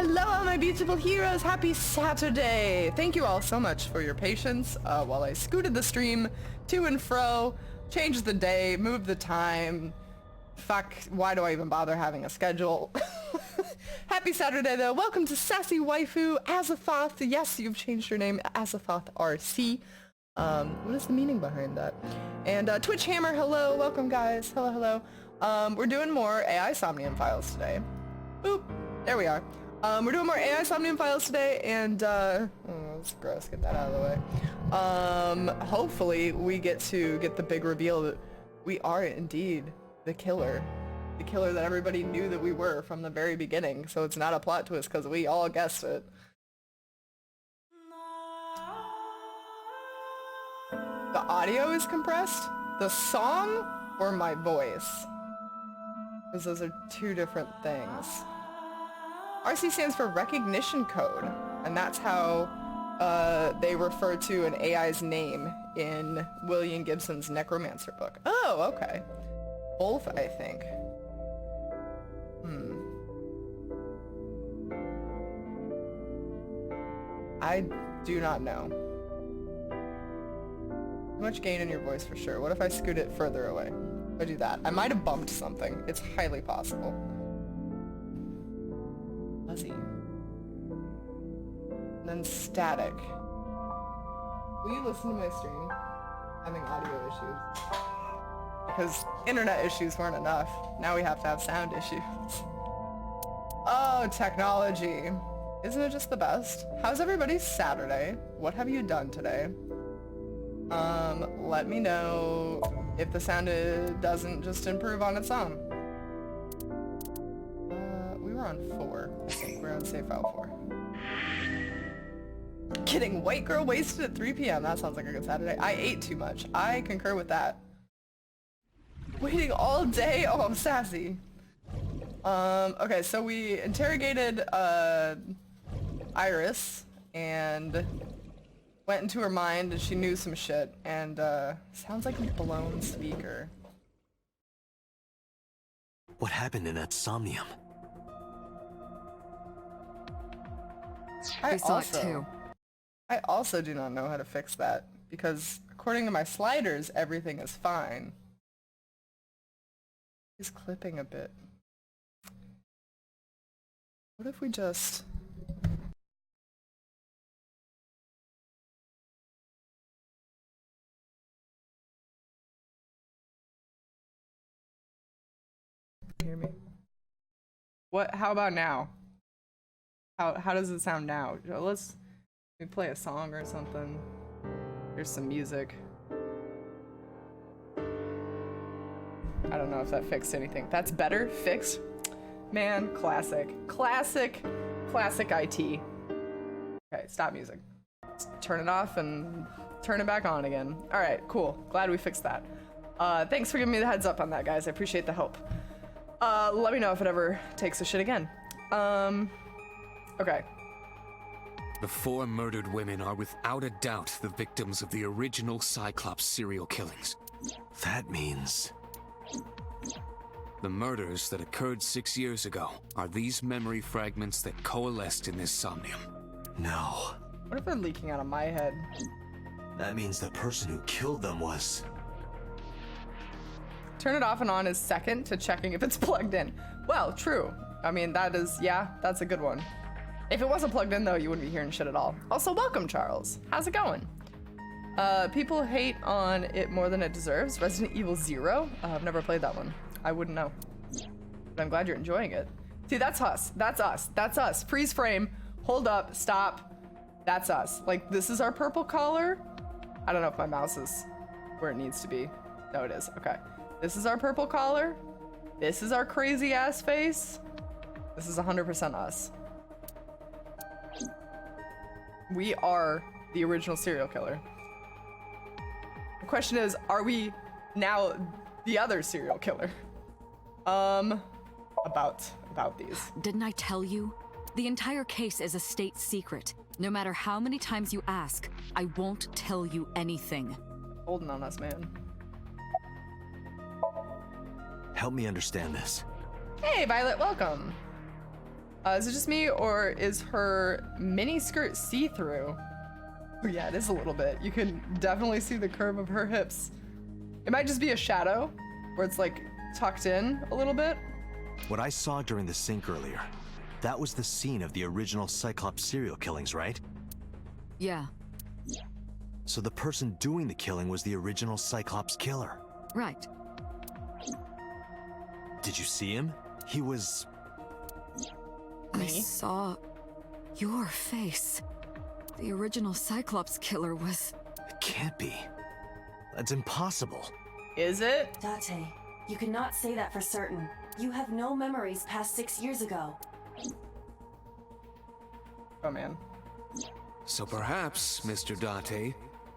Hello, all my beautiful heroes. Happy Saturday. Thank you all so much for your patience while I scooted the stream to and fro, changed the day, moved the time. Fuck, why do I even bother having a schedule? Happy Saturday, though. Welcome to Sassy Waifu Azathoth. Yes, you've changed your name, Azathoth RC. What is the meaning behind that? And Twitch Hammer, hello. Welcome, guys. Hello, hello. We're doing more AI Somnium files today. Boop. There we are. We're doing more AI Somnium files today, and oh, that's gross. Get that out of the way. Hopefully we get to get the big reveal that we are indeed the killer that everybody knew that we were from the very beginning. So it's not a plot twist because we all guessed it. The audio is compressed? The song or my voice? Because those are two different things. RC stands for recognition code, and that's how they refer to an AI's name in William Gibson's Necromancer book. Oh, okay. Both, I think. I do not know. Too much gain in your voice for sure. What if I scoot it further away? If I do that, I might have bumped something. It's highly possible. Fuzzy. And then static. Will you listen to my stream? I'm having audio issues. Because internet issues weren't enough. Now we have to have sound issues. Oh, technology. Isn't it just the best? How's everybody's Saturday? What have you done today? Let me know if the sound doesn't just improve on its own. We were on 4. I think we're on save file 4. Kidding, white girl wasted at 3 p.m. That sounds like a good Saturday. I ate too much. I concur with that. Waiting all day? Oh, I'm sassy. Okay, so we interrogated, Iris, and went into her mind, and she knew some shit, and, sounds like a blown speaker. What happened in that Somnium? We saw it too. I also do not know how to fix that, because according to my sliders, everything is fine. He's clipping a bit. What if we just... Hear me? What? How about now? How does it sound now? Let me play a song or something. Here's some music. I don't know if that fixed anything. That's better? Fixed? Man, classic. Classic IT. Okay, stop music. Let's turn it off and turn it back on again. All right, cool. Glad we fixed that. Thanks for giving me the heads up on that, guys. I appreciate the help. Let me know if it ever takes a shit again. Okay. The 4 murdered women are without a doubt the victims of the original Cyclops serial killings. That means... The murders that occurred 6 years ago are these memory fragments that coalesced in this Somnium. No. What if they're leaking out of my head? That means the person who killed them was... Turn it off and on is second to checking if it's plugged in. Well, true. I mean, that is, yeah, that's a good one. If it wasn't plugged in, though, you wouldn't be hearing shit at all. Also, welcome, Charles. How's it going? People hate on it more than it deserves. Resident Evil 0? I've never played that one. I wouldn't know. But I'm glad you're enjoying it. See, that's us. That's us. That's us. Freeze frame. Hold up. Stop. That's us. Like, this is our purple collar. I don't know if my mouse is where it needs to be. No, it is. Okay. This is our purple collar. This is our crazy ass face. This is 100% us. We are the original serial killer. The question is, are we now the other serial killer? About these. Didn't I tell you? The entire case is a state secret. No matter how many times you ask, I won't tell you anything. Holding on us, man. Help me understand this. Hey, Violet, welcome. Is it just me, or is her mini skirt see-through? Oh yeah, it is a little bit. You can definitely see the curve of her hips. It might just be a shadow, where it's like tucked in a little bit. What I saw during the sink earlier, that was the scene of the original Cyclops serial killings, right? Yeah, So the person doing the killing was the original Cyclops killer. right. Did you see him? He was... I Me? saw your face. The original Cyclops killer was... It can't be. That's impossible. Is it? Date, you cannot say that for certain. You have no memories past 6 years ago. Oh man. So perhaps, Mr. Date,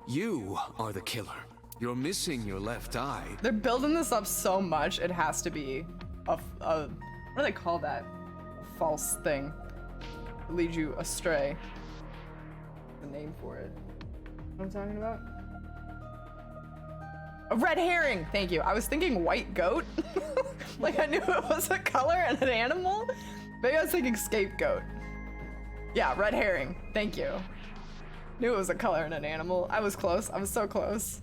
you are the killer. You're missing your left eye. They're building this up so much, it has to be a what do they call that? A false thing. It leads you astray. The name for it. What I'm talking about? A red herring! Thank you. I was thinking white goat. Like I knew it was a color and an animal. Maybe I was thinking scapegoat. Yeah, red herring. Thank you. Knew it was a color and an animal. I was close. I was so close.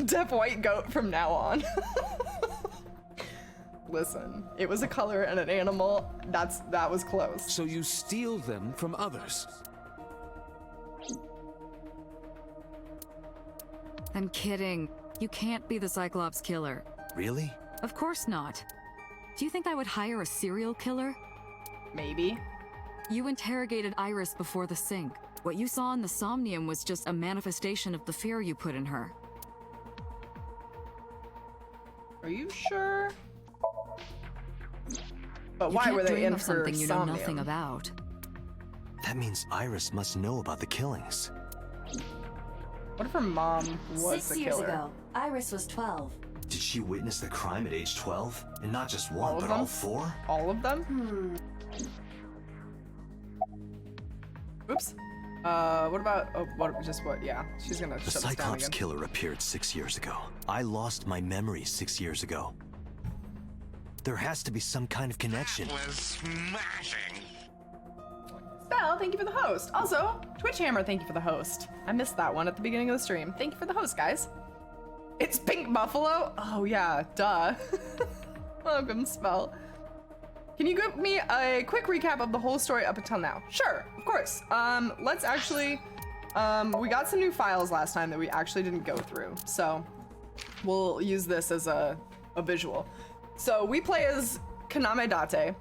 Deaf white goat from now on. Listen, it was a color and an animal. That was close. So you steal them from others. I'm kidding. You can't be the Cyclops killer. Really? Of course not. Do you think I would hire a serial killer? Maybe. You interrogated Iris before the sink. What you saw in the Somnium was just a manifestation of the fear you put in her. Are you sure? But You why can't were they dream in of for something you know nothing Somnium? about? That means Iris must know about the killings. What if her mom was 6 the years killer? ago, Iris was 12. Did she witness the crime at age 12? And not just one, All of but them? all four? All of them? Oops. What about? Oh, what? Just what? Yeah, she's gonna The shut us down Cyclops again. killer appeared 6 years ago. I lost my memory 6 years ago. There has to be some kind of connection. Was smashing. Spell, thank you for the host. Also, Twitch Hammer, thank you for the host. I missed that one at the beginning of the stream. Thank you for the host, guys. It's Pink Buffalo. Oh yeah, duh. Welcome, Spell. Can you give me a quick recap of the whole story up until now? Sure, of course. Let's actually, we got some new files last time that we actually didn't go through, so we'll use this as a visual. So we play as Kaname Date,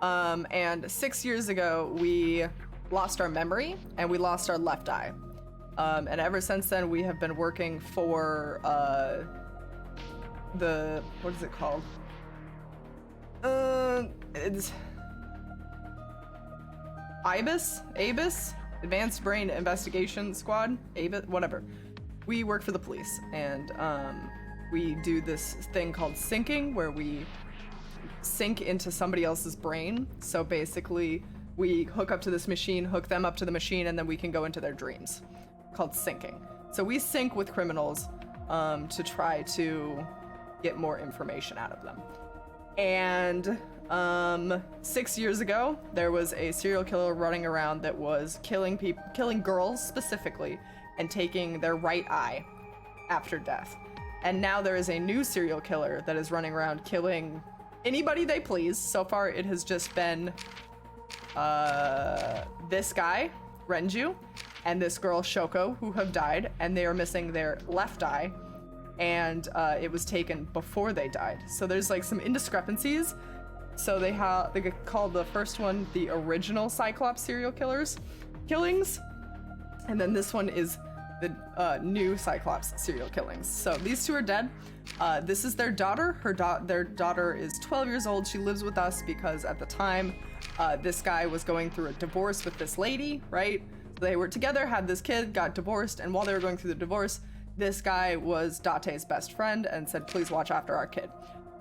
and 6 years ago we lost our memory and we lost our left eye. And ever since then we have been working for what is it called? It's ABIS, Advanced Brain Investigation Squad, ABIS, whatever. We work for the police, and we do this thing called syncing, where we sync into somebody else's brain. So basically, we hook up to this machine, hook them up to the machine, and then we can go into their dreams, called syncing. So we sync with criminals to try to get more information out of them. And 6 years ago, there was a serial killer running around that was killing people, killing girls specifically, and taking their right eye after death. And now there is a new serial killer that is running around killing anybody they please. So far, it has just been this guy, Renju, and this girl, Shoko, who have died, and they are missing their left eye. And it was taken before they died. So there's like some indiscrepancies. So they called the first one the original Cyclops serial killings, and then this one is the new Cyclops serial killings. So these two are dead. This is their daughter. Their daughter is 12 years old. She lives with us because at the time, this guy was going through a divorce with this lady, right? So they were together, had this kid, got divorced, and while they were going through the divorce, this guy was Date's best friend and said, please watch after our kid.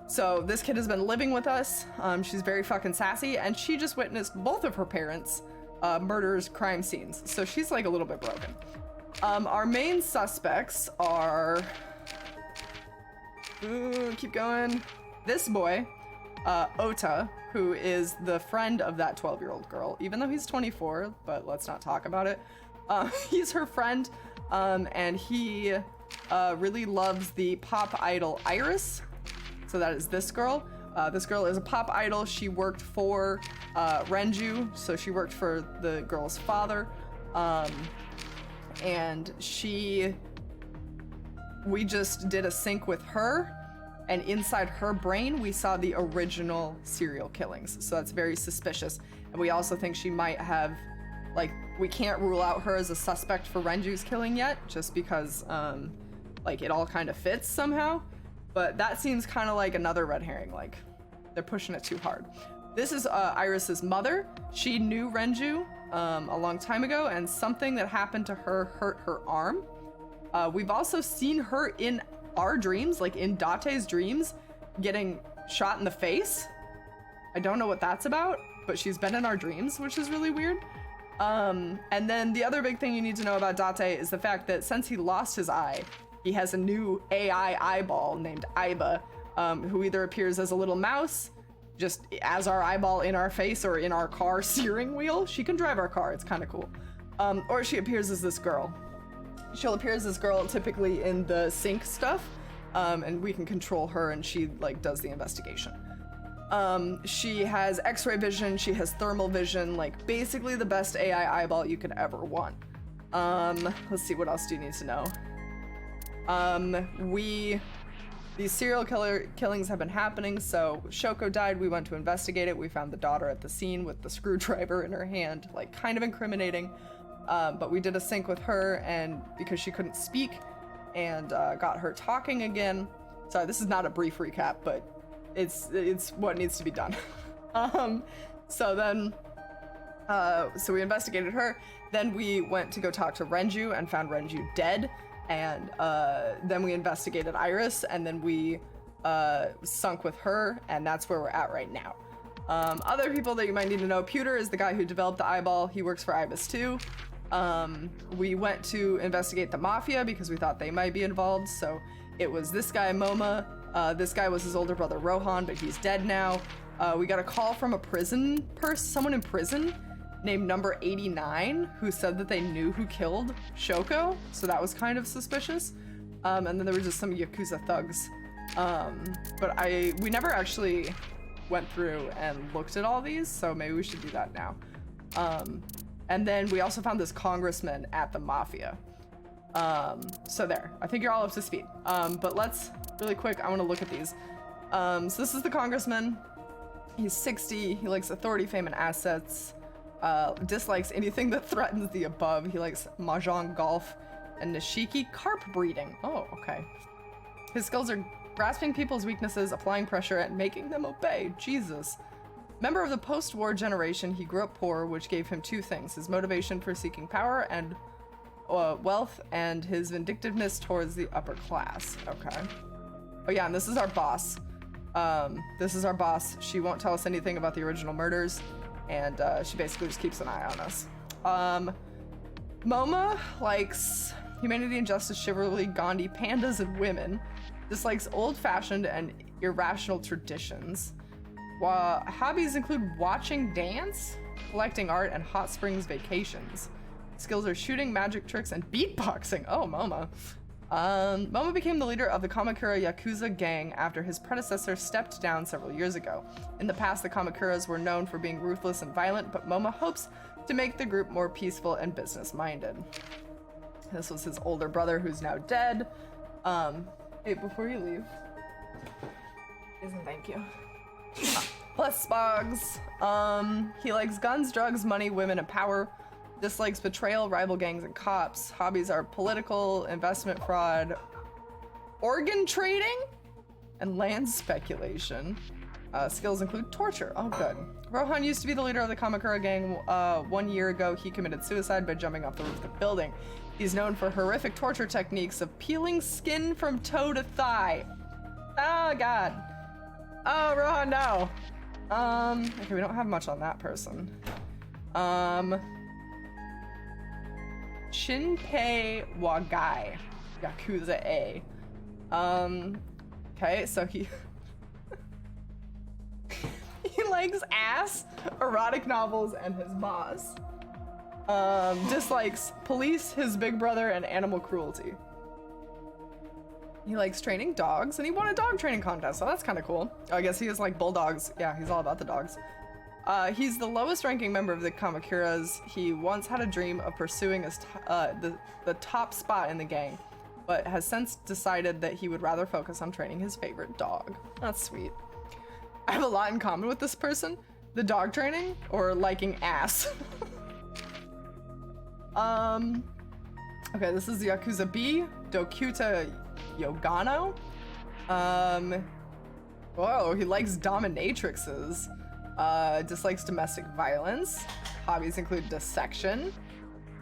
So this kid has been living with us. She's very fucking sassy, and she just witnessed both of her parents' murders, crime scenes. So she's like a little bit broken. Our main suspects are, keep going. This boy, Ota, who is the friend of that 12-year-old girl, even though he's 24, but let's not talk about it. He's her friend, and he really loves the pop idol Iris. So that is this girl. This girl is a pop idol. She worked for Renju, so she worked for the girl's father. And we just did a sync with her, and inside her brain, we saw the original serial killings. So that's very suspicious. And we also think she might have, like, we can't rule out her as a suspect for Renju's killing yet, just because, like, it all kind of fits somehow. But that seems kind of like another red herring, like, they're pushing it too hard. This is Iris's mother. She knew Renju a long time ago, and something that happened to her hurt her arm. We've also seen her in our dreams, like in Date's dreams, getting shot in the face. I don't know what that's about, but she's been in our dreams, which is really weird. And then the other big thing you need to know about Date is the fact that since he lost his eye, he has a new AI eyeball named Aiba, who either appears as a little mouse, just as our eyeball in our face or in our car steering wheel. She can drive our car, it's kind of cool. Or she appears as this girl. She'll appear as this girl typically in the sync stuff, and we can control her, and she like does the investigation. She has X-ray vision, she has thermal vision, like basically the best AI eyeball you could ever want. Let's see, what else do you need to know? These serial killings have been happening, so Shoko died, we went to investigate it, we found the daughter at the scene with the screwdriver in her hand, like kind of incriminating, but we did a sync with her, and because she couldn't speak, and got her talking again. Sorry, this is not a brief recap, but it's what needs to be done. So we investigated her, then we went to go talk to Renju and found Renju dead, and then we investigated Iris, and then we sunk with her, and that's where we're at right now. Other people that you might need to know: Pewter is the guy who developed the eyeball. He works for Ibis too. We went to investigate the Mafia because we thought they might be involved, so it was this guy, Moma. This guy was his older brother, Rohan, but he's dead now. We got a call from a someone in prison named number 89, who said that they knew who killed Shoko, so that was kind of suspicious. And then there were just some Yakuza thugs. But we never actually went through and looked at all these, so maybe we should do that now. And then we also found this congressman at the Mafia. So there, I think you're all up to speed. But let's, really quick, I want to look at these. So this is the congressman. He's 60, he likes authority, fame, and assets. Dislikes anything that threatens the above. He likes mahjong, golf, and nishiki carp breeding. Oh, okay. His skills are grasping people's weaknesses, applying pressure, and making them obey. Jesus. Member of the post-war generation, he grew up poor, which gave him two things: his motivation for seeking power and wealth, and his vindictiveness towards the upper class. Okay. Oh yeah, and this is our boss. This is our boss. She won't tell us anything about the original murders, and she basically just keeps an eye on us. Moma likes humanity and justice, chivalry, Gandhi, pandas, and women. Dislikes old-fashioned and irrational traditions. Hobbies include watching dance, collecting art, and hot springs vacations. Skills are shooting, magic tricks, and beatboxing. Oh, Moma. Moma became the leader of the Kamakura Yakuza gang after his predecessor stepped down several years ago. In the past, the Kamakuras were known for being ruthless and violent, but Moma hopes to make the group more peaceful and business-minded. This was his older brother, who's now dead. Hey, before you leave, thank you. Plus Boggs. He likes guns, drugs, money, women, and power. Dislikes betrayal, rival gangs, and cops. Hobbies are political, investment fraud, organ trading, and land speculation. Skills include torture. Oh, good. Rohan used to be the leader of the Kamakura gang. 1 year ago, he committed suicide by jumping off the roof of the building. He's known for horrific torture techniques of peeling skin from toe to thigh. Oh, God. Oh, Rohan, no. Okay, we don't have much on that person. Shinpei Wagai, Yakuza A. Okay, so he He likes ass, erotic novels, and his boss. Dislikes police, his big brother, and animal cruelty. He likes training dogs, and he won a dog training contest, so that's kind of cool. I guess he is like bulldogs. Yeah, he's all about the dogs. He's the lowest ranking member of the Kamakuras. He once had a dream of pursuing the top spot in the gang, but has since decided that he would rather focus on training his favorite dog. That's sweet. I have a lot in common with this person. The dog training or liking ass. Okay, this is the Yakuza B, Dokuta Yogano. Whoa, he likes dominatrixes. Dislikes domestic violence. Hobbies include dissection.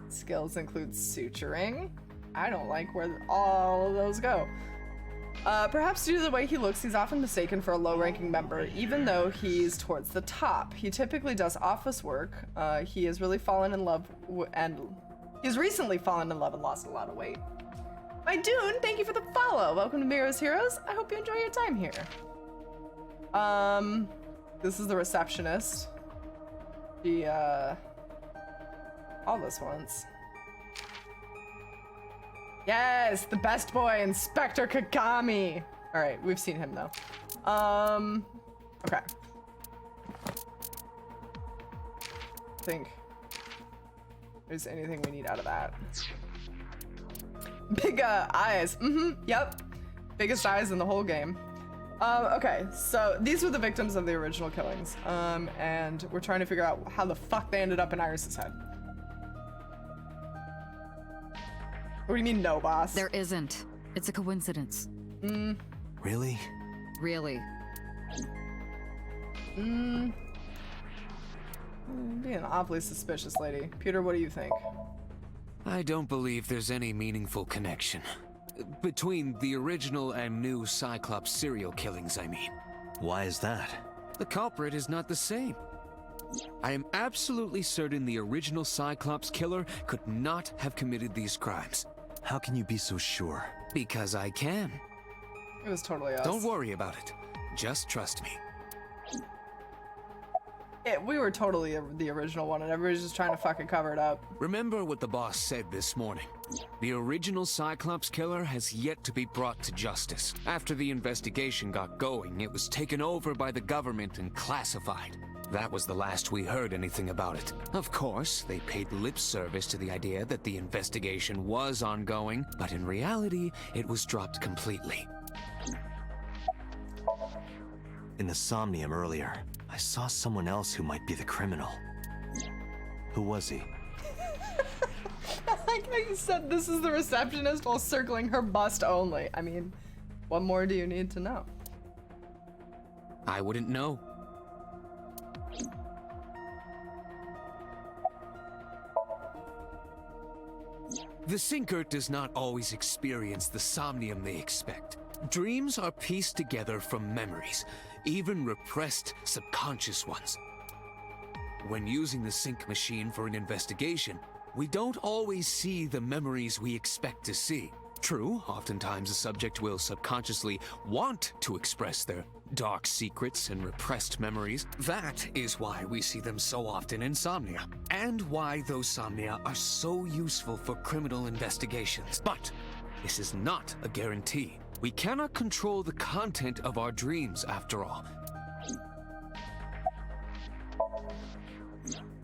Skills include suturing. I don't like where all of those go. Perhaps due to the way he looks, he's often mistaken for a low-ranking member, even though he's towards the top. He typically does office work. He has really fallen in love he's recently fallen in love and lost a lot of weight. My Dune, thank you for the follow. Welcome to Miro's Heroes. I hope you enjoy your time here. This is the receptionist. All this once. Yes, the best boy, Inspector Kagami. All right, we've seen him though. Okay. I think there's anything we need out of that. Big eyes. Yep. Biggest eyes in the whole game. Okay, so these were the victims of the original killings. And we're trying to figure out how the fuck they ended up in Iris's head. What do you mean, no, boss? There isn't. It's a coincidence. Really? Really. Being an awfully suspicious lady. Peter, what do you think? I don't believe there's any meaningful connection. Between the original and new Cyclops serial killings, I mean. Why is that? The culprit is not the same. I am absolutely certain the original Cyclops killer could not have committed these crimes. How can you be so sure? Because I can. It was totally us. Don't worry about it. Just trust me. We were totally the original one, and everybody's just trying to fucking cover it up. Remember what the boss said this morning. The original Cyclops killer has yet to be brought to justice. After the investigation got going, it was taken over by the government and classified. That was the last we heard anything about it. Of course, they paid lip service to the idea that the investigation was ongoing, but in reality, it was dropped completely. In the Somnium earlier, I saw someone else who might be the criminal. Who was he? I like how you said this is the receptionist while circling her bust only. I mean, what more do you need to know? I wouldn't know. The Sinker does not always experience the Somnium they expect. Dreams are pieced together from memories, even repressed subconscious ones. When using the sync machine for an investigation, we don't always see the memories we expect to see. True, oftentimes a subject will subconsciously want to express their dark secrets and repressed memories. That is why we see them so often in Somnia, and why those Somnia are so useful for criminal investigations. But this is not a guarantee. We cannot control the content of our dreams, after all.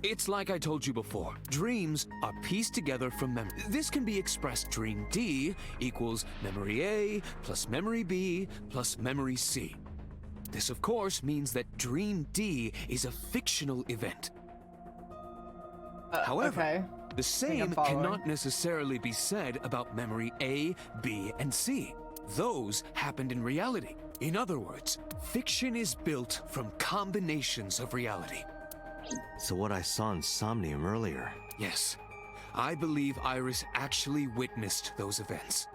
It's like I told you before. Dreams are pieced together from memory. This can be expressed: Dream D equals Memory A plus Memory B plus Memory C. This, of course, means that Dream D is a fictional event. However, Okay. the same cannot necessarily be said about Memory A, B, and C. Those happened in reality. In other words, fiction is built from combinations of reality. So what I saw in Somnium earlier... Yes, I believe Iris actually witnessed those events.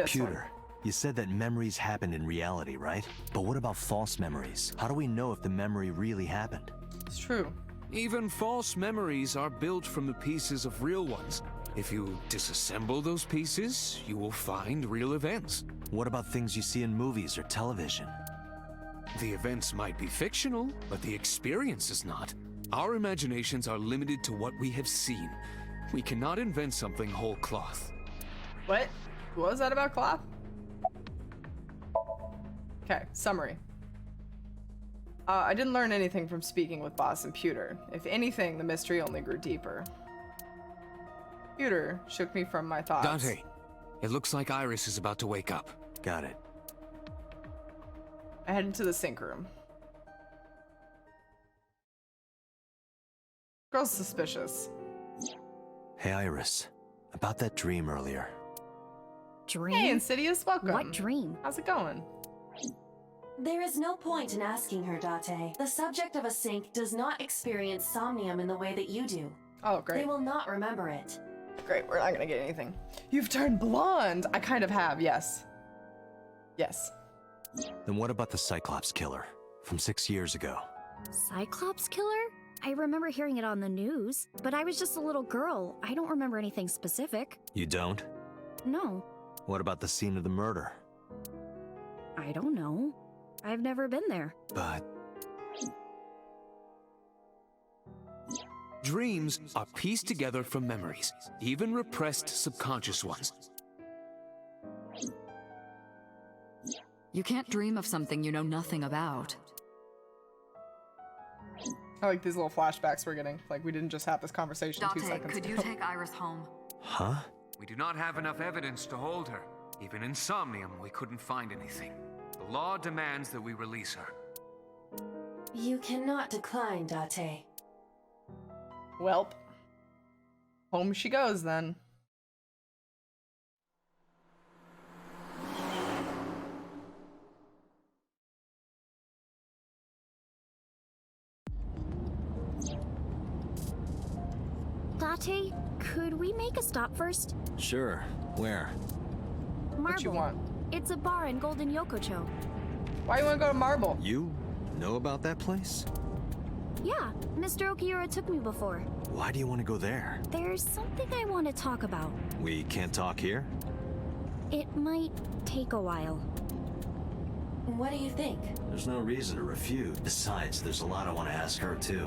Pewter, you said that memories happened in reality, right? But what about false memories? How do we know if the memory really happened? It's true. Even false memories are built from the pieces of real ones. If you disassemble those pieces, you will find real events. What about things you see in movies or television? The events might be fictional, but the experience is not. Our imaginations are limited to what we have seen. We cannot invent something whole cloth. What? What was that about cloth? Okay, summary. I didn't learn anything from speaking with Boss and Pewter. If anything, the mystery only grew deeper. Pewter shook me from my thoughts. Dante, it looks like Iris is about to wake up. Got it. I head into the sink room. Girl's suspicious. Hey, Iris. About that dream earlier. Dream? Hey, Insidious, welcome. What dream? How's it going? There is no point in asking her, Date. The subject of a sink does not experience somnium in the way that you do. Oh, great. They will not remember it. Great, we're not gonna get anything. You've turned blonde! I kind of have, yes. Yes. Then what about the Cyclops killer from 6 years ago? Cyclops killer? I remember hearing it on the news, but I was just a little girl. I don't remember anything specific. You don't? No. What about the scene of the murder? I don't know. I've never been there. But Dreams are pieced together from memories, even repressed subconscious ones. You can't dream of something you know nothing about. I like these little flashbacks we're getting. Like, we didn't just have this conversation 2 Dante, seconds could ago. you take Iris home? huh? We do not have enough evidence to hold her. Even in Somnium, we couldn't find anything. The law demands that we release her. You cannot decline, Date. Welp. Home she goes, then. Date, could we make a stop first? Sure. Where? Marble. What you want? It's a bar in Golden Yokocho. Why you want to go to Marble? You know about that place? Yeah, Mr. Okiura took me before. Why do you want to go there? There's something I want to talk about. We can't talk here? It might take a while. What do you think? There's no reason to refuse. Besides, there's a lot I want to ask her, too.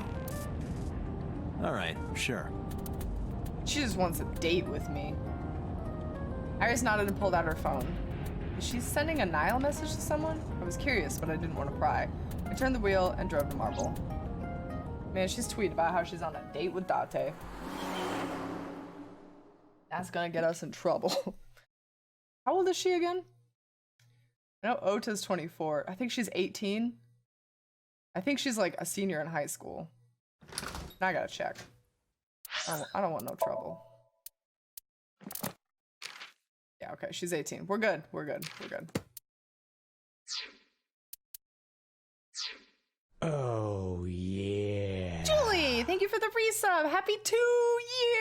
All right, sure. She just wants a date with me. Iris nodded and pulled out her phone. Is she sending a Nile message to someone? I was curious, but I didn't want to pry. I turned the wheel and drove to Marble. Man, she's tweeting about how she's on a date with Date. That's gonna get us in trouble. How old is she again? I know Ota's 24. I think she's 18. I think she's like a senior in high school. Now I gotta check. I don't want no trouble. Yeah, okay, she's 18. We're good. We're good. We're good. Oh, yeah. Julie, thank you for the resub. Happy 2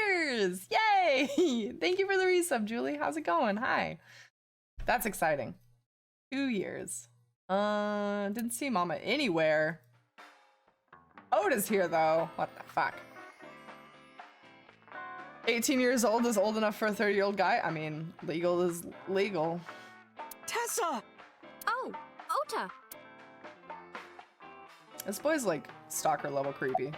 years. Yay. Thank you for the resub, Julie. How's it going? Hi. That's exciting. 2 years. Didn't see Mama anywhere. Oda's here, though. What the fuck? 18 years old is old enough for a 30-year-old guy? I mean, legal is legal. Tessa! Oh, Ota! This boy's like stalker level creepy.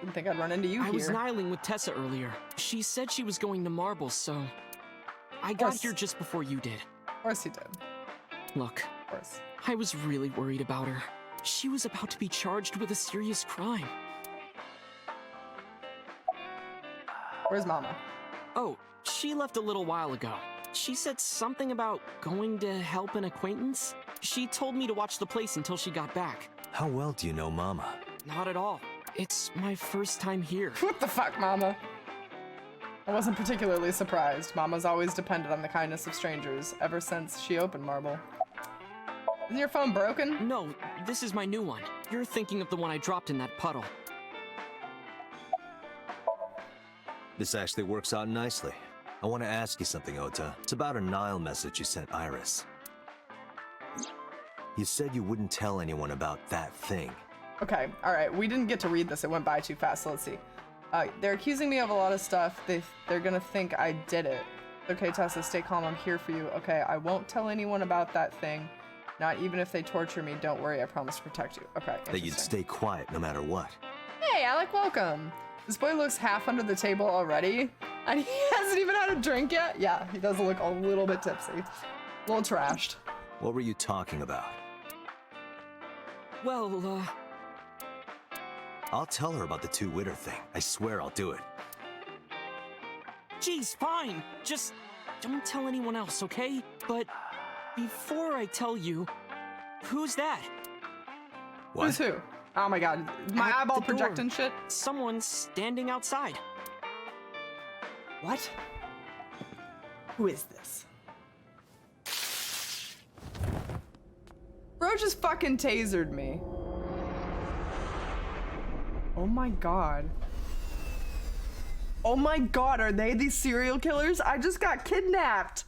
Didn't think I'd run into you I here. was nihiling with Tessa earlier. She said she was going to Marble, so I got here just before you did. Of course he did. Look, Of course. I was really worried about her. She was about to be charged with a serious crime. Where's Mama? Oh, she left a little while ago. She said something about going to help an acquaintance. She told me to watch the place until she got back. How well do you know Mama? Not at all. It's my first time here. What the fuck, Mama? I wasn't particularly surprised. Mama's always depended on the kindness of strangers ever since she opened Marble. Isn't your phone broken? No, this is my new one. You're thinking of the one I dropped in that puddle. This actually works out nicely. I want to ask you something, Ota. It's about a Nile message you sent Iris. You said you wouldn't tell anyone about that thing. Okay, alright. We didn't get to read this. It went by too fast, so let's see. They're accusing me of a lot of stuff. They're gonna think I did it. Okay, Tessa, stay calm. I'm here for you. Okay, I won't tell anyone about that thing. Not even if they torture me. Don't worry. I promise to protect you. Okay. That you'd stay quiet no matter what. Hey, Alec, welcome. This boy looks half under the table already, and he hasn't even had a drink yet. Yeah, he does look a little bit tipsy. A little trashed. What were you talking about? Well, I'll tell her about the two-witter thing. I swear I'll do it. geez, fine. Just don't tell anyone else, okay? But before I tell you, who's that? What? Who's who? Oh my god, my At eyeball the door. projecting shit. Someone's standing outside. What? Who is this? Bro just fucking tasered me. Oh my god. Oh my god, are they these serial killers? I just got kidnapped.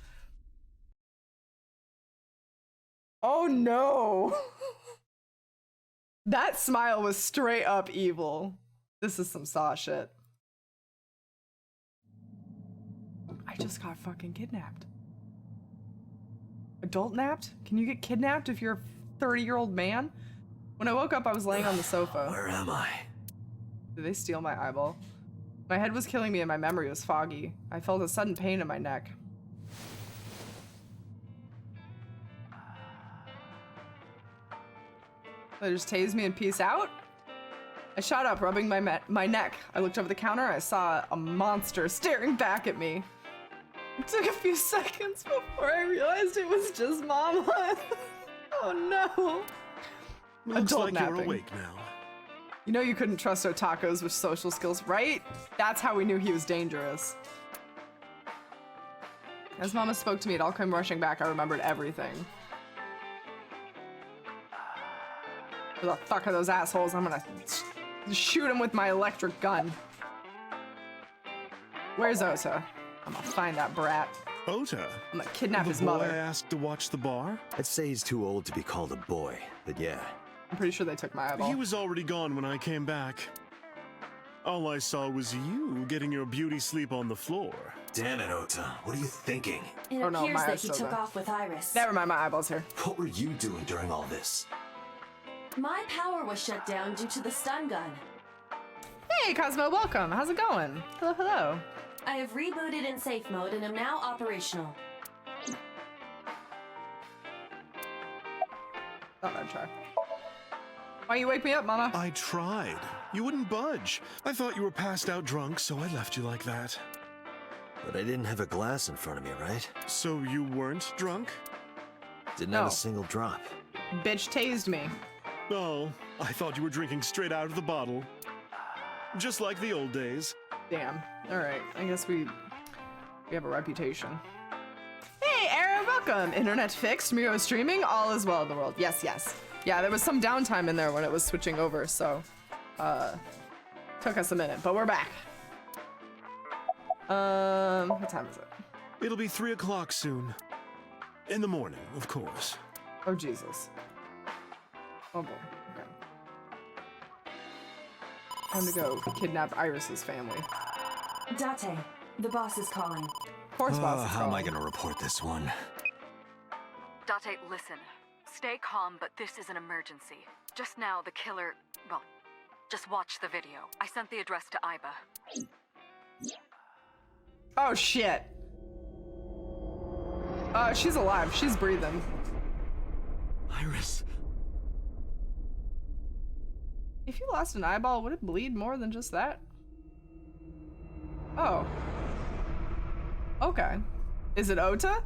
Oh no. That smile was straight up evil. This is some Saw shit. I just got fucking kidnapped. Adult napped? Can you get kidnapped if you're a 30-year-old man? When I woke up, I was laying on the sofa. Where am I? Did they steal my eyeball? My head was killing me and my memory was foggy. I felt a sudden pain in my neck. They just tased me and peace out? I shot up, rubbing my neck. I looked over the counter. I saw a monster staring back at me. It took a few seconds before I realized it was just Mama. Oh no. Looks Adult like napping. you're awake now. You know you couldn't trust otakos with social skills, right? That's how we knew he was dangerous. As Mama spoke to me, it all came rushing back. I remembered everything. Who the fuck are those assholes? I'm gonna shoot them with my electric gun. Where's Ota? I'm gonna find that brat. Ota? I'm gonna kidnap his The boy I mother. asked to watch the bar? I'd say he's too old to be called a boy, but yeah. I'm pretty sure they took my eyeball. He was already gone when I came back. All I saw was you getting your beauty sleep on the floor. Damn it, Ota. What are you thinking? It Oh no, appears Maya that he Soda. took off with Iris. Never mind, my eyeball's here. What were you doing during all this? My power was shut down due to the stun gun. Hey, Cosmo, welcome. How's it going? Hello, hello. I have rebooted in safe mode and am now operational. Thought I'd try. Why you wake me up, Mama? I tried. You wouldn't budge. I thought you were passed out drunk, so I left you like that. But I didn't have a glass in front of me, right? So you weren't drunk? Didn't have No. a single drop. Bitch tased me. Oh, I thought you were drinking straight out of the bottle. Just like the old days. Damn. Alright, I guess we have a reputation. Hey, Aaron, welcome! Internet fixed, Miro streaming, all is well in the world. Yes, yes. Yeah, there was some downtime in there when it was switching over, so took us a minute, but we're back. What time is it? It'll be 3 o'clock soon. In the morning, of course. Oh, Jesus. Oh, boy. Okay. Time to go kidnap Iris's family. Date, the boss is calling. Of course, boss is How am I calling. gonna report this one? Date, listen. Stay calm, but this is an emergency. Just now, the killer... Well, just watch the video. I sent the address to Iba. Oh, shit. She's alive. She's breathing. Iris. If you lost an eyeball, would it bleed more than just that? Oh. Okay. Is it Ota?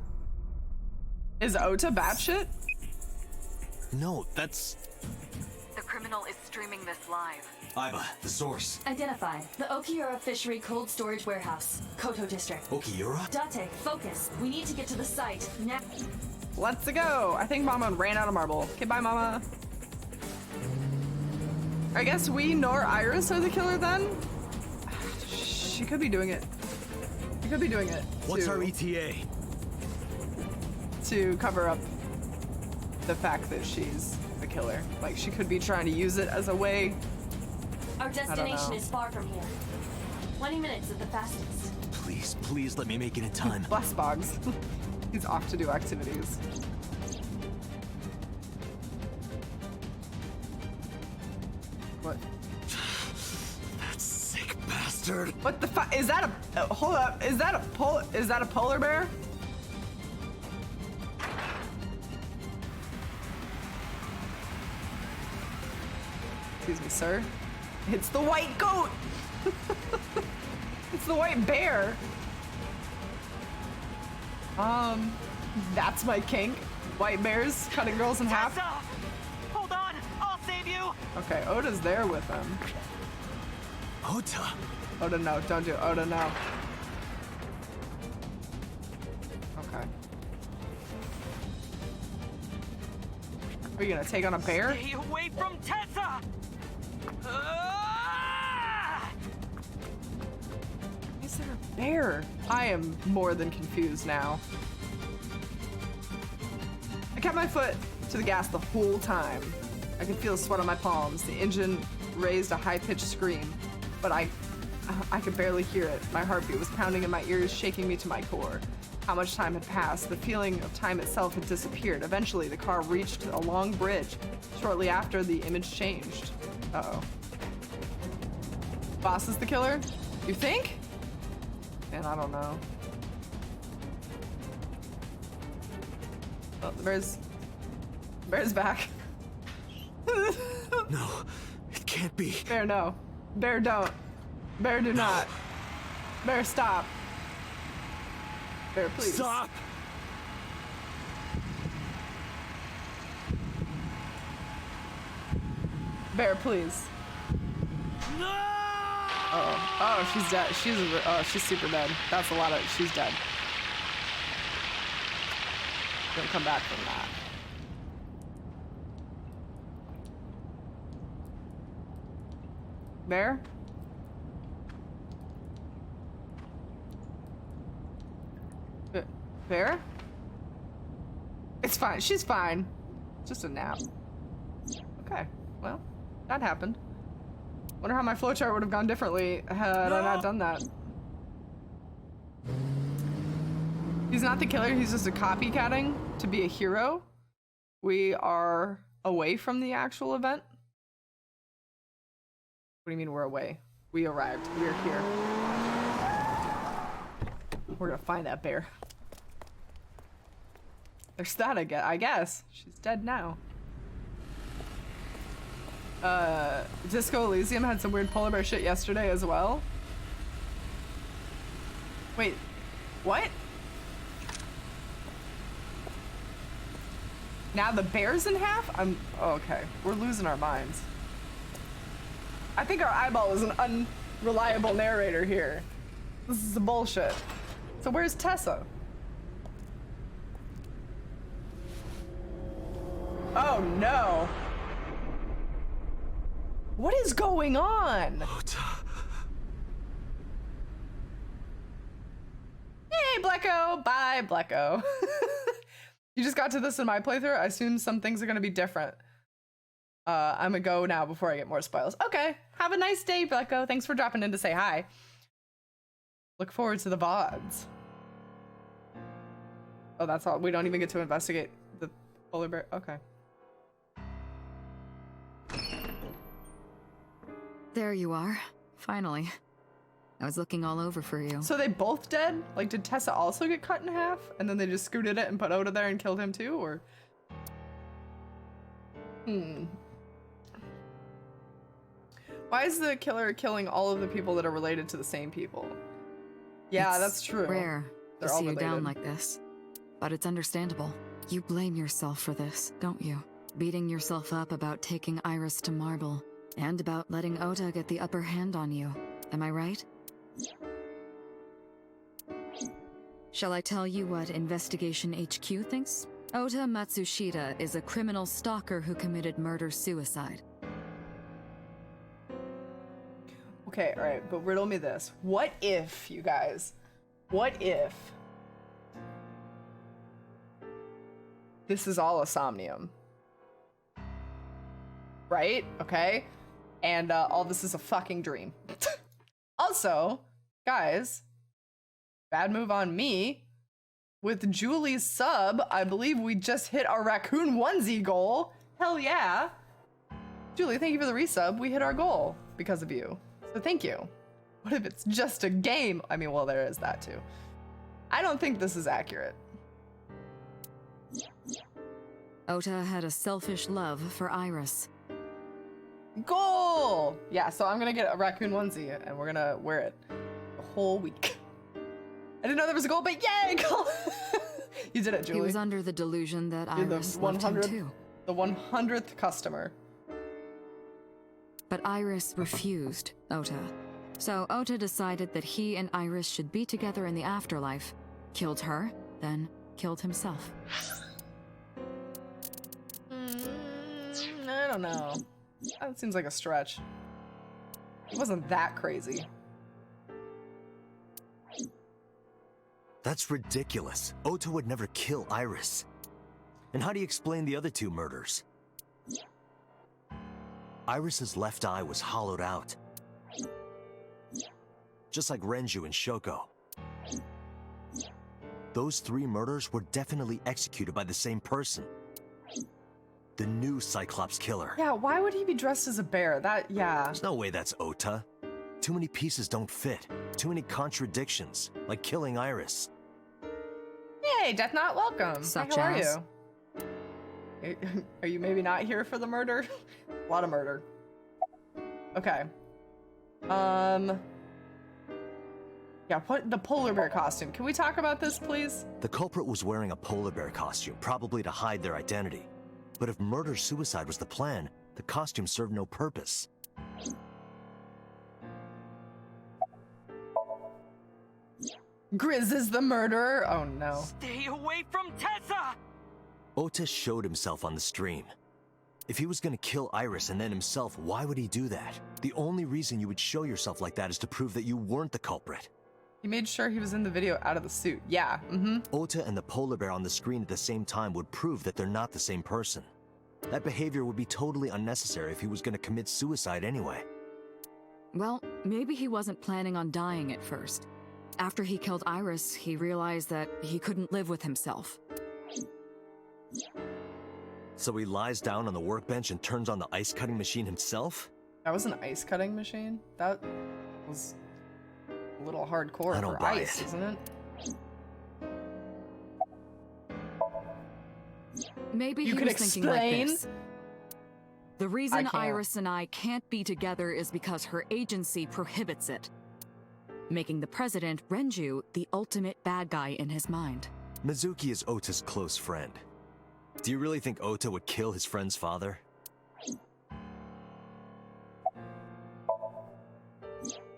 Is Ota batshit? No, that's... The criminal is streaming this live. Iba, the source. Identified. The Okiura Fishery Cold Storage Warehouse, Koto District. Okiura? Date, focus. We need to get to the site now. Let's go. I think Mama ran out of marble. Okay, bye, Mama. I guess we nor Iris are the killer then? She could be doing it. She could be doing it. What's our ETA? To cover up the fact that she's the killer. Like, she could be trying to use it as a way. Our destination know. is far from here. 20 minutes at the fastest. Please, please let me make it in time. Bless Boggs. He's off to do activities. What? That sick bastard. What the fuck? Is that a hold up? Is that a polar bear? Excuse me, sir. It's the white goat. It's the white bear. That's my kink. White bears cutting girls in half. Hold on, I'll save you. Okay, Oda's there with him. Ota. Oda, no, don't do it. Oda, no. Okay. Are you gonna take on a bear? Stay away from Tessa! Is there a bear? I am more than confused now. I kept my foot to the gas the whole time. I could feel sweat on my palms. The engine raised a high-pitched scream, but I could barely hear it. My heartbeat was pounding in my ears, shaking me to my core. How much time had passed? The feeling of time itself had disappeared. Eventually, the car reached a long bridge. Shortly after, the image changed. Uh-oh. Boss is the killer? You think? Man, I don't know. Oh, the bear's back. No, it can't be. Bear, no. Bear, don't. Bear, do not. Bear, stop. Bear, please. Stop! Bear, please. No! Uh-oh. Oh, she's dead. She's super dead. That's a lot of... She's dead. Don't come back from that. Bear? Bear? It's fine. She's fine. Just a nap. Okay. Well, that happened. Wonder how my flowchart would have gone differently had I not done that. He's not the killer. He's just a copycatting to be a hero. We are away from the actual event. What do you mean we're away? We arrived. We're here. We're gonna find that bear. There's that, I guess. She's dead now. Disco Elysium had some weird polar bear shit yesterday as well. Wait, what? Now the bear's in half? Okay. We're losing our minds. I think our eyeball is an unreliable narrator here. This is some bullshit. So where's Tessa? Oh no. What is going on? Hey, Blecko. Bye, Blecko. You just got to this in my playthrough. I assume some things are gonna be different. I'm gonna go now before I get more spoils. Okay. Have a nice day, Blecko. Thanks for dropping in to say hi. Look forward to the VODs. Oh, that's all. We don't even get to investigate the polar bear. Okay. There you are. Finally. I was looking all over for you. So they both dead? Like, did Tessa also get cut in half? And then they just scooted it and put Oda there and killed him too? Or... Why is the killer killing all of the people that are related to the same people? Yeah, It's that's true. Rare They're to all see you related. down like this. But it's understandable. You blame yourself for this, don't you? Beating yourself up about taking Iris to Marble. And about letting Ota get the upper hand on you. Am I right? Shall I tell you what Investigation HQ thinks? Ota Matsushita is a criminal stalker who committed murder-suicide. Okay, alright, but riddle me this. What if, you guys, what if this is all a Somnium? Right? Okay? And all this is a fucking dream. Also, Guys, bad move on me. With Julie's sub, I believe we just hit our raccoon onesie goal. Hell yeah. Julie, thank you for the resub. We hit our goal because of you. So thank you. What if it's just a game? I mean, well, there is that too. I don't think this is accurate. Ota had a selfish love for Iris. Goal! Yeah, so I'm gonna get a raccoon onesie and we're gonna wear it the whole week. I didn't know there was a goal, but yay, goal! You did it, Julie. He was under the delusion that You're Iris loved him too. The 100th customer. But Iris refused Ota. So Ota decided that he and Iris should be together in the afterlife, killed her, then killed himself. I don't know. That seems like a stretch. It wasn't that crazy. That's ridiculous. Ota would never kill Iris. And how do you explain the other two murders? Iris's left eye was hollowed out. Just like Renju and Shoko. Those three murders were definitely executed by the same person. The new Cyclops killer. Yeah, why would he be dressed as a bear? Yeah. There's no way that's Ota. Too many pieces don't fit. Too many contradictions, like killing Iris. Hey, Death Not, welcome. Such How are as? you? Are you maybe not here for the murder? A lot of murder. Okay. Yeah, what the polar bear costume? Can we talk about this, please? The culprit was wearing a polar bear costume, probably to hide their identity. But if murder-suicide was the plan, the costume served no purpose. Grizz is the murderer? Oh no. Stay away from Tessa! Ota showed himself on the stream. If he was gonna kill Iris and then himself, why would he do that? The only reason you would show yourself like that is to prove that you weren't the culprit. He made sure he was in the video out of the suit. Yeah, Ota and the polar bear on the screen at the same time would prove that they're not the same person. That behavior would be totally unnecessary if he was gonna commit suicide anyway. Well, maybe he wasn't planning on dying at first. After he killed Iris, he realized that he couldn't live with himself. So he lies down on the workbench and turns on the ice cutting machine himself? That was an ice cutting machine? That was a little hardcore I don't for buy ice, it. isn't it? Maybe You he could was thinking like explain? this. The reason can't. Iris and I can't be together is because her agency prohibits it, making the president, Renju, the ultimate bad guy in his mind. Mizuki is Ota's close friend. Do you really think Ota would kill his friend's father?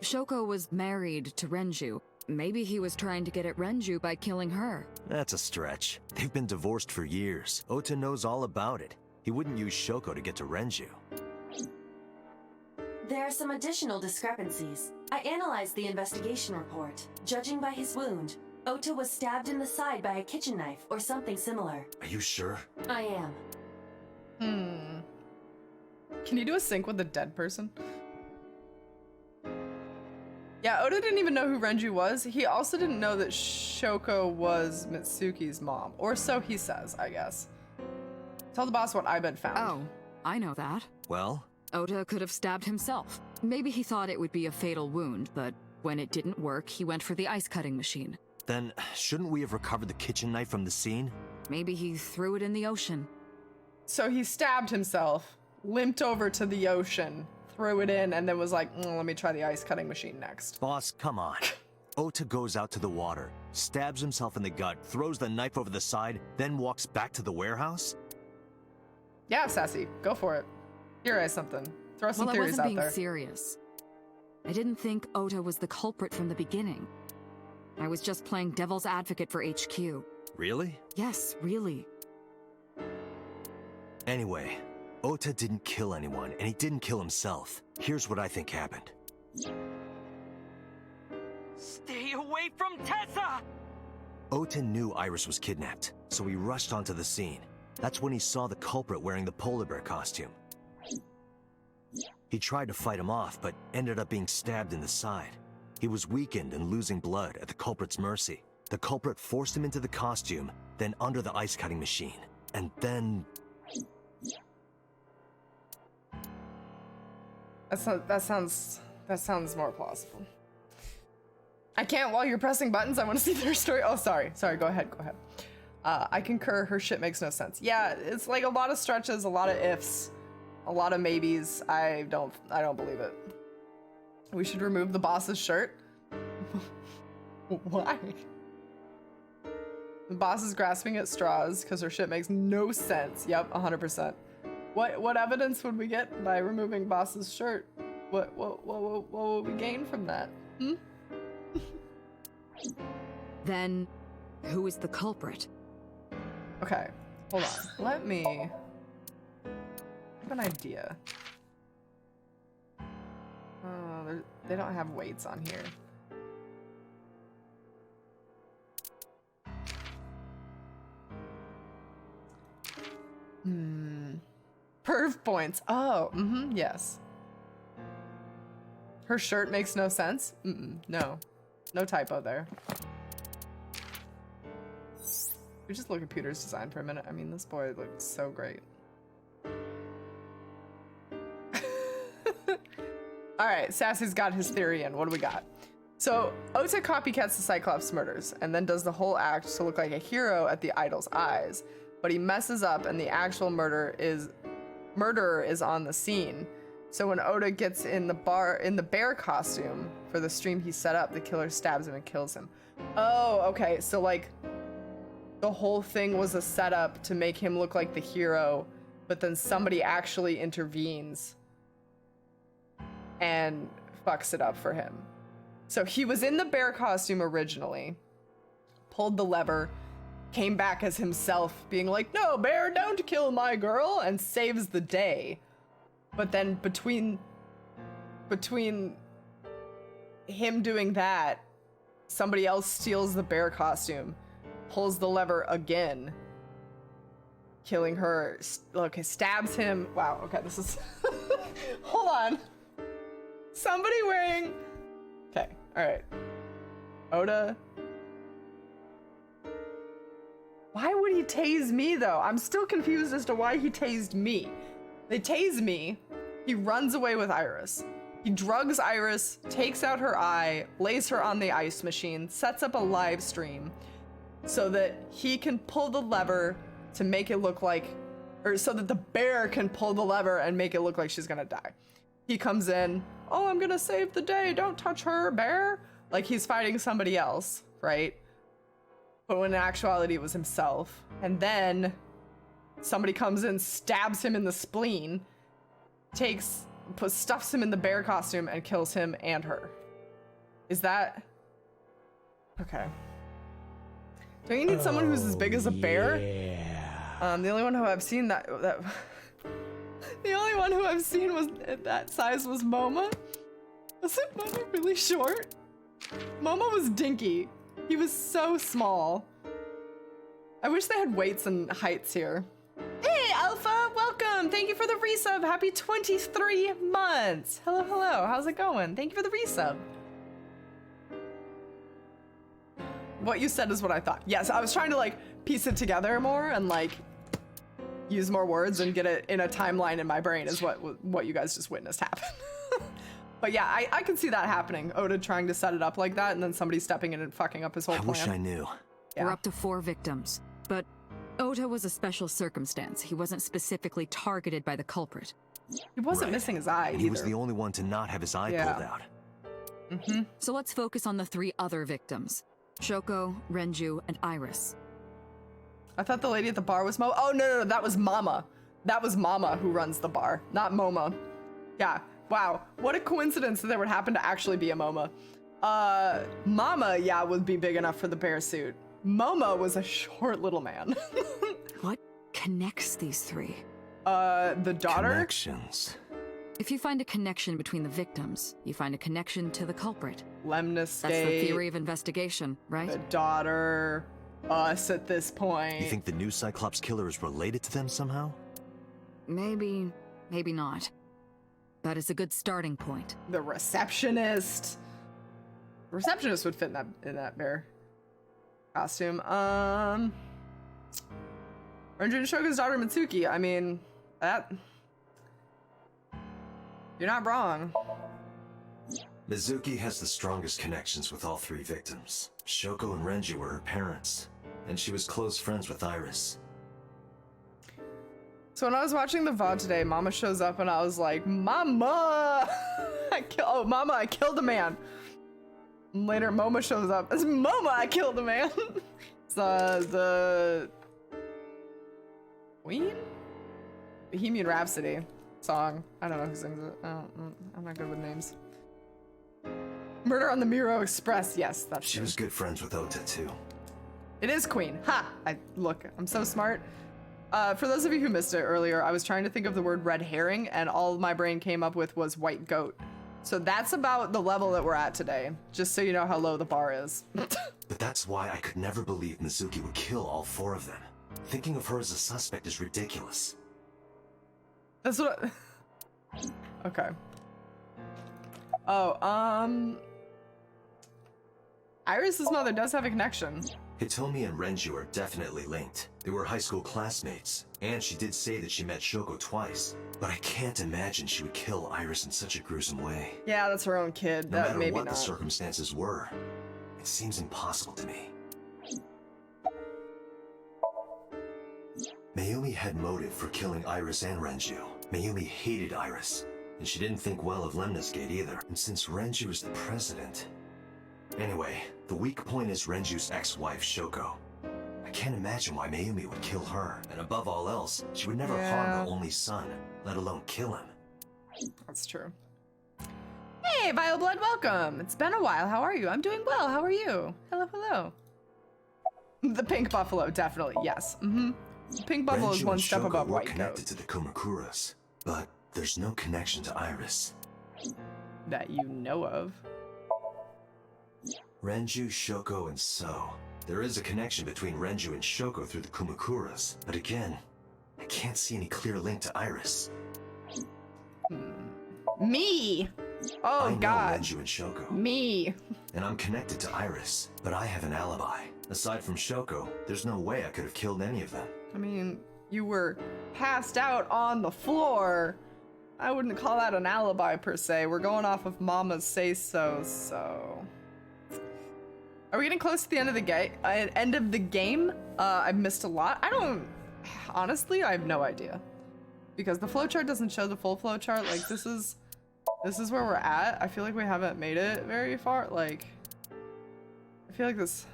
Shoko was married to Renju. Maybe he was trying to get at Renju by killing her. That's a stretch. They've been divorced for years. Ota knows all about it. He wouldn't use Shoko to get to Renju. There are some additional discrepancies. I analyzed the investigation report. Judging by his wound, Ota was stabbed in the side by a kitchen knife or something similar. Are you sure? I am. Can you do a sync with a dead person? Yeah, Ota didn't even know who Renju was. He also didn't know that Shoko was Mitsuki's mom. Or so he says, I guess. Tell the boss what Ibed found. Oh, I know that. Well? Ota could have stabbed himself. Maybe he thought it would be a fatal wound, but when it didn't work, he went for the ice-cutting machine. Then, shouldn't we have recovered the kitchen knife from the scene? Maybe he threw it in the ocean. So he stabbed himself, limped over to the ocean, threw it in, and then was like, let me try the ice-cutting machine next. Boss, come on. Ota goes out to the water, stabs himself in the gut, throws the knife over the side, then walks back to the warehouse? Yeah, Sassy, go for it. Theorize something. Throw some Well, I theories wasn't out being there. serious. I didn't think Ota was the culprit from the beginning. I was just playing devil's advocate for HQ. Really? Yes, really. Anyway, Ota didn't kill anyone, and he didn't kill himself. Here's what I think happened. Stay away from Tessa! Ota knew Iris was kidnapped, so he rushed onto the scene. That's when he saw the culprit wearing the polar bear costume. He tried to fight him off, but ended up being stabbed in the side. He was weakened and losing blood at the culprit's mercy. The culprit forced him into the costume, then under the ice cutting machine. And then... That sounds more plausible. I can't while you're pressing buttons. I want to see their story. Oh, sorry. Go ahead. I concur. Her shit makes no sense. Yeah, it's like a lot of stretches, a lot of ifs, a lot of maybes. I don't believe it. We should remove the boss's shirt. Why? The boss is grasping at straws because her shit makes no sense. Yep, 100%. What evidence would we get by removing boss's shirt? What will we gain from that? Then, who is the culprit? Okay, hold on. Let me have an idea. They don't have weights on here. Perv points. Oh, yes. Her shirt makes no sense? No. No typo there. We just look at Peter's design for a minute. I mean, this boy looks so great. Alright, Sassy's got his theory in. What do we got? So, Ota copycats the Cyclops murders, and then does the whole act to look like a hero at the idol's eyes. But he messes up, and the actual murderer is on the scene. So when Ota gets in the bear costume for the stream he set up, the killer stabs him and kills him. Oh, okay. So like the whole thing was a setup to make him look like the hero, but then somebody actually intervenes and fucks it up for him. So he was in the bear costume originally, pulled the lever, came back as himself, being like, "No, bear, don't kill my girl," and saves the day. But then between him doing that, somebody else steals the bear costume, pulls the lever again, killing her. Okay, stabs him. Wow, okay, this is... Hold on. Somebody wearing... Okay, alright. Ota. Why would he tase me, though? I'm still confused as to why he tased me. They tase me. He runs away with Iris. He drugs Iris, takes out her eye, lays her on the ice machine, sets up a live stream so that he can pull the lever to make it look like, or so that the bear can pull the lever and make it look like she's gonna die. He comes in, "Oh, I'm gonna save the day, don't touch her, bear." Like he's fighting somebody else, right? But when in actuality it was himself. And then somebody comes in, stabs him in the spleen, stuffs him in the bear costume and kills him and her. Is that... Okay. Don't you need someone who's as big as a bear? Yeah. The only one who I've seen the only one who I've seen was that size was Moma. Wasn't Moma really short? Moma was dinky. He was so small. I wish they had weights and heights here. Hey, Alpha, welcome. Thank you for the resub. Happy 23 months. Hello, hello. How's it going? Thank you for the resub. What you said is what I thought. Yes, I was trying to like piece it together more and like use more words and get it in a timeline in my brain is what you guys just witnessed happen. But yeah, I can see that happening. Ota trying to set it up like that and then somebody stepping in and fucking up his whole plan. I wish I knew. Yeah. We're up to 4 victims, but Ota was a special circumstance. He wasn't specifically targeted by the culprit. He wasn't missing his eye either. He was the only one to not have his eye pulled out. So let's focus on the 3 other victims. Shoko, Renju, and Iris. I thought the lady at the bar was Mo. Oh, no, that was Mama. That was Mama who runs the bar, not Moma. Yeah, wow. What a coincidence that there would happen to actually be a Moma. Mama, yeah, would be big enough for the bear suit. Momo was a short little man. What connects these 3? The daughter? Connections. If you find a connection between the victims, you find a connection to the culprit. Lemniscate. That's the theory of investigation, right? The daughter, us at this point. You think the new Cyclops killer is related to them somehow? Maybe, maybe not. But it's a good starting point. The receptionist. Receptionist would fit in that bear costume. Renju and Shogo's daughter Mitsuki. I mean, that you're not wrong. Mizuki has the strongest connections with all three victims. Shoko and Renju were her parents, and she was close friends with Iris. So when I was watching the VOD today, Mama shows up and I was like, Mama! Mama, I killed a man. And later, Moma shows up. It's Moma, I killed a man. It's the Queen? Bohemian Rhapsody song. I don't know who sings it. I'm not good with names. Murder on the Miro Express. Yes, that's She was good friends with Ota, too. It is Queen. Ha! Look, I'm so smart. For those of you who missed it earlier, I was trying to think of the word red herring, and all my brain came up with was white goat. So that's about the level that we're at today, just so you know how low the bar is. But that's why I could never believe Mizuki would kill all four of them. Thinking of her as a suspect is ridiculous. That's what Okay. Oh, Iris's mother does have a connection. Hitomi and Renju are definitely linked. They were high school classmates, and she did say that she met Shoko twice. But I can't imagine she would kill Iris in such a gruesome way. Yeah, that's her own kid. No matter maybe what not. the circumstances were, it seems impossible to me. Mayumi had motive for killing Iris and Renju. Mayumi hated Iris, and she didn't think well of Lemnis Gate either. And since Renju is the president... Anyway, the weak point is Renju's ex-wife, Shoko. I can't imagine why Mayumi would kill her, and above all else, she would never harm her only son, let alone kill him. That's true. Hey, Vile Blood, welcome! It's been a while, how are you? I'm doing well, how are you? Hello, hello. The pink buffalo, definitely, yes. Pink buffalo is one step above white goat. Connected to the Kumakuras, but there's no connection to Iris. That you know of. Renju, Shoko, and So. There is a connection between Renju and Shoko through the Kumakuras, but again, I can't see any clear link to Iris. Me! Oh, I know God. Renju and Shoko. Me. And I'm connected to Iris, but I have an alibi. Aside from Shoko, there's no way I could have killed any of them. I mean, you were passed out on the floor. I wouldn't call that an alibi per se. We're going off of Mama's say-so, so... Are we getting close to the end of the game? I've missed a lot. Honestly, I have no idea. Because the flowchart doesn't show the full flowchart. Like, this is where we're at. I feel like we haven't made it very far. Like, I feel like this...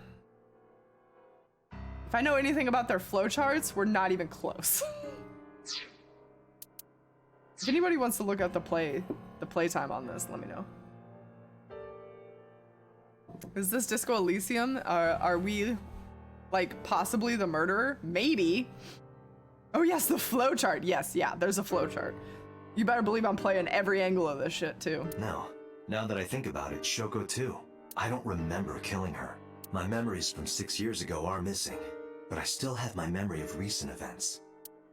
If I know anything about their flowcharts, we're not even close. If anybody wants to look at the playtime on this, let me know. Is this Disco Elysium? Are we, like, possibly the murderer? Maybe. Oh yes, the flowchart. Yes, yeah, there's a flowchart. You better believe I'm playing every angle of this shit, too. No. Now that I think about it, Shoko too. I don't remember killing her. My memories from 6 years ago are missing, but I still have my memory of recent events.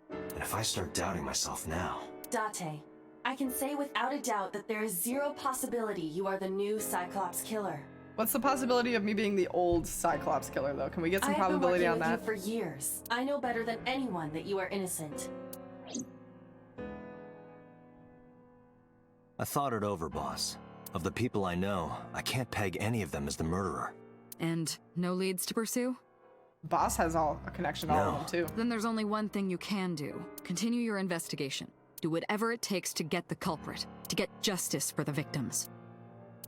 And if I start doubting myself now... Date, I can say without a doubt that there is zero possibility you are the new Cyclops killer. What's the possibility of me being the old Cyclops killer, though? Can we get some probability on that? I've been working with you for years. I know better than anyone that you are innocent. I thought it over, boss. Of the people I know, I can't peg any of them as the murderer. And no leads to pursue? Boss has a connection to all of them, too. Then there's only one thing you can do. Continue your investigation. Do whatever it takes to get the culprit, to get justice for the victims.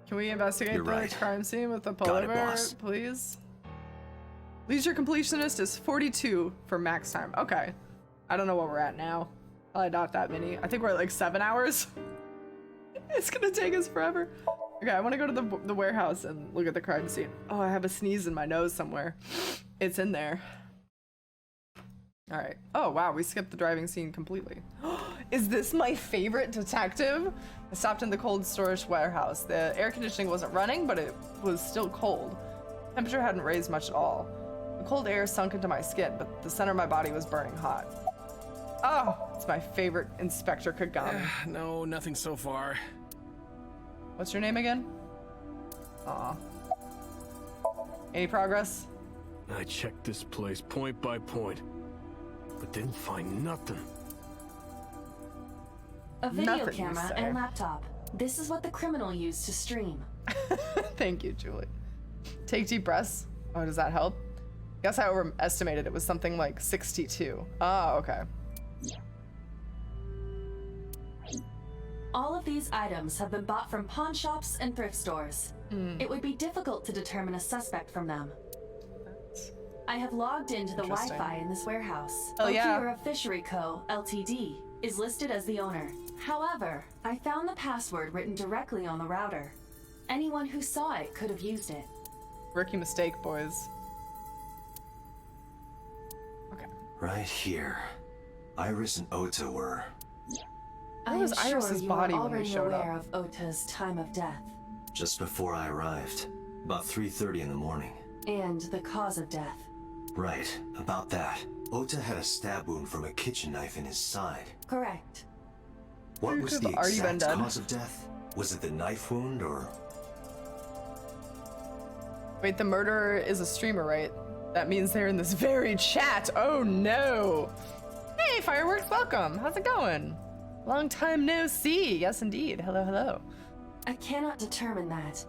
Can we investigate the crime scene with the pullover, please? Leisure completionist is 42 for max time. Okay. I don't know what we're at now. Probably not that many. I think we're at like 7 hours. It's gonna take us forever. Okay, I want to go to the warehouse and look at the crime scene. Oh, I have a sneeze in my nose somewhere. It's in there. All right. Oh, wow, we skipped the driving scene completely. Is this my favorite detective? I stopped in the cold storage warehouse. The air conditioning wasn't running, but it was still cold. Temperature hadn't raised much at all. The cold air sunk into my skin, but the center of my body was burning hot. Oh, it's my favorite Inspector Kagami. No, nothing so far. What's your name again? Aw. Any progress? I checked this place point by point, but didn't find nothing. A video Nothing, you camera say. and laptop. This is what the criminal used to stream. Thank you, Julie. Take deep breaths. Oh, does that help? Guess I overestimated. It was something like 62. Oh, okay. All of these items have been bought from pawn shops and thrift stores. It would be difficult to determine a suspect from them. I have logged into the Interesting. Wi-Fi in this warehouse. Oh, yeah. Okira Fishery Co., Ltd. is listed as the owner. However, I found the password written directly on the router. Anyone who saw it could have used it. Rookie mistake, boys. Okay. Right here. Iris and Ota were. I was am Iris's sure you body are when we already showed aware up? of Ota's time of death Just before I arrived. About 3:30 in the morning. and the cause of death. Right, about that. Ota had a stab wound from a kitchen knife in his side. Correct. What He was could've the already been exact dead. cause of death? Was it the knife wound or... Wait, the murderer is a streamer, right? That means they're in this very chat. Oh no. Hey, Fireworks, welcome. How's it going? Long time no see. Yes, indeed. Hello, hello. I cannot determine that.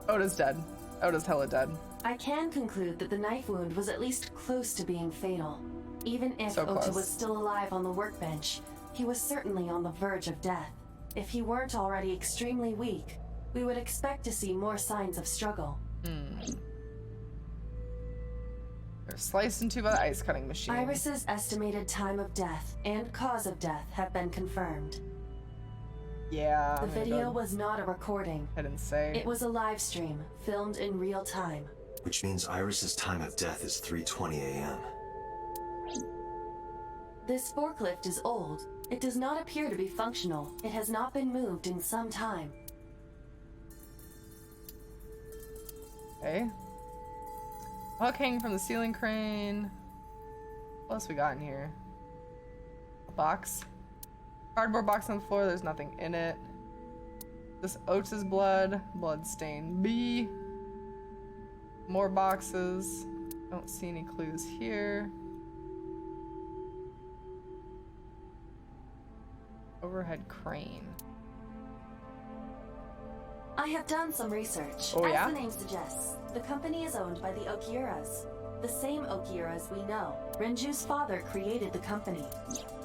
Oda's dead. Oda's hella dead. I can conclude that the knife wound was at least close to being fatal. Even if So Ota close. was still alive on the workbench, he was certainly on the verge of death. If he weren't already extremely weak, we would expect to see more signs of struggle. They're sliced into by the ice cutting machine. Iris's estimated time of death and cause of death have been confirmed. Yeah. The I'm gonna video go was not a recording. ahead and say. It was a live stream, filmed in real time. Which means Iris's time of death is 3:20 a.m. This forklift is old. It does not appear to be functional. It has not been moved in some time. Okay. Hook hanging from the ceiling crane. What else we got in here? A box. Cardboard box on the floor. There's nothing in it. This Oates' blood. Blood stain B. More boxes. Don't see any clues here. Overhead crane. I have done some research. Oh, As yeah? the name suggests, the company is owned by the Okiuras. The same Okiuras we know. Renju's father created the company.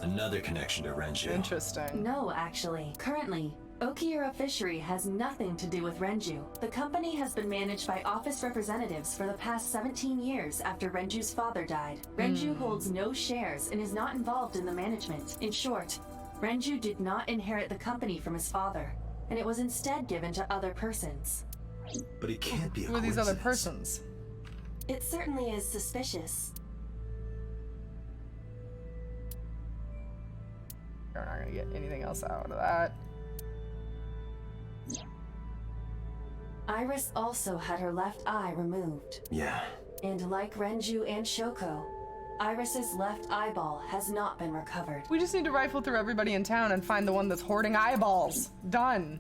Another connection to Renju. Interesting. No, actually. Currently, Okiura Fishery has nothing to do with Renju. The company has been managed by office representatives for the past 17 years after Renju's father died. Renju holds no shares and is not involved in the management. In short, Renju did not inherit the company from his father, and it was instead given to other persons. But it can't be a Who are these other coincidence. persons? It certainly is suspicious. We're not gonna get anything else out of that. Iris also had her left eye removed. Yeah. And like Renju and Shoko, Iris's left eyeball has not been recovered. We just need to rifle through everybody in town and find the one that's hoarding eyeballs. Done.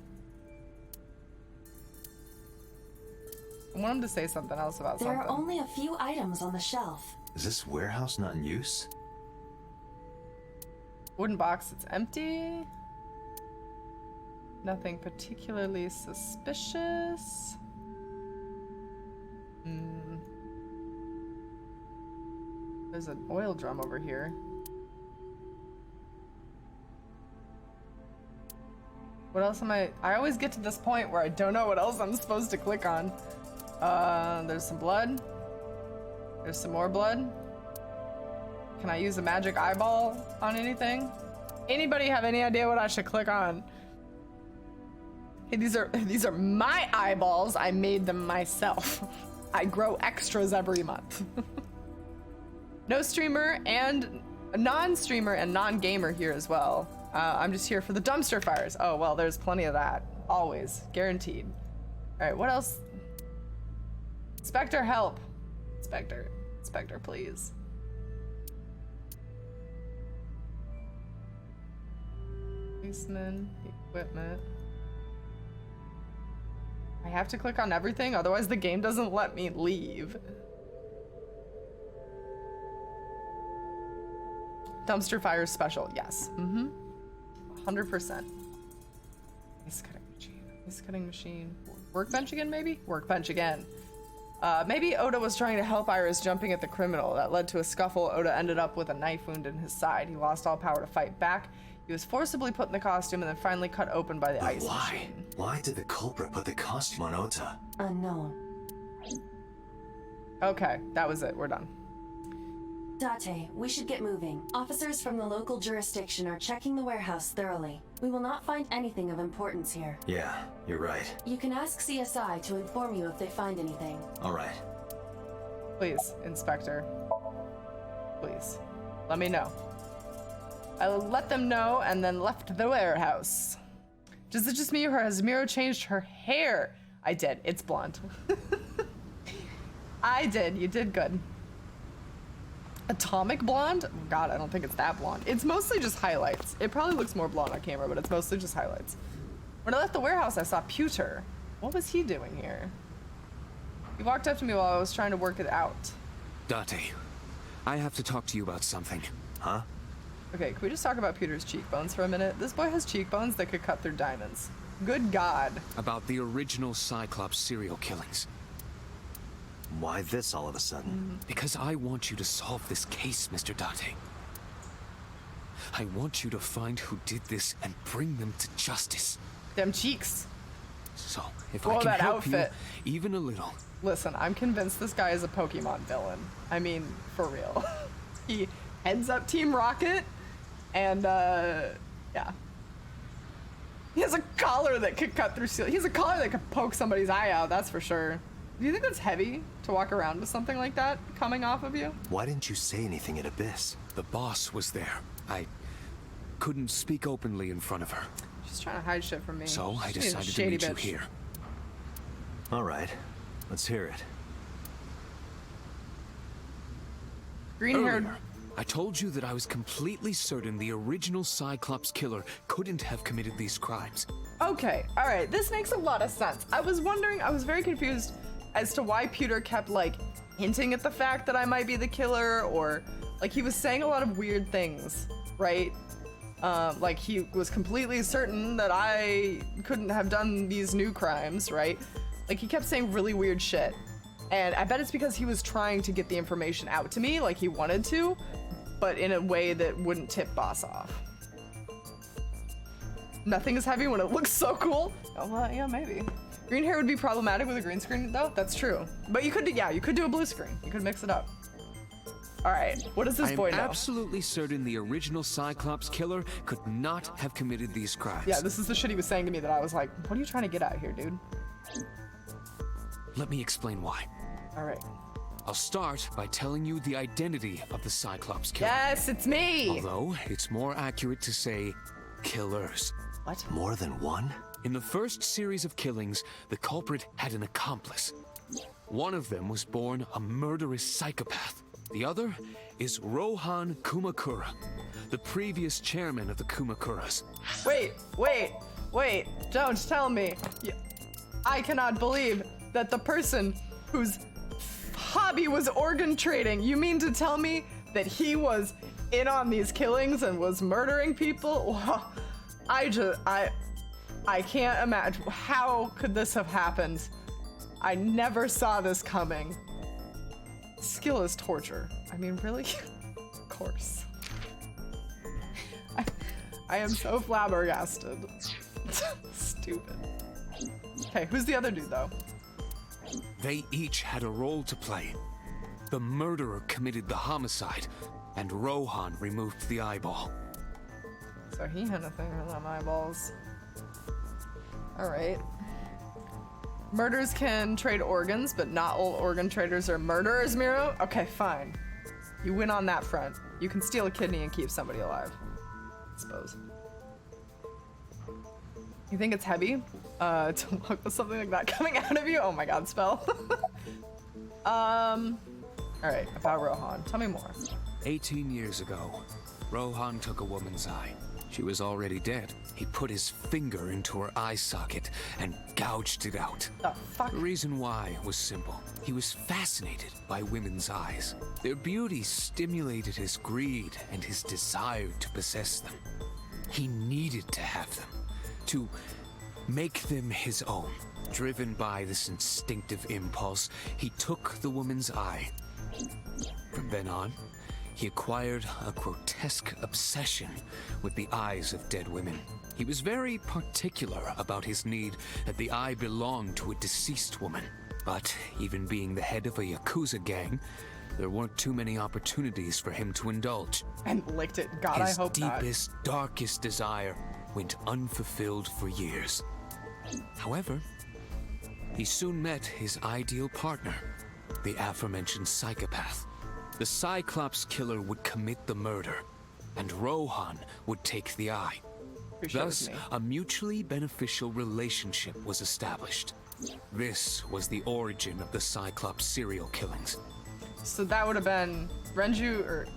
I want him to say something else about There something. are only a few items on the shelf. Is this warehouse not in use? Wooden box, it's empty. Nothing particularly suspicious. There's an oil drum over here. What else am I always get to this point where I don't know what else I'm supposed to click on. There's some blood. There's some more blood. Can I use a magic eyeball on anything? Anybody have any idea what I should click on? Hey, these are my eyeballs. I made them myself. I grow extras every month. No streamer and non-streamer and non-gamer here as well. I'm just here for the dumpster fires. Oh, well, there's plenty of that. Always. Guaranteed. All right, what else? Spectre, help. Spectre, please. Policeman, equipment. I have to click on everything, otherwise the game doesn't let me leave. Dumpster fire special, yes. 100%. Ice cutting machine. Workbench again, maybe? Workbench again. Maybe Oda was trying to help Iris jumping at the criminal. That led to a scuffle. Oda ended up with a knife wound in his side. He lost all power to fight back. He was forcibly put in the costume and then finally cut open by the ice machine. Why did the culprit put the costume on Ota? Unknown. Okay, that was it. We're done. Date, we should get moving. Officers from the local jurisdiction are checking the warehouse thoroughly. We will not find anything of importance here. Yeah, you're right. You can ask CSI to inform you if they find anything. All right. Please, Inspector. Please. Let me know. I let them know and then left the warehouse. Is it just me or has Miro changed her hair? I did. It's blonde. I did. You did good. Atomic blonde? Oh God, I don't think it's that blonde. It's mostly just highlights. It probably looks more blonde on camera, but it's mostly just highlights. When I left the warehouse, I saw Pewter. What was he doing here? He walked up to me while I was trying to work it out. Date, I have to talk to you about something. Huh? Okay, can we just talk about Pewter's cheekbones for a minute? This boy has cheekbones that could cut through diamonds. Good God. About the original Cyclops serial killings. Why this all of a sudden? Because I want you to solve this case, Mr. Date. I want you to find who did this and bring them to justice. Them cheeks. So, if Whoa, I can that help outfit. you even a little. Listen, I'm convinced this guy is a Pokemon villain. I mean, for real. He heads up Team Rocket, and, yeah. He has a collar that could cut through steel. He has a collar that could poke somebody's eye out, that's for sure. Do you think that's heavy to walk around with something like that coming off of you? Why didn't you say anything at Abyss? The boss was there. I couldn't speak openly in front of her. She's trying to hide shit from me. So I She's a decided to shady meet you bitch. here. All right, let's hear it. Green-haired. Earlier, I told you that I was completely certain the original Cyclops killer couldn't have committed these crimes. Okay, all right, this makes a lot of sense. I was wondering, I was very confused as to why Pewter kept, like, hinting at the fact that I might be the killer, or, like, he was saying a lot of weird things, right? Like, he was completely certain that I couldn't have done these new crimes, right? Like, he kept saying really weird shit. And I bet it's because he was trying to get the information out to me, like he wanted to, but in a way that wouldn't tip Boss off. Nothing is heavy when it looks so cool. Oh, well, yeah, maybe. Green hair would be problematic with a green screen, though. That's true. But you could do, yeah, you could do a blue screen. You could mix it up. All right, what does this boy know? I'm absolutely certain the original Cyclops killer could not have committed these crimes. Yeah, this is the shit he was saying to me that I was like, what are you trying to get at here, dude? Let me explain why. All right. I'll start by telling you the identity of the Cyclops killer. Yes, it's me! Although, it's more accurate to say killers. What? More than one? In the first series of killings, the culprit had an accomplice. One of them was born a murderous psychopath. The other is Rohan Kumakura, the previous chairman of the Kumakuras. Wait, don't tell me. I cannot believe that the person whose hobby was organ trading, you mean to tell me that he was in on these killings and was murdering people? Well, I can't imagine. How could this have happened? I never saw this coming. Skill is torture. I mean, really? Of course. I am so flabbergasted. Stupid. Okay, who's the other dude, though? They each had a role to play. The murderer committed the homicide, and Rohan removed the eyeball. So he had a thing with them eyeballs. Alright. Murderers can trade organs, but not all organ traders are murderers, Miro? Okay, fine. You win on that front. You can steal a kidney and keep somebody alive, I suppose. You think it's heavy? To look with something like that coming out of you? Oh my god, spell. Alright, about Rohan. Tell me more. 18 years ago, Rohan took a woman's eye. She was already dead. He put his finger into her eye socket and gouged it out. The fuck? The reason why was simple. He was fascinated by women's eyes. Their beauty stimulated his greed and his desire to possess them. He needed to have them, to make them his own. Driven by this instinctive impulse, he took the woman's eye. From then on, he acquired a grotesque obsession with the eyes of dead women. He was very particular about his need that the eye belonged to a deceased woman. But even being the head of a Yakuza gang, there weren't too many opportunities for him to indulge. And licked it. God, I hope not. His deepest, darkest desire went unfulfilled for years. However, he soon met his ideal partner, the aforementioned psychopath. The Cyclops killer would commit the murder, and Rohan would take the eye. Thus, a mutually beneficial relationship was established. This was the origin of the Cyclops serial killings. So that would have been Renju, or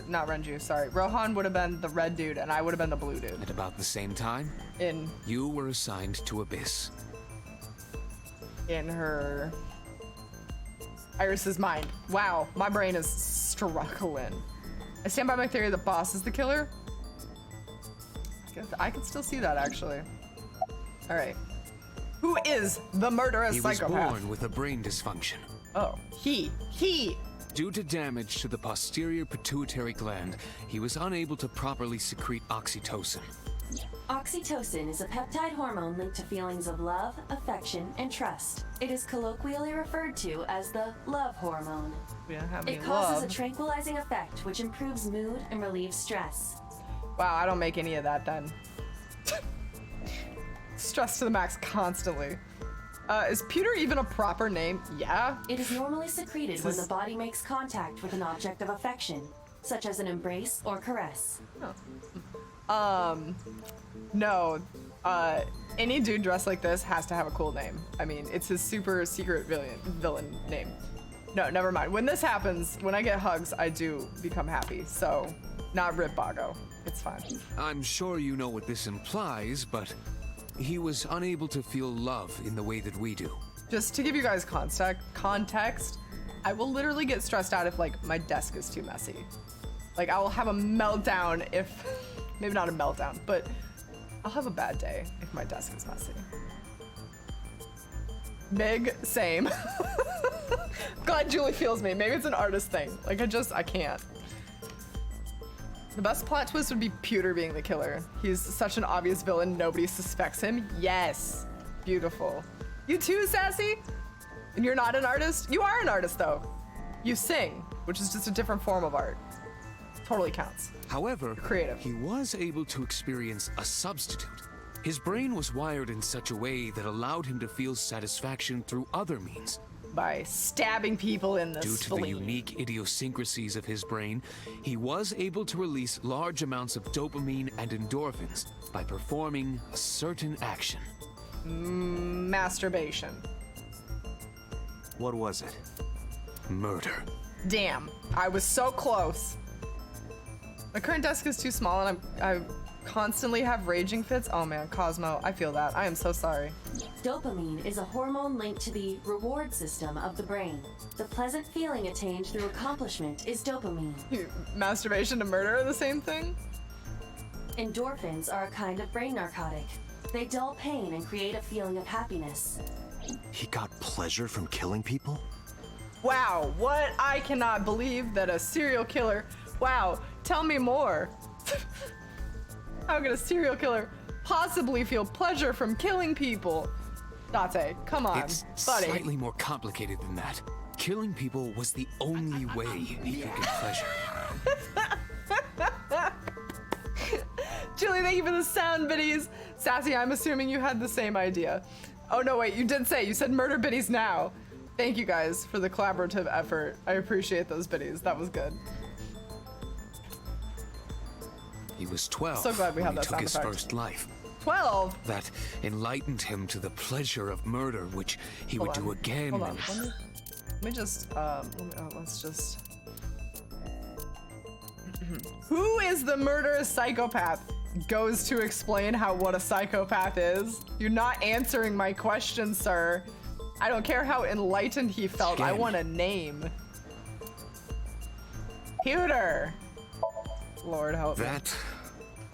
not Renju, sorry. Rohan would have been the red dude, and I would have been the blue dude. At about the same time, you were assigned to Abyss. In her... Iris's mind. Wow, my brain is struggling. I stand by my theory that Boss is the killer. I can still see that, actually. All right. Who is the murderous psychopath? He was born with a brain dysfunction. Oh, he. Due to damage to the posterior pituitary gland, he was unable to properly secrete oxytocin. Oxytocin is a peptide hormone linked to feelings of love, affection, and trust. It is colloquially referred to as the love hormone. We don't have any It causes love. a tranquilizing effect which improves mood and relieves stress. Wow, I don't make any of that then. Stress to the max constantly. Is pewter even a proper name? Yeah. It is normally secreted when the body makes contact with an object of affection, such as an embrace or caress. No. Any dude dressed like this has to have a cool name. I mean, it's his super secret villain name. No, never mind. When this happens, when I get hugs, I do become happy. So, not Rip Boggo. It's fine. I'm sure you know what this implies, but he was unable to feel love in the way that we do. Just to give you guys context, I will literally get stressed out if, like, my desk is too messy. Like, I will have a meltdown if... Maybe not a meltdown, but I'll have a bad day if my desk is messy. Big, same. Glad Julie feels me. Maybe it's an artist thing. Like, I can't. The best plot twist would be Pewter being the killer. He's such an obvious villain, nobody suspects him. Yes. Beautiful. You too, Sassy? And you're not an artist? You are an artist, though. You sing, which is just a different form of art. Totally counts. However, Creative. he was able to experience a substitute. His brain was wired in such a way that allowed him to feel satisfaction through other means. By stabbing people in the Due spleen. to the unique idiosyncrasies of his brain, he was able to release large amounts of dopamine and endorphins by performing a certain action. Masturbation. What was it? Murder. Damn, I was so close. My current desk is too small and I constantly have raging fits. Oh man, Cosmo, I feel that. I am so sorry. Dopamine is a hormone linked to the reward system of the brain. The pleasant feeling attained through accomplishment is dopamine. Masturbation and murder are the same thing? Endorphins are a kind of brain narcotic. They dull pain and create a feeling of happiness. He got pleasure from killing people? Wow, what? I cannot believe that a serial killer... Wow, tell me more. How can a serial killer possibly feel pleasure from killing people? Date, come on, It's buddy. slightly more complicated than that. Killing people was the only way he could get pleasure. Julie, thank you for the sound biddies. Sassy, I'm assuming you had the same idea. Oh no, wait, you did say, you said murder biddies now. Thank you guys for the collaborative effort. I appreciate those biddies, that was good. He was 12 So glad we when have he that took sound his effect. first life. 12? That enlightened him to the pleasure of murder, which he would do again. Hold on, let me just, let's just... Who is the murderous psychopath? goes to explain what a psychopath is. You're not answering my question, sir. I don't care how enlightened he felt. I want a name. Pewter. Lord help me. That,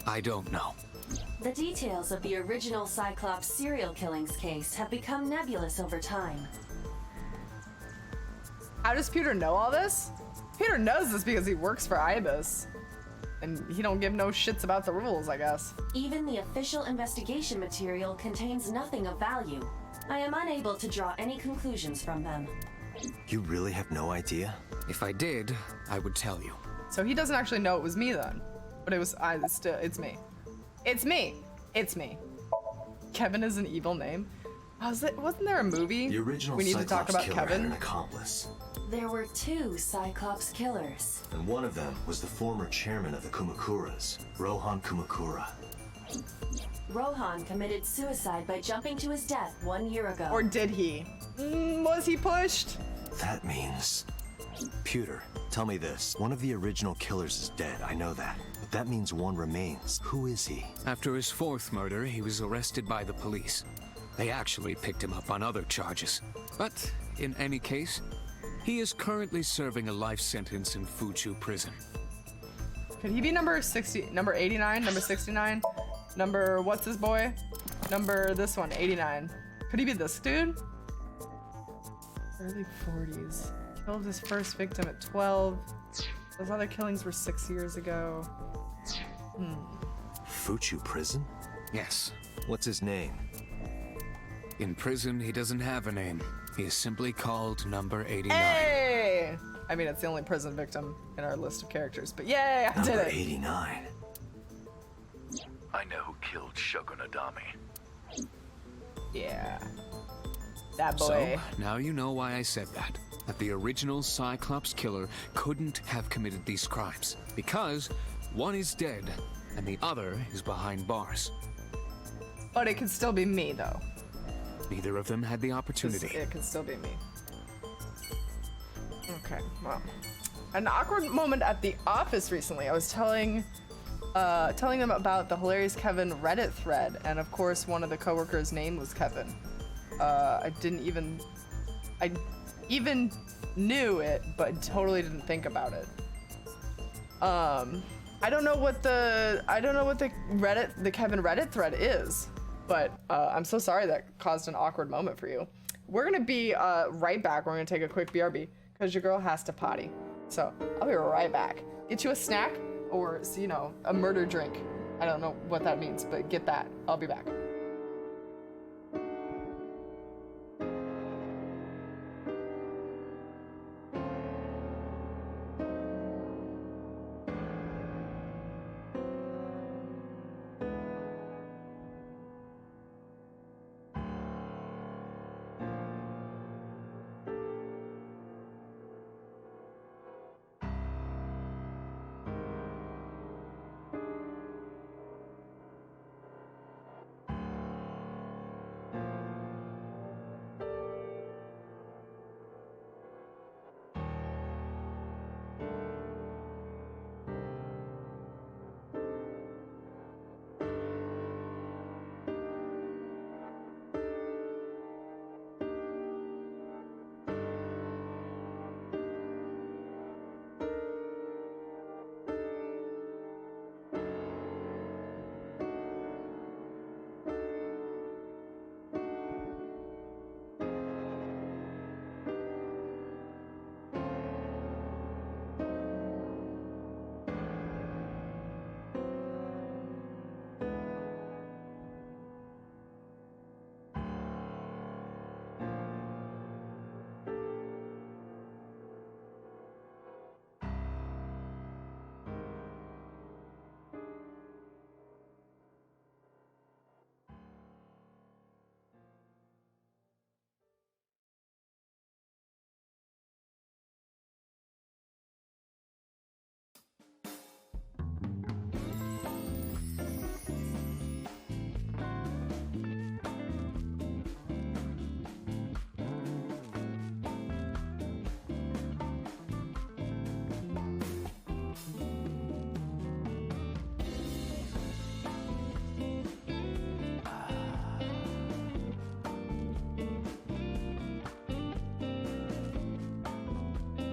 I don't know. The details of the original Cyclops serial killings case have become nebulous over time. How does Pewter know all this? Pewter knows this because he works for Ibis. And he don't give no shits about the rules, I guess. Even the official investigation material contains nothing of value. I am unable to draw any conclusions from them. You really have no idea? If I did, I would tell you. So he doesn't actually know it was me then. But it's me. It's me. It's me. Kevin is an evil name. Wasn't there a movie? The original we need to talk about killer Kevin. had an accomplice. There were 2 Cyclops killers. And one of them was the former chairman of the Kumakuras, Rohan Kumakura. Rohan committed suicide by jumping to his death 1 year ago. Or did he? Was he pushed? That means... Pewter, tell me this. One of the original killers is dead, I know that. But that means one remains. Who is he? After his 4th murder, he was arrested by the police. They actually picked him up on other charges. But, in any case, he is currently serving a life sentence in Fuchu prison. Could he be number 60, number 89, number 69? Number, what's his boy? Number, this one, 89. Could he be this dude? Early 40s. Killed his first victim at 12. Those other killings were 6 years ago. Fuchu prison? Yes. What's his name? In prison, he doesn't have a name. He is simply called number 89. Hey! I mean, it's the only prison victim in our list of characters, but yay, I did Number it! 89. I know who killed Shogun Adami. Yeah. That boy. So, now you know why I said that. That the original Cyclops killer couldn't have committed these crimes. Because one is dead, and the other is behind bars. But it could still be me, though. Neither of them had the opportunity. It could still be me. Okay, well. An awkward moment at the office recently. I was telling them about the hilarious Kevin Reddit thread, and of course one of the coworkers' name was Kevin. I even knew it, but totally didn't think about it. I don't know what the Kevin Reddit thread is, but I'm so sorry that caused an awkward moment for you. We're gonna be right back. We're gonna take a quick BRB because your girl has to potty. So I'll be right back. Get you a snack or, you know, a murder drink. I don't know what that means, but get that. I'll be back.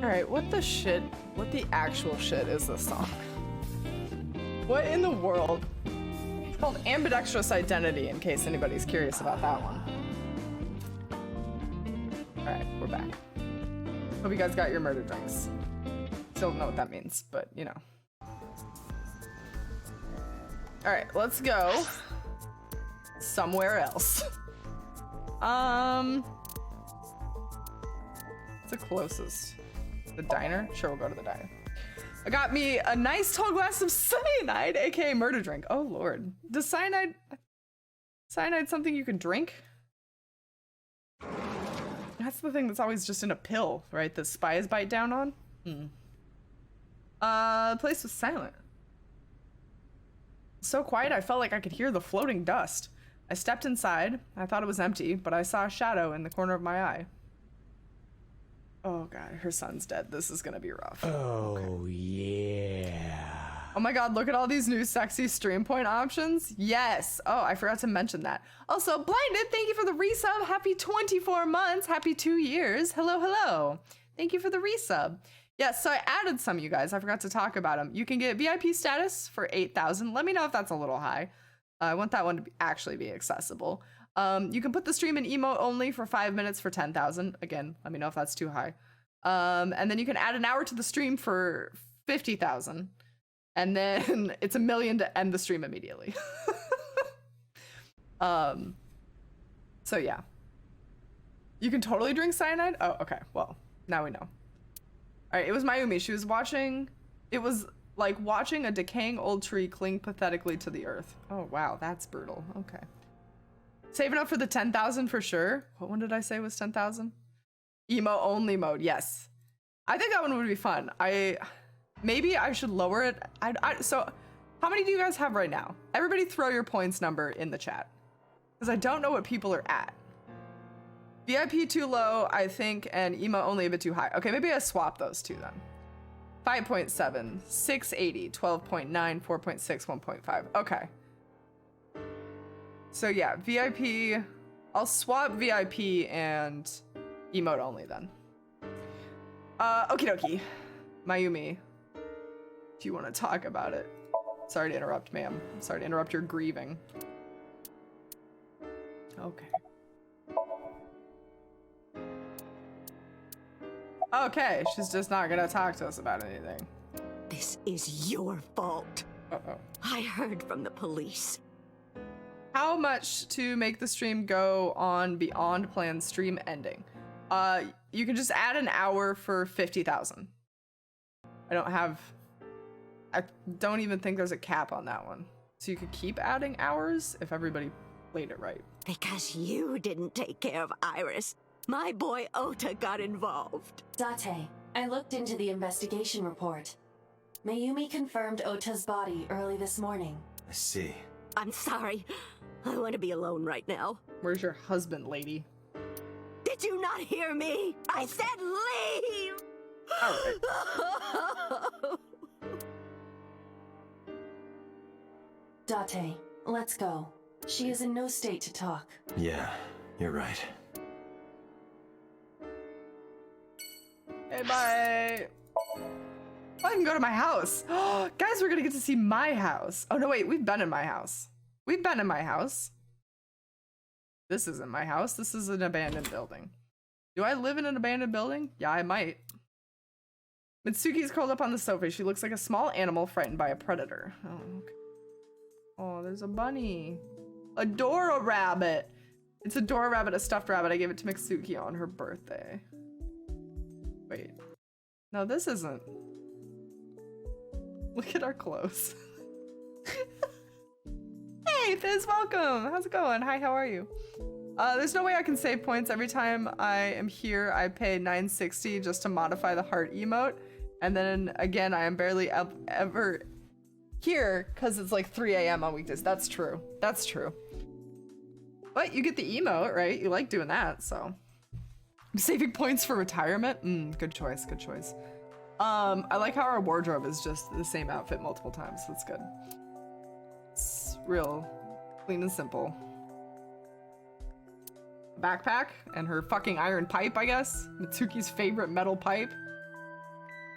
Alright, what the shit? What the actual shit is this song? What in the world? It's called Ambidextrous Identity, in case anybody's curious about that one. Alright, we're back. Hope you guys got your murder drinks. Still don't know what that means, but you know. Alright, let's go somewhere else. What's the closest? The diner? Sure, we'll go to the diner. I got me a nice tall glass of cyanide, aka murder drink. Oh lord. Does cyanide something you can drink? That's the thing that's always just in a pill, right? That spies bite down on? The place was silent. So quiet I felt like I could hear the floating dust. I stepped inside. I thought it was empty, but I saw a shadow in the corner of my eye. Oh god, her son's dead. This is gonna be rough. Oh, yeah. Oh my god, look at all these new sexy stream point options. Yes. Oh, I forgot to mention that. Also, Blinded, thank you for the resub. Happy 24 months. Happy 2 years. Hello, hello. Thank you for the resub. Yes, so I added some, you guys. I forgot to talk about them. You can get VIP status for 8,000. Let me know if that's a little high. I want that one to actually be accessible. You can put the stream in emote only for 5 minutes for 10,000. Again, let me know if that's too high. And then you can add an hour to the stream for 50,000. And then it's $1 million to end the stream immediately. So yeah. You can totally drink cyanide? Oh, okay. Well, now we know. All right, it was Mayumi. She was watching, it was like watching a decaying old tree cling pathetically to the earth. Oh, wow, that's brutal. Okay. Saving up for the 10,000 for sure. What one did I say was 10,000? Emo only mode, yes. I think that one would be fun. Maybe I should lower it. So how many do you guys have right now? Everybody throw your points number in the chat. Because I don't know what people are at. VIP too low, I think, and emo only a bit too high. Okay, maybe I swap those two then. 5.7, 680, 12.9, 4.6, 1.5. Okay. So yeah, VIP, I'll swap VIP and emote only then. Okie dokie. Mayumi, do you want to talk about it? Sorry to interrupt, ma'am. Sorry to interrupt your grieving. Okay. Okay, she's just not gonna talk to us about anything. This is your fault. Uh-oh. I heard from the police. How much to make the stream go on beyond planned stream ending? You can just add an hour for 50,000. I don't even think there's a cap on that one. So you could keep adding hours if everybody played it right. Because you didn't take care of Iris. My boy Ota got involved. Date, I looked into the investigation report. Mayumi confirmed Ota's body early this morning. I see. I'm sorry. I want to be alone right now. Where's your husband, lady? Did you not hear me? I said leave! All right. Date, let's go. She is in no state to talk. Yeah, you're right. Hey, bye. Oh, I can go to my house. Guys, we're gonna get to see my house. Oh, no, wait, we've been in my house. We've been in my house. This isn't my house. This is an abandoned building. Do I live in an abandoned building? Yeah, I might. Mitsuki's curled up on the sofa. She looks like a small animal frightened by a predator. Oh, okay. Oh, there's a bunny. A Dora rabbit. It's a Dora rabbit, a stuffed rabbit. I gave it to Mitsuki on her birthday. Wait. No, this isn't. Look at our clothes. Hey, Fizz, welcome. How's it going? Hi, how are you? There's no way I can save points. Every time I am here, I pay $9.60 just to modify the heart emote. And then again, I am barely ever here because it's like 3 a.m. on weekdays. That's true. That's true. But you get the emote, right? You like doing that, so. Saving points for retirement? Good choice, good choice. I like how our wardrobe is just the same outfit multiple times. That's good. It's real clean and simple. Backpack and her fucking iron pipe, I guess. Mitsuki's favorite metal pipe.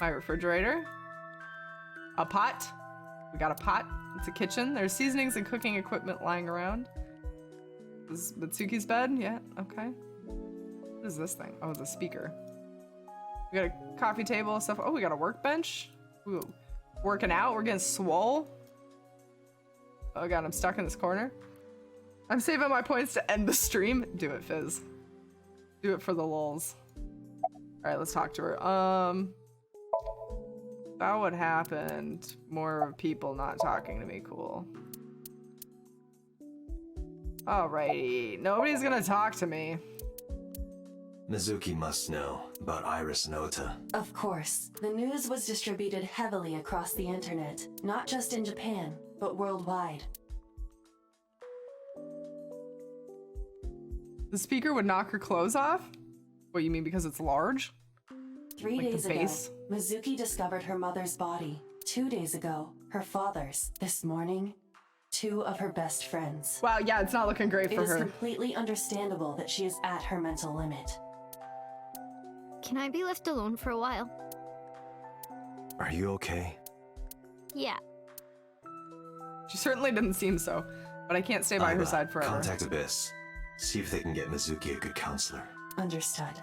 My refrigerator. A pot. We got a pot. It's a kitchen. There's seasonings and cooking equipment lying around. This is Mitsuki's bed? Yeah, okay. What is this thing? Oh, it's a speaker. We got a coffee table, stuff. Oh, we got a workbench. Ooh. Working out. We're getting swole. Oh god, I'm stuck in this corner. I'm saving my points to end the stream. Do it, Fizz. Do it for the lulz. Alright, let's talk to her. About what happened. More people not talking to me. Cool. Alrighty. Nobody's gonna talk to me. Mizuki must know about Iris and Ota. Of course. The news was distributed heavily across the internet, not just in Japan, but worldwide. The speaker would knock her clothes off? What, you mean because it's large? 3 Like days the ago, base? Mizuki discovered her mother's body. 2 days ago, her father's. This morning, 2 of her best friends. Wow, yeah, it's not looking great It for is her. completely understandable that she is at her mental limit. Can I be left alone for a while? Are you okay? Yeah. She certainly didn't seem so, but I can't stay by her Aiba, side forever. Contact Abyss. See if they can get Mizuki a good counselor. Understood.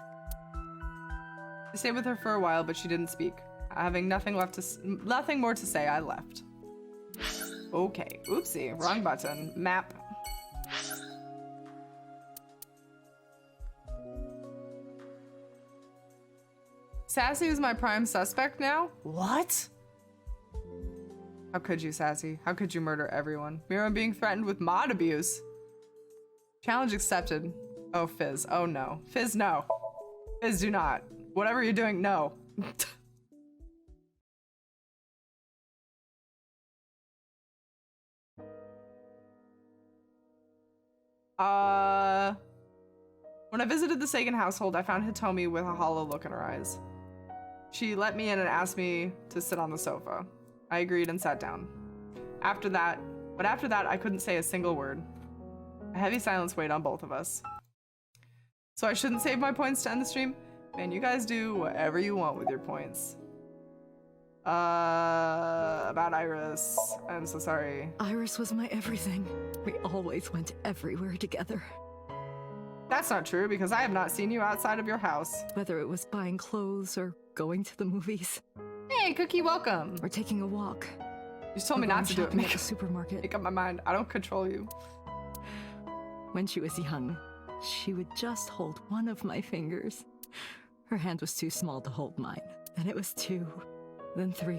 I stayed with her for a while, but she didn't speak. Having nothing more to say, I left. Okay, oopsie, wrong button. Map. Sassy is my prime suspect now? What? How could you, Sassy? How could you murder everyone? Miro being threatened with mod abuse. Challenge accepted. Oh, Fizz. Oh, no. Fizz, no. Fizz, do not. Whatever you're doing, no. When I visited the Sagan household, I found Hitomi with a hollow look in her eyes. She let me in and asked me to sit on the sofa. I agreed and sat down. After that, I couldn't say a single word. A heavy silence weighed on both of us. So I shouldn't save my points to end the stream? Man, you guys do whatever you want with your points. About Iris. I'm so sorry. Iris was my everything. We always went everywhere together. That's not true, because I have not seen you outside of your house. Whether it was buying clothes or going to the movies. Hey, Cookie, welcome. Or taking a walk. You just told me not to do it. At the supermarket. Make up my mind. I don't control you. When she was young, she would just hold one of my fingers. Her hand was too small to hold mine. Then it was 2, then 3.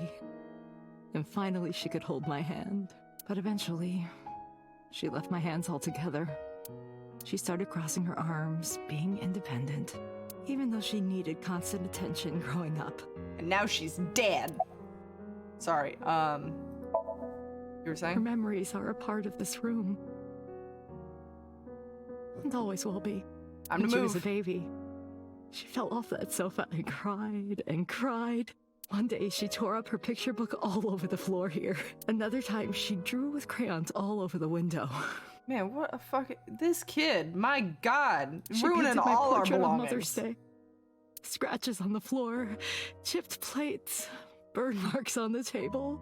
And finally she could hold my hand. But eventually, she left my hands altogether. She started crossing her arms, being independent, even though she needed constant attention growing up. And now she's dead. Sorry, you were saying? Her memories are a part of this room. And always will be. I'm when to she move. was a baby, she fell off that sofa and cried and cried. One day she tore up her picture book all over the floor here. Another time she drew with crayons all over the window. Man, what a fucking... This kid, my god. She Ruining painted my all our portrait on belongings. Mother's Day. Scratches on the floor, chipped plates, burn marks on the table.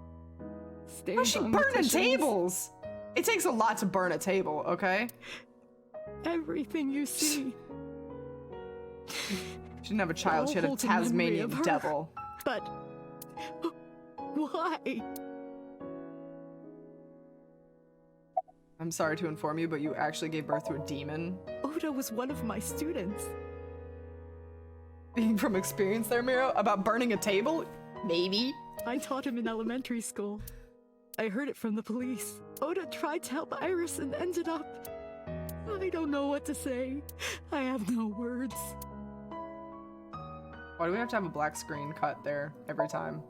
Stains How's she on the burning cushions. tables? It takes a lot to burn a table, okay? Everything you see. She didn't have a child, she had a Holds a memory Tasmanian of her. devil. But why? I'm sorry to inform you, but you actually gave birth to a demon. Oda was one of my students. Being from experience there, Miro, about burning a table? Maybe. I taught him in elementary school. I heard it from the police. Oda tried to help Iris and ended up... I don't know what to say. I have no words. Why do we have to have a black screen cut there every time?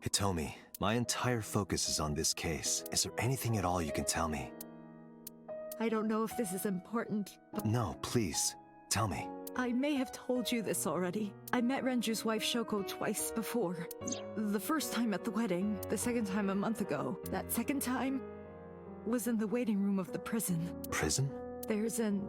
Hitomi, my entire focus is on this case. Is there anything at all you can tell me? I don't know if this is important, but No, please. Tell me. I may have told you this already. I met Renju's wife Shoko twice before. The first time at the wedding, the second time a month ago. That second time was in the waiting room of the prison. Prison? There's an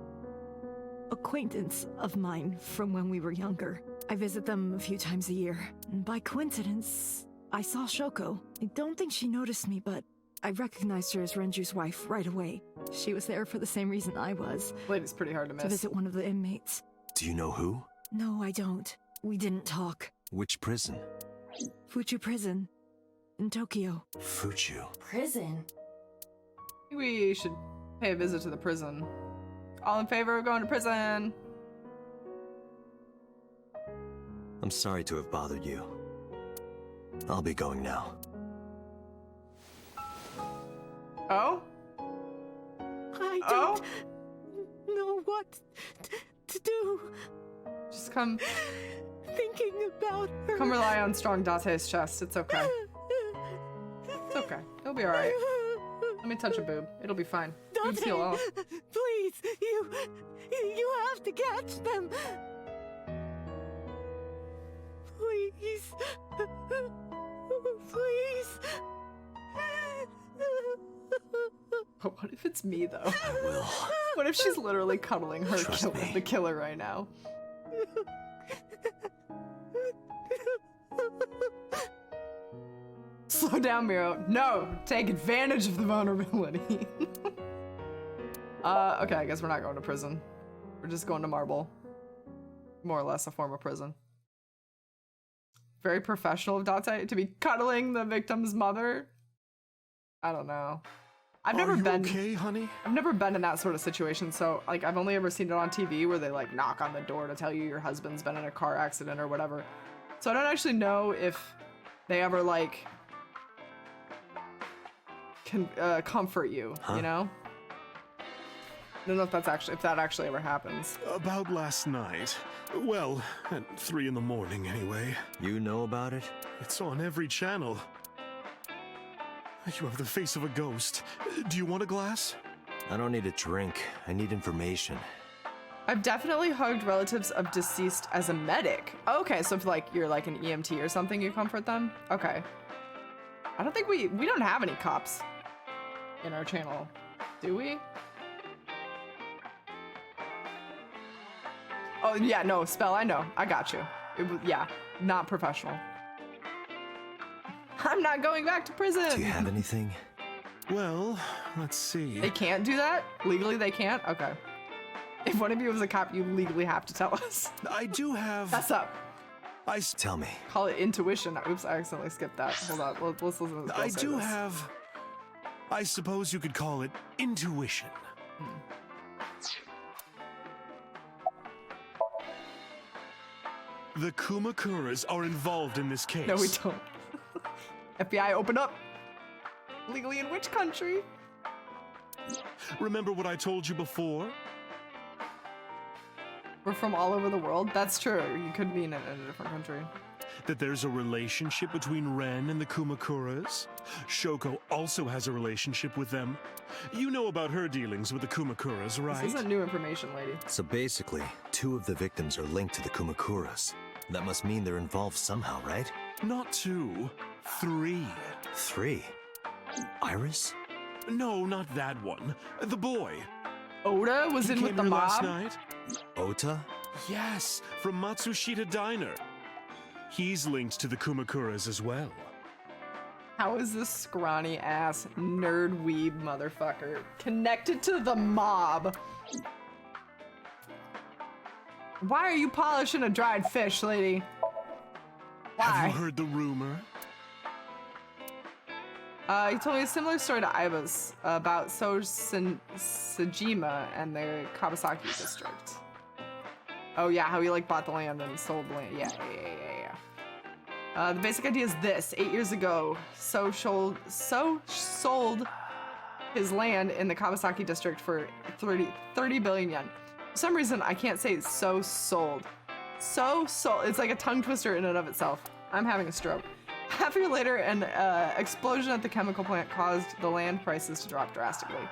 acquaintance of mine from when we were younger. I visit them a few times a year. And by coincidence, I saw Shoko. I don't think she noticed me, but I recognized her as Renju's wife right away. She was there for the same reason I was. Lady's pretty hard to miss. To visit one of the inmates. Do you know who? No, I don't. We didn't talk. Which prison? Fuchu Prison. In Tokyo. Fuchu. Prison? We should pay a visit to the prison. All in favor of going to prison? I'm sorry to have bothered you. I'll be going now. Oh? I don't know what to do. Just come. Thinking about her. Come rely on strong Date's chest. It's okay. It's okay. It'll be alright. Let me touch a boob. It'll be fine. Boobs heal off. Please, you have to catch them. Please. Please. What if it's me, though? I will. What if she's literally cuddling her the killer right now? Slow down, Miro. No! Take advantage of the vulnerability. Okay, I guess we're not going to prison. We're just going to Marble. More or less a form of prison. Very professional of Date to be cuddling the victim's mother. I don't know. I've never been okay, honey? I've never been in that sort of situation, so like I've only ever seen it on TV where they like knock on the door to tell you your husband's been in a car accident or whatever. So I don't actually know if they ever like can comfort you, you know? I don't know if that actually ever happens. About last night. Well, at 3 in the morning anyway. You know about it? It's on every channel. You have the face of a ghost. Do you want a glass? I don't need a drink. I need information. I've definitely hugged relatives of deceased as a medic. Okay, so if like you're like an EMT or something, you comfort them? Okay. I don't think we don't have any cops in our channel, do we? Oh yeah, no, Spell, I know. I got you. It was, yeah, not professional. I'm not going back to prison. Do you have anything? Well, let's see. They can't do that? Legally they can't? Okay. If one of you was a cop, you legally have to tell us. I do have... That's up. Tell me. Call it intuition. Oops, I accidentally skipped that. Hold on, let's listen to this. I do have... I suppose you could call it intuition. The Kumakuras are involved in this case. No, we don't. FBI, open up. Legally in which country? Remember what I told you before? We're from all over the world. That's true. You could be in a different country. That there's a relationship between Ren and the Kumakuras. Shoko also has a relationship with them. You know about her dealings with the Kumakuras, right? This isn't new information, lady. So basically, 2 of the victims are linked to the Kumakuras. That must mean they're involved somehow, right? Not 2, 3. 3? Iris? No, not that one. The boy. Oda was in with the mob? Last night. Ota? Yes, from Matsushita Diner. He's linked to the Kumakuras as well. How is this scrawny ass nerd weeb motherfucker connected to the mob? Why are you polishing a dried fish, lady? Why? Have you heard the rumor? He told me a similar story to Iva's about Sajima and the Kawasaki district. Oh yeah, how he like bought the land and sold the land. Yeah. The basic idea is this: 8 years ago, So sold his land in the Kawasaki district for 30 billion yen. For some reason, I can't say sold. So sold. It's like a tongue twister in and of itself. I'm having a stroke. Half a year later, an explosion at the chemical plant caused the land prices to drop drastically.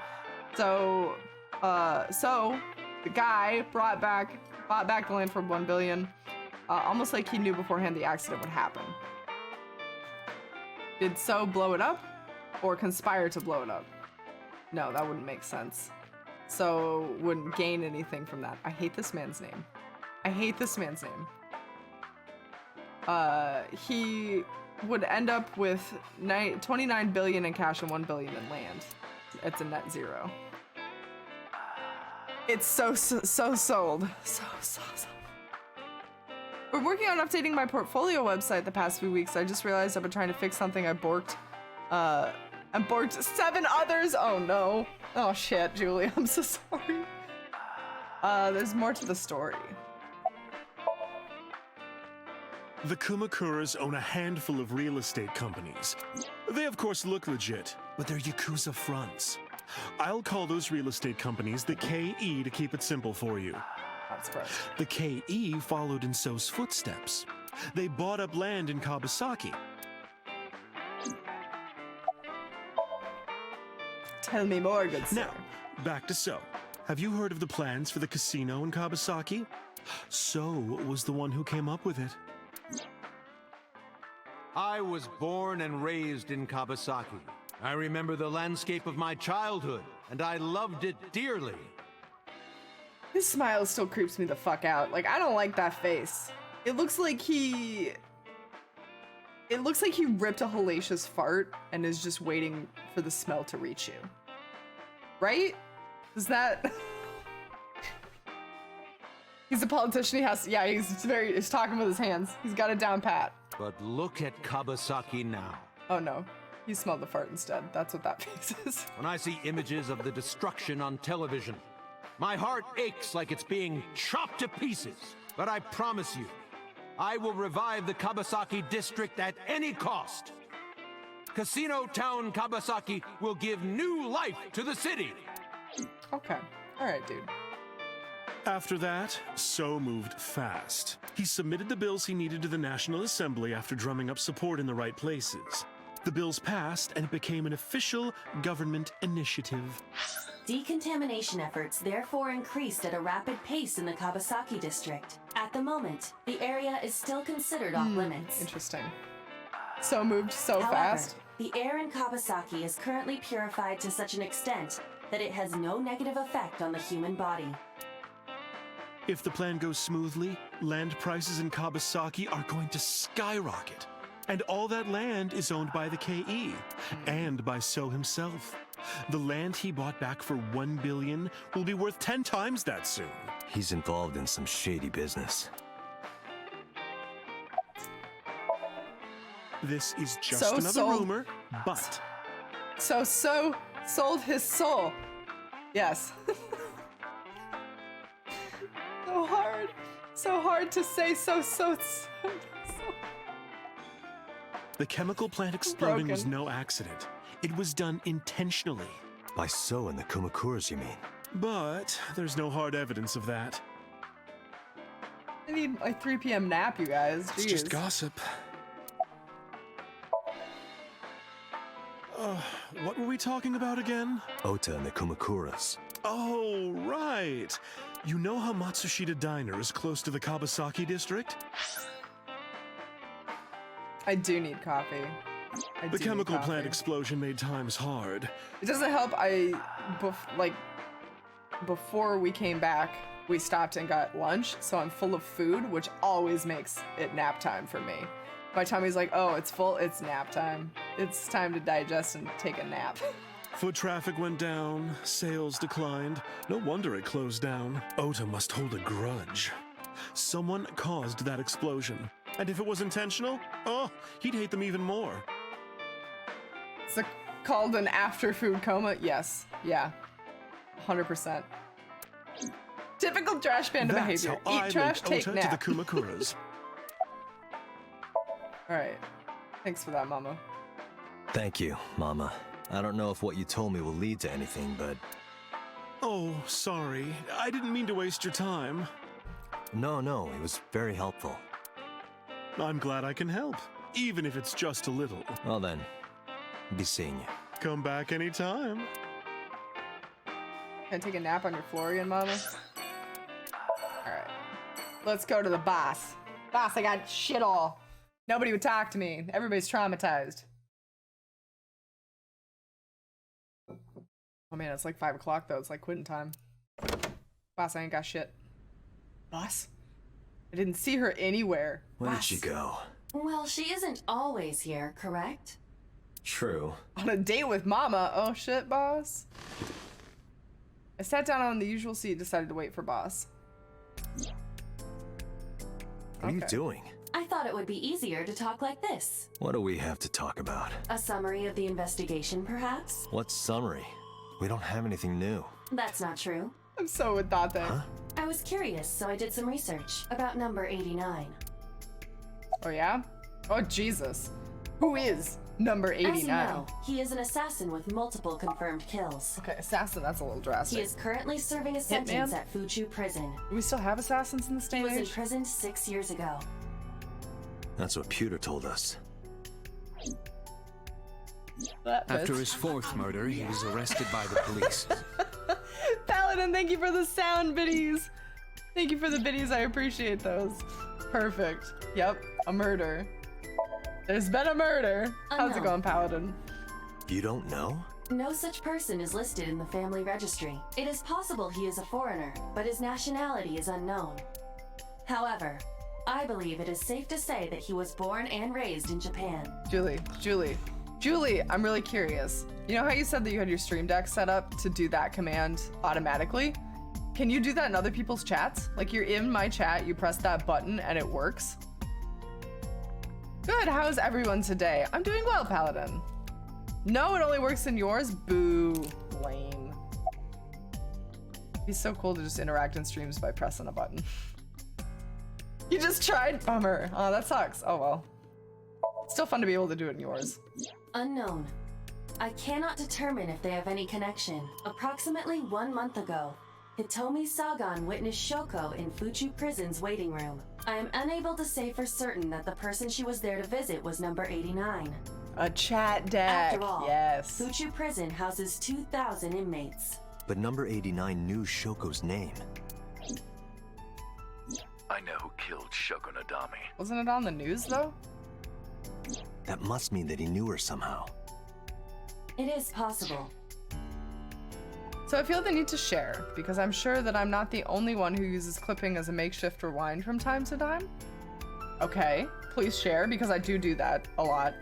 So the guy bought back the land for 1 billion, almost like he knew beforehand the accident would happen. Did So blow it up, or conspire to blow it up? No, that wouldn't make sense. So wouldn't gain anything from that. I hate this man's name. I hate this man's name. he would end up with 29 billion in cash and 1 billion in land. It's a net zero. It's so sold. So sold. We're working on updating my portfolio website the past few weeks. I just realized I've been trying to fix something I borked. I borked 7 others. Oh no. Oh shit, Julie. I'm so sorry. There's more to the story. The Kumakuras own a handful of real estate companies. They of course look legit, but they're Yakuza fronts. I'll call those real estate companies the KE to keep it simple for you. The KE followed in So's footsteps. They bought up land in Kawasaki. Tell me more, good sir. Now, back to So. Have you heard of the plans for the casino in Kawasaki? So was the one who came up with it. I was born and raised in Kawasaki. I remember the landscape of my childhood, and I loved it dearly. His smile still creeps me the fuck out. Like, I don't like that face. It looks like he ripped a hellacious fart and is just waiting for the smell to reach you. Right? Is that... He's a politician, he's talking with his hands. He's got it down pat. But look at Kawasaki now. Oh no, he smelled the fart instead. That's what that face is. When I see images of the destruction on television, my heart aches like it's being chopped to pieces. But I promise you, I will revive the Kawasaki district at any cost. Casino Town Kawasaki will give new life to the city. Okay, all right, dude. After that, So moved fast. He submitted the bills he needed to the National Assembly after drumming up support in the right places. The bills passed and it became an official government initiative. Decontamination efforts therefore increased at a rapid pace in the Kawasaki district. At the moment, the area is still considered off limits. Interesting. So moved so However, fast. The air in Kawasaki is currently purified to such an extent that it has no negative effect on the human body. If the plan goes smoothly, land prices in Kawasaki are going to skyrocket. And all that land is owned by the KE, and by So himself. The land he bought back for 1 billion will be worth 10 times that soon. He's involved in some shady business. This is just So another sold. rumor, but... So sold his soul. Yes. So hard to say so. The chemical plant exploding was no accident. It was done intentionally. By So and the Kumakuras, you mean? But there's no hard evidence of that. I need my 3 p.m. nap, you guys. It's Jeez. just gossip. What were we talking about again? Ota and the Kumakuras. Oh, right. You know how Matsushita Diner is close to the Kawasaki district? I do need coffee. The chemical plant explosion made times hard. It doesn't help. Before we came back, we stopped and got lunch, so I'm full of food, which always makes it nap time for me. My tummy's like, oh, it's full, it's nap time. It's time to digest and take a nap. Foot traffic went down, sales declined. No wonder it closed down. Ota must hold a grudge. Someone caused that explosion. And if it was intentional, oh, he'd hate them even more. It's called an after-food coma? Yes. Yeah. 100%. Typical trash panda That's behavior. how Eat I trash, linked take Ota nap. to the Kumakuras. Alright. Thanks for that, Mama. Thank you, Mama. I don't know if what you told me will lead to anything, but... Oh, sorry. I didn't mean to waste your time. No, it was very helpful. I'm glad I can help, even if it's just a little. Well then, be seeing you. Come back anytime. Can I take a nap on your floor again, Mama? Alright. Let's go to the boss. Boss, I got shit all. Nobody would talk to me. Everybody's traumatized. Oh man, it's like 5 o'clock though. It's like quitting time. Boss, I ain't got shit. Boss? I didn't see her anywhere. Where did she go? Well, she isn't always here, correct? True. On a date with Mama. Oh shit, boss. I sat down on the usual seat and decided to wait for boss. What are you doing? I thought it would be easier to talk like this. What do we have to talk about? A summary of the investigation, perhaps? What summary? We don't have anything new. That's not true. I'm so with that thing. Huh? I was curious, so I did some research about number 89. Oh yeah? Oh Jesus. Who is number 89? As you know, he is an assassin with multiple confirmed kills. Okay, assassin, that's a little drastic. He is currently serving a sentence at Fuchu Prison. Do we still have assassins in this day He and was age? imprisoned 6 years ago. That's what Pewter told us. After his fourth murder, he was arrested by the police. Paladin, thank you for the sound biddies. Thank you for the biddies, I appreciate those. Perfect. Yep, a murder. There's been a murder. How's it going, Paladin? You don't know? No such person is listed in the family registry. It is possible he is a foreigner, but his nationality is unknown. However, I believe it is safe to say that he was born and raised in Japan. Julie, I'm really curious. You know how you said that you had your stream deck set up to do that command automatically? Can you do that in other people's chats? Like you're in my chat, you press that button and it works? Good, how's everyone today? I'm doing well, Paladin. No, it only works in yours? Boo, lame. It'd be so cool to just interact in streams by pressing a button. You just tried? Bummer. Oh, that sucks. Oh well. Still fun to be able to do it in yours. Unknown. I cannot determine if they have any connection. Approximately 1 month ago, Hitomi Sagan witnessed Shoko in Fuchu Prison's waiting room. I am unable to say for certain that the person she was there to visit was number 89. A chat deck, After all, yes. Fuchu Prison houses 2,000 inmates. But number 89 knew Shoko's name. I know who killed Shogunadami. Wasn't it on the news though? That must mean that he knew her somehow. It is possible. So I feel the need to share, because I'm sure that I'm not the only one who uses clipping as a makeshift rewind from time to time. Okay, please share, because I do that a lot.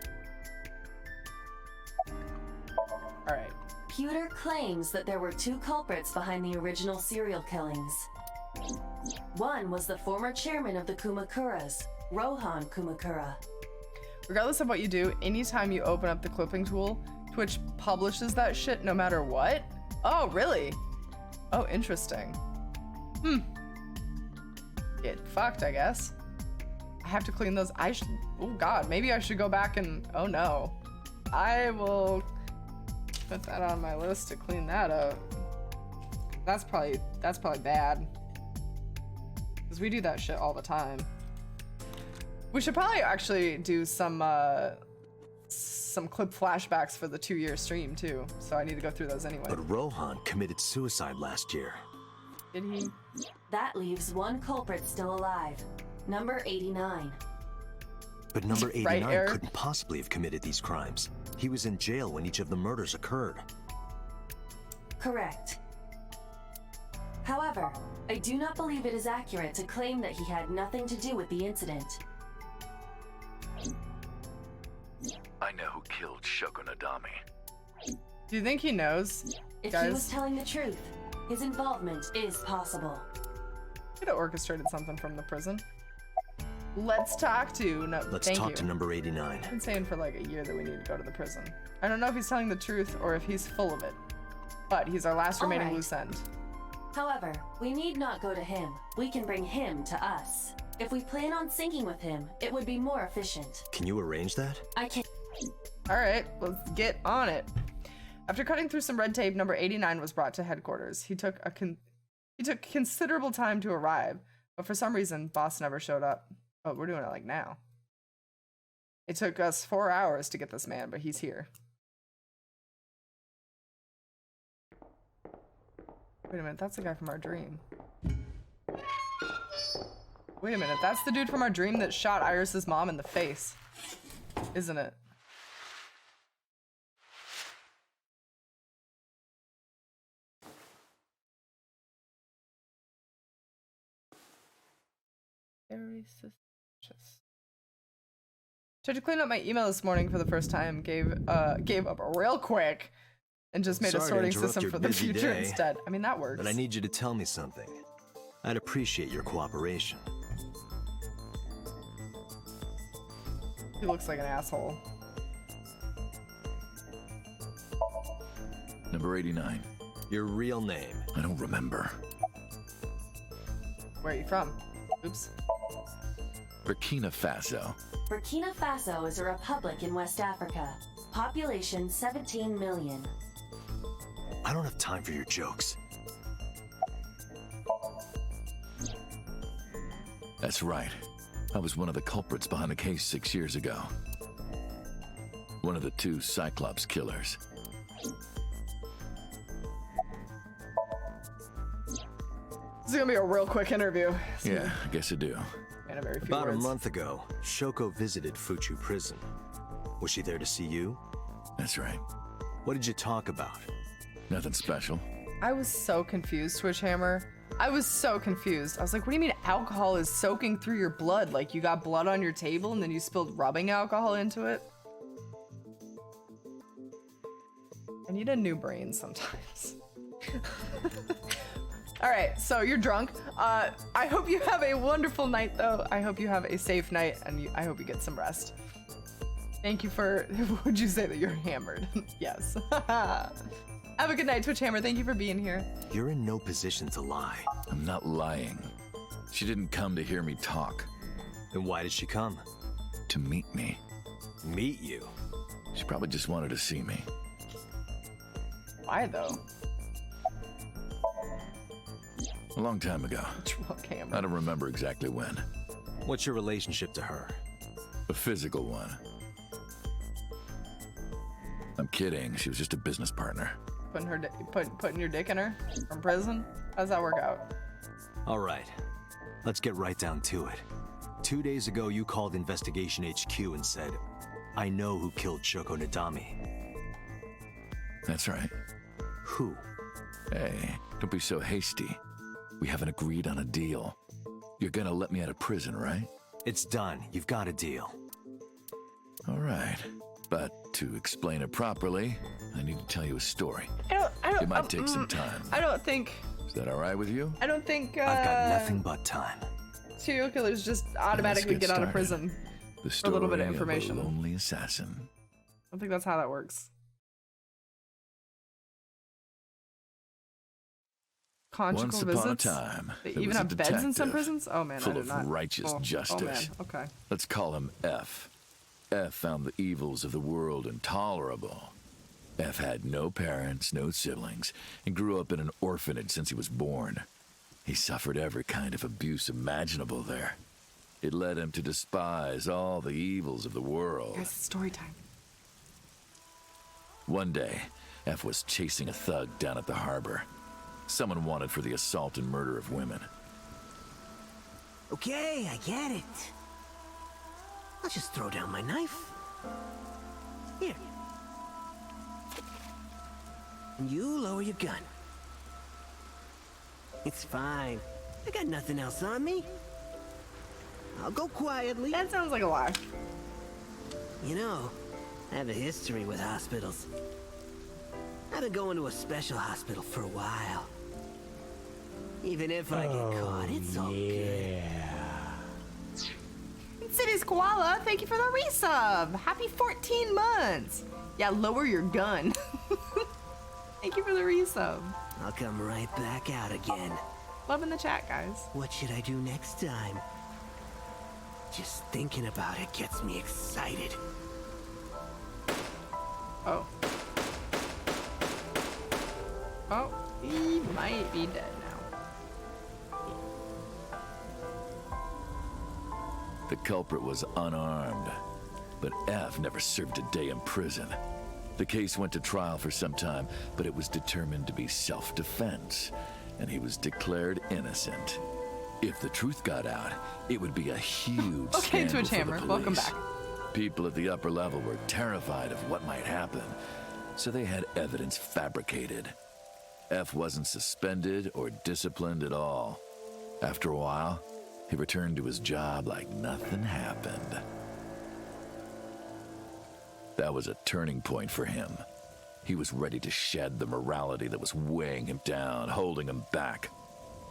Alright. Pewter claims that there were 2 culprits behind the original serial killings. One was the former chairman of the Kumakuras, Rohan Kumakura. Regardless of what you do, anytime you open up the clipping tool, Twitch publishes that shit no matter what? Oh, really? Oh, interesting. Get fucked, I guess. I have to clean those. I should, oh god, maybe I should go back and, oh no. I will put that on my list to clean that up. That's probably bad. Because we do that shit all the time. We should probably actually do some clip flashbacks for the 2-year stream too. So I need to go through those anyway. But Rohan committed suicide last year. Did he? That leaves 1 culprit still alive. Number 89. But number 89 Right, couldn't possibly have committed these crimes. He was in jail when each of the murders occurred. Correct. However, I do not believe it is accurate to claim that he had nothing to do with the incident. I know who killed Shogunadami. Do you think he knows? If guys? he was telling the truth, his involvement is possible. Could have orchestrated something from the prison. Let's talk to. No, Let's thank talk you. to number 89. I've been saying for like a year that we need to go to the prison. I don't know if he's telling the truth or if he's full of it, but he's our last remaining Alright. loose end. However, we need not go to him. We can bring him to us. If we plan on syncing with him, it would be more efficient. Can you arrange that? I can. All right, let's get on it. After cutting through some red tape, number 89 was brought to headquarters. He took considerable time to arrive, but for some reason, boss never showed up. Oh, we're doing it like now. It took us 4 hours to get this man, but he's here. Wait a minute, that's the guy from our dream. Wait a minute, that's the dude from our dream that shot Iris's mom in the face, isn't it? Very suspicious. Tried to clean up my email this morning for the first time. Gave up real quick, and just made a sorting system for the future instead. I mean, that works. But I need you to tell me something. I'd appreciate your cooperation. He looks like an asshole. Number 89. Your real name? I don't remember. Where are you from? Oops. Burkina Faso. Burkina Faso is a republic in West Africa. Population 17 million. I don't have time for your jokes. That's right. I was one of the culprits behind the case 6 years ago. One of the 2 Cyclops killers. This is gonna be a real quick interview. Yeah, I guess I do. About a month ago, Shoko visited Fuchu prison. Was she there to see you? That's right. What did you talk about? Nothing special. I was so confused, Twitch Hammer. I was so confused. I was like, what do you mean alcohol is soaking through your blood? Like you got blood on your table and then you spilled rubbing alcohol into it? I need a new brain sometimes. All right, so you're drunk. I hope you have a wonderful night, though. I hope you have a safe night, and I hope you get some rest. Thank you for, would you say that you're hammered? Yes. Have a good night, Twitch Hammer. Thank you for being here. You're in no position to lie. I'm not lying. She didn't come to hear me talk. Then why did she come? To meet me. Meet you? She probably just wanted to see me. Why, though? A long time ago. Drunk Hammer. I don't remember exactly when. What's your relationship to her? A physical one. I'm kidding. She was just a business partner. Putting your dick in her from prison? How's that work out? All right. Let's get right down to it. 2 days ago, you called Investigation HQ and said, I know who killed Shoko Nadami. That's right. Who? Hey, don't be so hasty. We haven't agreed on a deal. You're gonna let me out of prison, right? It's done. You've got a deal. All right. But to explain it properly, I need to tell you a story. It might take some time. I don't think... Is that all right with you? I don't think... I've got nothing but time. Serial killers just automatically get out of prison for a little bit of information. A lonely assassin. I don't think that's how that works. Conjugal Once visits? upon a time, They there even was a have beds in some detective prisons? Oh man, I full did of not. righteous justice. Oh man, okay. Let's call him F. F found the evils of the world intolerable. F had no parents, no siblings, and grew up in an orphanage since he was born. He suffered every kind of abuse imaginable there. It led him to despise all the evils of the world. Guys, it's story time. One day, F was chasing a thug down at the harbor. Someone wanted for the assault and murder of women. Okay, I get it. I'll just throw down my knife. Here. And you lower your gun. It's fine. I got nothing else on me. I'll go quietly. That sounds like a lie. You know, I have a history with hospitals. I've been going to a special hospital for a while. Even if I get caught, it's all good. City's Koala, thank you for the resub. Happy 14 months. Yeah, lower your gun. Thank you for the resub. I'll come right back out again. Love in the chat, guys. What should I do next time? Just thinking about it gets me excited. Oh. Oh, he might be dead now. The culprit was unarmed, but F never served a day in prison. The case went to trial for some time, but it was determined to be self-defense, and he was declared innocent. If the truth got out, it would be a huge Okay, scandal Twitch for Hammer, the welcome police. back. People at the upper level were terrified of what might happen, so they had evidence fabricated. F wasn't suspended or disciplined at all. After a while, He returned to his job like nothing happened. That was a turning point for him. He was ready to shed the morality that was weighing him down, holding him back.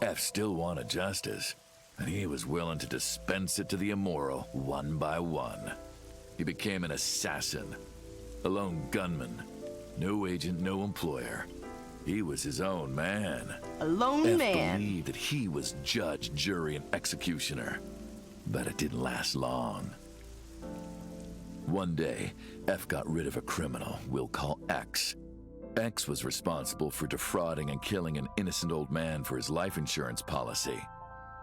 F still wanted justice, and he was willing to dispense it to the immoral one by one. He became an assassin, a lone gunman, no agent, no employer. He was his own man. A lone F man. believed that he was judge, jury, and executioner, but it didn't last long. One day, F got rid of a criminal we'll call X. X was responsible for defrauding and killing an innocent old man for his life insurance policy.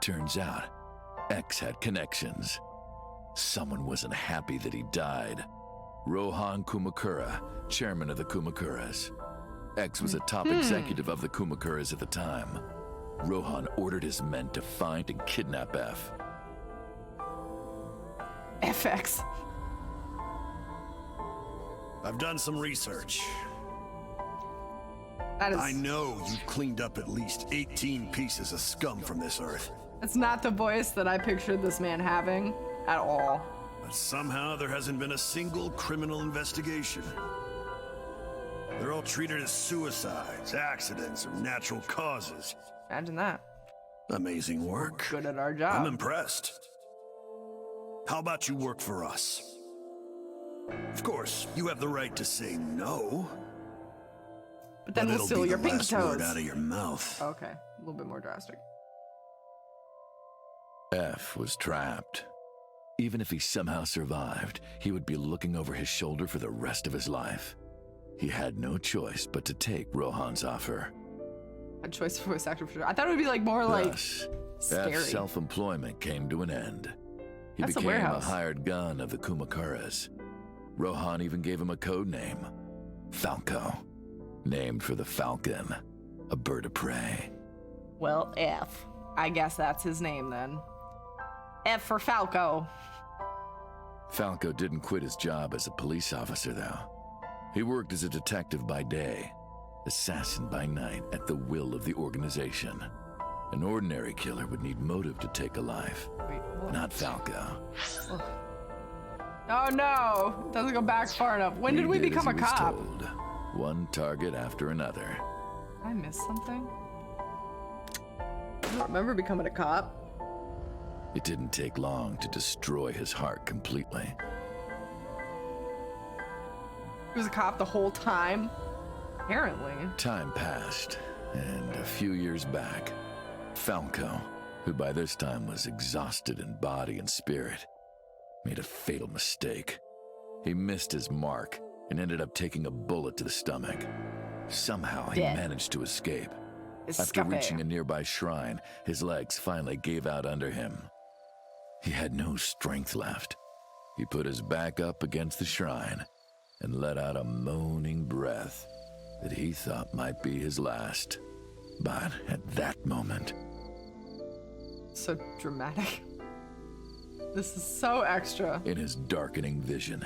Turns out, X had connections. Someone wasn't happy that he died. Rohan Kumakura, chairman of the Kumakuras. X was a top executive of the Kumakuras at the time. Rohan ordered his men to find and kidnap F. FX. I've done some research. That is... I know you've cleaned up at least 18 pieces of scum from this earth. That's not the voice that I pictured this man having at all. But somehow there hasn't been a single criminal investigation. They're all treated as suicides, accidents, or natural causes. Imagine that. Amazing work. We're good at our job. I'm impressed. How about you work for us? Of course, you have the right to say no. But then we'll steal your pinky toes. Out of your mouth. Okay, a little bit more drastic. F was trapped. Even if he somehow survived, he would be looking over his shoulder for the rest of his life. He had no choice but to take Rohan's offer. A choice for voice actor for sure. I thought it would be like more like Thus, scary. F's self-employment came to an end. He That's a became a warehouse. hired gun of the Kumakuras. Rohan even gave him a code name, Falco, named for the falcon, a bird of prey. Well, F. I guess that's his name then. F for Falco. Falco didn't quit his job as a police officer, though. He worked as a detective by day, assassin by night at the will of the organization. An ordinary killer would need motive to take a life, not Falco. Oh no! Doesn't go back far enough. When did we become a cop? Told. One target after another. I missed something? I don't remember becoming a cop. It didn't take long to destroy his heart completely. He was a cop the whole time? Apparently. Time passed, and a few years back, Falco, who by this time was exhausted in body and spirit, made a fatal mistake. He missed his mark and ended up taking a bullet to the stomach. Somehow he managed to escape. After reaching a nearby shrine, his legs finally gave out under him. He had no strength left. He put his back up against the shrine and let out a moaning breath that he thought might be his last. But at that moment... So dramatic. This is so extra. In his darkening vision,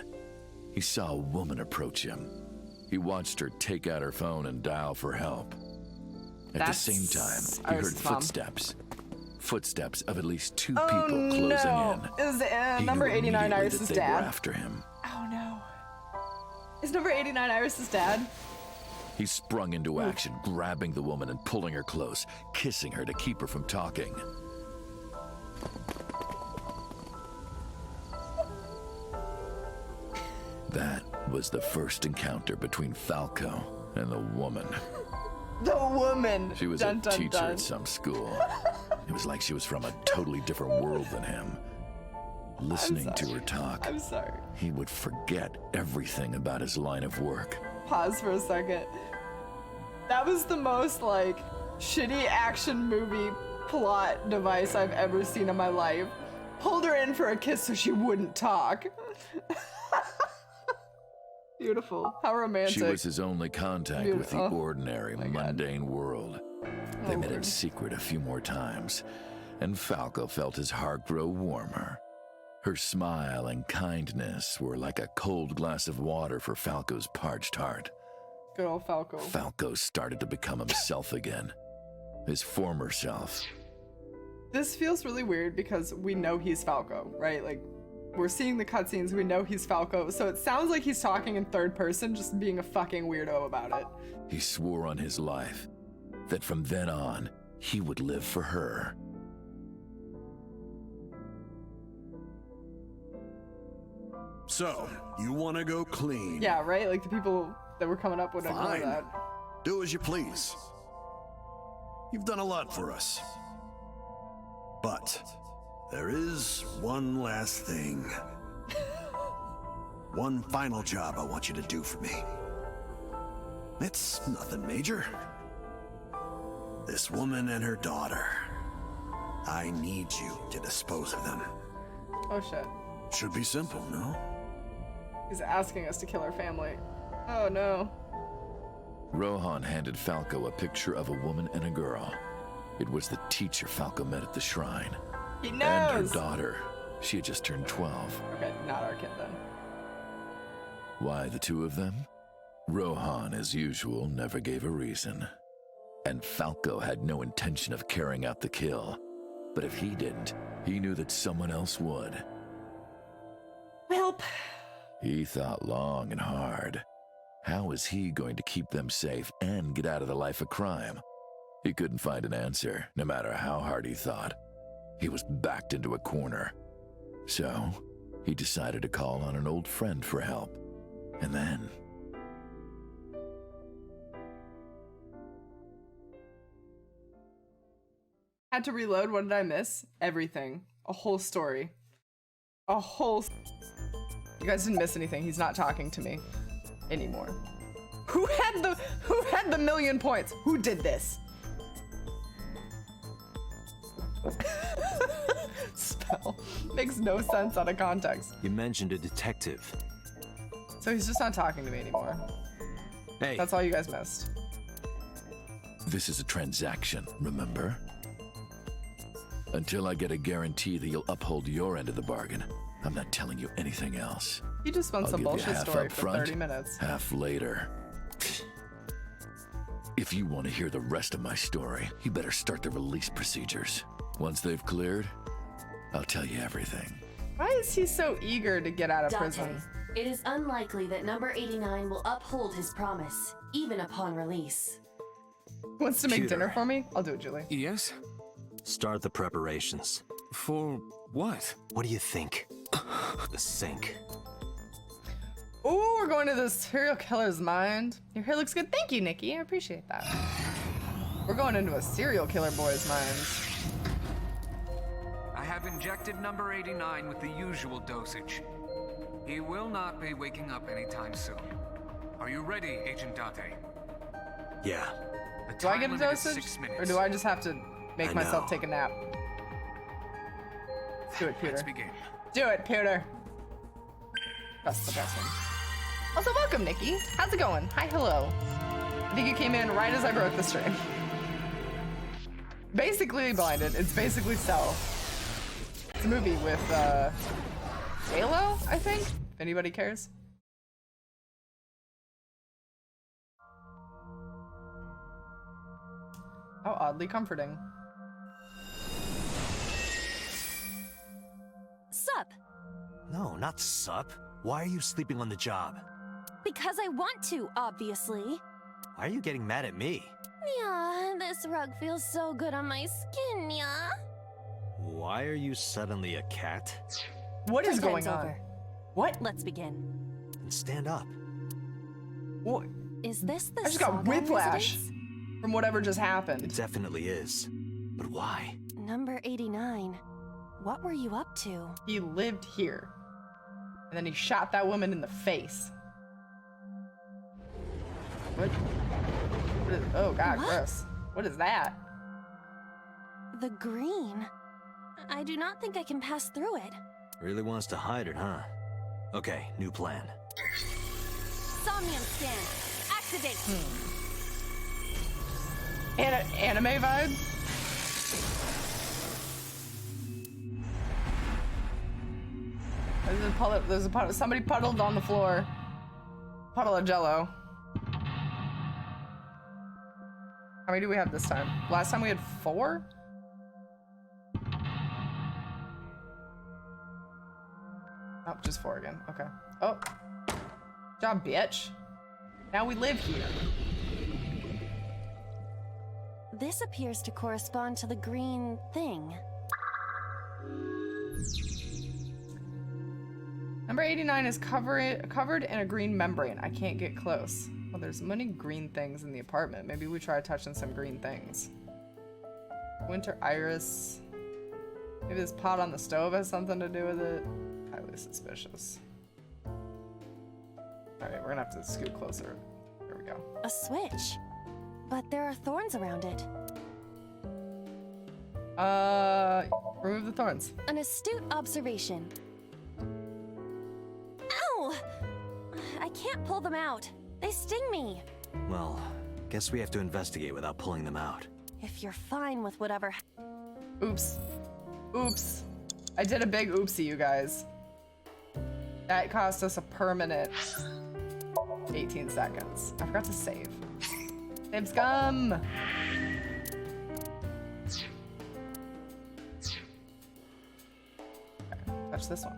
he saw a woman approach him. He watched her take out her phone and dial for help. At the same time, he heard footsteps. Footsteps of at least two people closing in. Is He number knew 89 immediately Iris's that they were dad? after him. Oh no. Is number 89 Iris's dad? He sprung into action, grabbing the woman and pulling her close, kissing her to keep her from talking. That was the first encounter between Falco and the woman. The woman! She was Dun, a dun, teacher dun. at some school. It was like she was from a totally different world than him. Listening to her talk, I'm sorry. he would forget everything about his line of work. Pause for a second. That was the most, like, shitty action movie plot device I've ever seen in my life. Pulled her in for a kiss so she wouldn't talk. Beautiful. How romantic. She was his only contact with the Beautiful. ordinary, mundane world. They met in secret a few more times, and Falco felt his heart grow warmer. Her smile and kindness were like a cold glass of water for Falco's parched heart. Good old Falco. Falco started to become himself again, his former self. This feels really weird because we know he's Falco, right? Like, we're seeing the cutscenes, we know he's Falco, so it sounds like he's talking in third person, just being a fucking weirdo about it. He swore on his life that from then on, he would live for her. So, you want to go clean? Yeah, right? Like, the people that were coming up with it know Fine. that. Do as you please. You've done a lot for us. But there is one last thing. One final job I want you to do for me. It's nothing major. This woman and her daughter. I need you to dispose of them. Oh shit. Should be simple, no? He's asking us to kill our family. Oh no. Rohan handed Falco a picture of a woman and a girl. It was the teacher Falco met at the shrine. He And knows! her daughter. She had just turned 12. Okay, not our kid then. Why the two of them? Rohan, as usual, never gave a reason. And Falco had no intention of carrying out the kill. But if he didn't, he knew that someone else would. Welp. He thought long and hard. How was he going to keep them safe and get out of the life of crime? He couldn't find an answer, no matter how hard he thought. He was backed into a corner. So, he decided to call on an old friend for help. And then... Had to reload. What did I miss? Everything. A whole story. A whole... You guys didn't miss anything. He's not talking to me anymore. Who had the 1,000,000 points? Who did this? Spell. Makes no sense out of context. You mentioned a detective. So he's just not talking to me anymore. Hey. That's all you guys missed. This is a transaction, remember? Until I get a guarantee that you'll uphold your end of the bargain, I'm not telling you anything else. He just spent I'll some give you bullshit half story up for front, 30 minutes. half later. If you want to hear the rest of my story, you better start the release procedures. Once they've cleared, I'll tell you everything. Why is he so eager to get out of Dante, prison? it is unlikely that number 89 will uphold his promise, even upon release. Wants to make Computer. dinner for me? I'll do it, Julie. Yes? Start the preparations. For what? What do you think? The sink. Ooh, we're going to the serial killer's mind. Your hair looks good. Thank you, Nikki. I appreciate that. We're going into a serial killer boy's mind. I have injected number 89 with the usual dosage. He will not be waking up anytime soon. Are you ready, Agent Date? Yeah. The Do I time get a limit is dosage? 6 minutes. Or do I just have to make I myself know. take a nap? Do it, Peter. Let's begin. Do it, Peter. That's the best one. Also, welcome, Nikki. How's it going? Hi, hello. I think you came in right as I broke the stream. Basically Blinded. It's basically Cell. It's a movie with, J-Lo, I think? If anybody cares. How oddly comforting. Sup? No, not sup. Why are you sleeping on the job? Because I want to, obviously. Why are you getting mad at me? Yeah, this rug feels so good on my skin, yeah. Why are you suddenly a cat? What is Playtime's going on? over. What? Let's begin. And stand up. What? Is this the I just got Saga whiplash residence? from whatever just happened. It definitely is. But why? Number 89. What were you up to? He lived here. And then he shot that woman in the face. What? What is, oh god, What? gross. What is that? The green. I do not think I can pass through it. Really wants to hide it, huh? Okay, new plan. Somnium scan. Activate. Anime vibe? There's a puddle, somebody puddled on the floor. Puddle of jello. How many do we have this time? Last time we had 4? Oh, just 4 again. Okay. Oh. Job, bitch. Now we live here. This appears to correspond to the green thing. Number 89 is covered in a green membrane. I can't get close. Well, there's many green things in the apartment. Maybe we try touching some green things. Winter iris. Maybe this pot on the stove has something to do with it. Highly suspicious. Alright, we're gonna have to scoot closer. There we go. A switch. But there are thorns around it. Remove the thorns. An astute observation. Ow! I can't pull them out. They sting me. Well, guess we have to investigate without pulling them out. If you're fine with whatever. Oops. Oops. I did a big oopsie, you guys. That cost us a permanent 18 seconds. I forgot to save. Save scum! Okay, touch this one.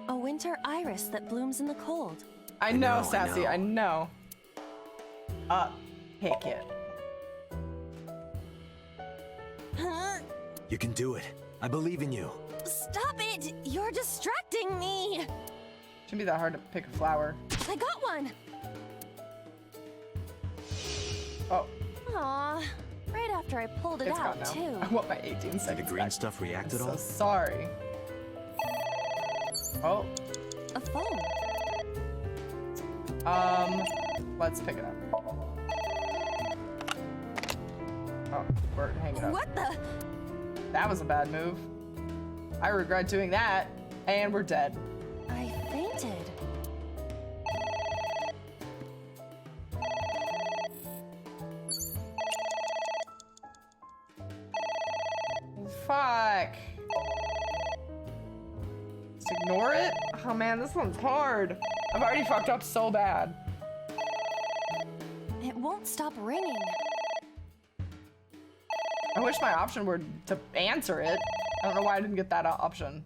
A winter iris that blooms in the cold. I know, Sassy, I know. Pick it. You can do it. I believe in you. Stop it! You're distracting me! Shouldn't be that hard to pick a flower. I got one! Oh. Aw, right after I pulled it It's out, gone now. too. I want my 18 seconds. Did the green back. stuff react I'm at all? so sorry. Oh. A phone. Let's pick it up. Oh, we're hanging up. What the? That was a bad move. I regret doing that, and we're dead. I fainted. Fuck. Just ignore it? Oh man, this one's hard. I've already fucked up so bad. It won't stop ringing. I wish my option were to answer it. I don't know why I didn't get that option.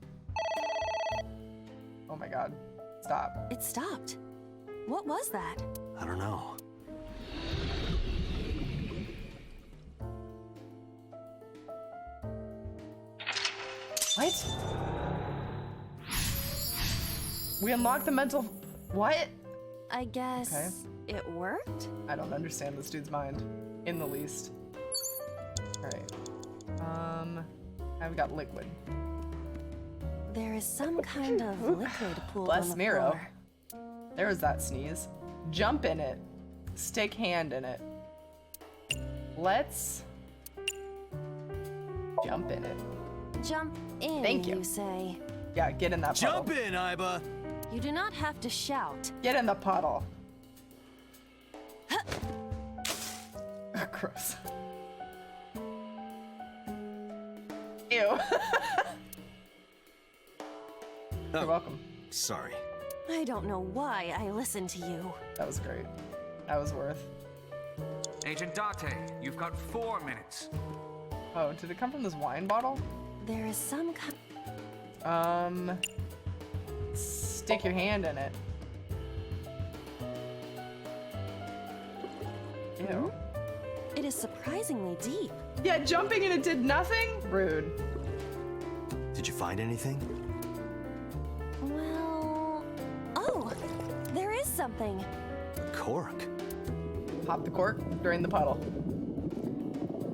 Oh my god. Stop. It stopped. What was that? I don't know. What? We unlocked the mental... What? I guess Okay. it worked? I don't understand this dude's mind. In the least. Alright. I've got liquid. There is some kind of liquid pooled Bless on the Miro. floor. There was that sneeze. Jump in it. Stick hand in it. Let's... jump in it. Jump in, Thank you. you say. Yeah, get in that puddle. Jump in, Iba! You do not have to shout. Get in the puddle. Gross. Ew. You're welcome. Sorry. I don't know why I listened to you. That was great. That was worth. Agent Date, you've got 4 minutes. Oh, did it come from this wine bottle? There is some kind. Stick your hand in it. Ew. It is surprisingly deep. Yeah, jumping in it did nothing? Rude. Did you find anything? Well... Oh! There is something. Cork. Pop the cork, drain the puddle.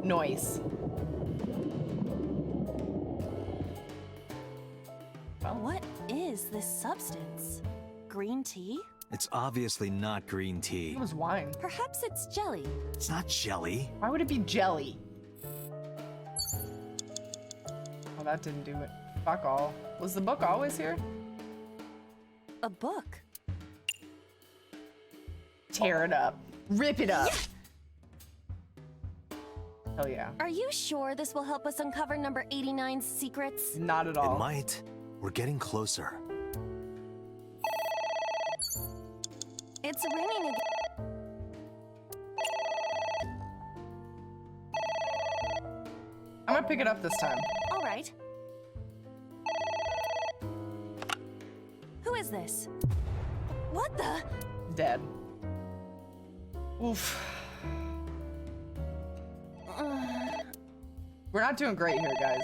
Noise. What is this substance? Green tea? It's obviously not green tea. It was wine. Perhaps it's jelly. It's not jelly. Why would it be jelly? Oh, that didn't do it. Fuck all. Was the book always here? A book. Tear it up. Rip it up. Hell yeah. Are you sure this will help us uncover number 89's secrets? Not at all. It might. We're getting closer. It's ringing again. I'm gonna pick it up this time. All right. is this? What the? Dead. Oof. We're not doing great here, guys.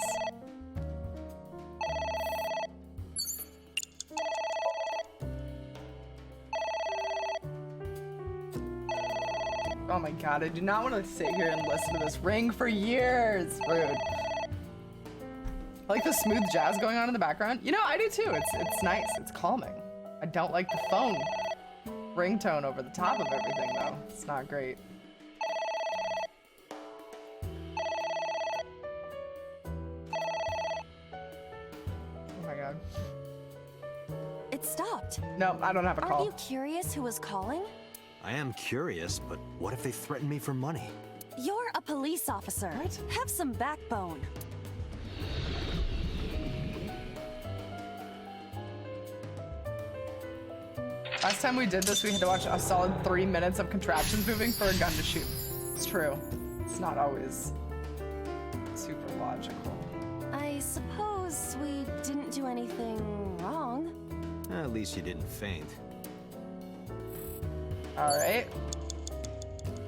Oh my god, I do not want to sit here and listen to this ring for years. Rude. I like the smooth jazz going on in the background. You know, I do too. It's nice. It's calming. I don't like the phone ringtone over the top of everything, though. It's not great. Oh my god. It stopped. No, I don't have a call. Aren't you curious who was calling? I am curious, but what if they threaten me for money? You're a police officer. What? Have some backbone. Last time we did this, we had to watch a solid 3 minutes of contraptions moving for a gun to shoot. It's true. It's not always super logical. I suppose we didn't do anything wrong. At least you didn't faint. Alright.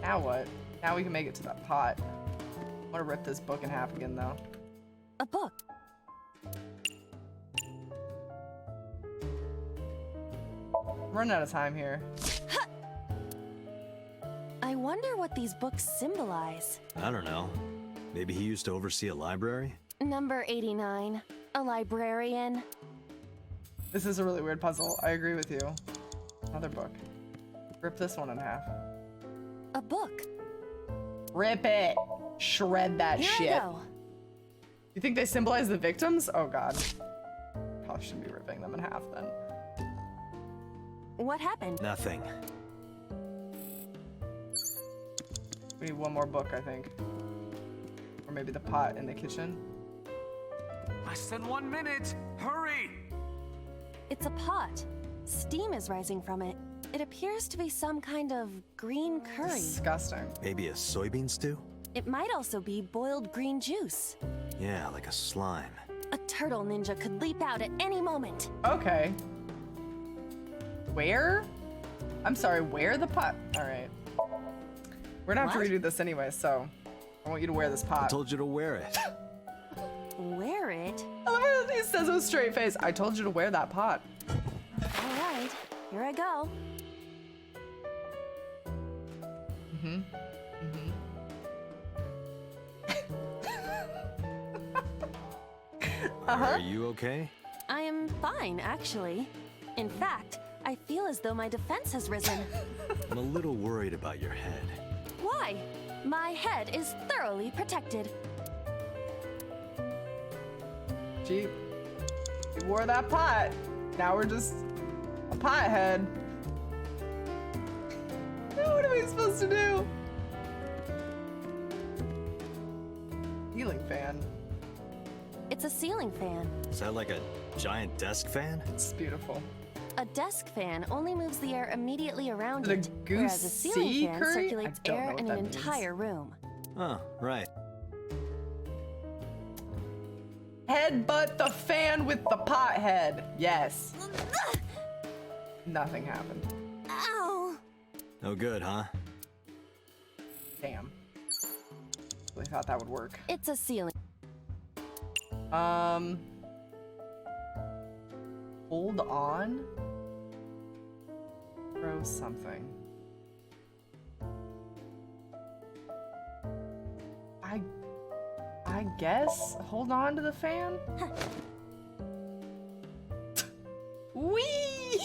Now what? Now we can make it to that pot. I want to rip this book in half again, though. A book. I'm running out of time here. I wonder what these books symbolize. I don't know. Maybe he used to oversee a library? Number 89. A librarian. This is a really weird puzzle. I agree with you. Another book. Rip this one in half. A book. Rip it! Shred that Here shit. I go. You think they symbolize the victims? Oh god. Probably shouldn't be ripping them in half then. What happened? Nothing. We need one more book, I think. Or maybe the pot in the kitchen. Less than 1 minute. Hurry! It's a pot. Steam is rising from it. It appears to be some kind of green curry. Disgusting. Maybe a soybean stew? It might also be boiled green juice. Yeah, like a slime. A turtle ninja could leap out at any moment. Okay. Where? I'm sorry, where the pot? Alright. We're gonna have to redo this anyway, so I want you to wear this pot. I told you to wear it. Wear it? I love how he says with a straight face, I told you to wear that pot. Alright, here I go. Are you okay? I am fine, actually. In fact, I feel as though my defense has risen. I'm a little worried about your head. Why? My head is thoroughly protected. Gee, you wore that pot. Now we're just a pot head. Now what am I supposed to do? Ceiling fan. It's a ceiling fan. Is that like a giant desk fan? It's beautiful. A desk fan only moves the air immediately around The it, whereas a ceiling fan curry? circulates I don't know air what in that an means. entire room. Oh, right. Headbutt the fan with the pot head. Yes. Nothing happened. Ow! No good, huh? Damn. Really thought that would work. It's a ceiling. Hold on. Throw something. I guess hold on to the fan. Whee!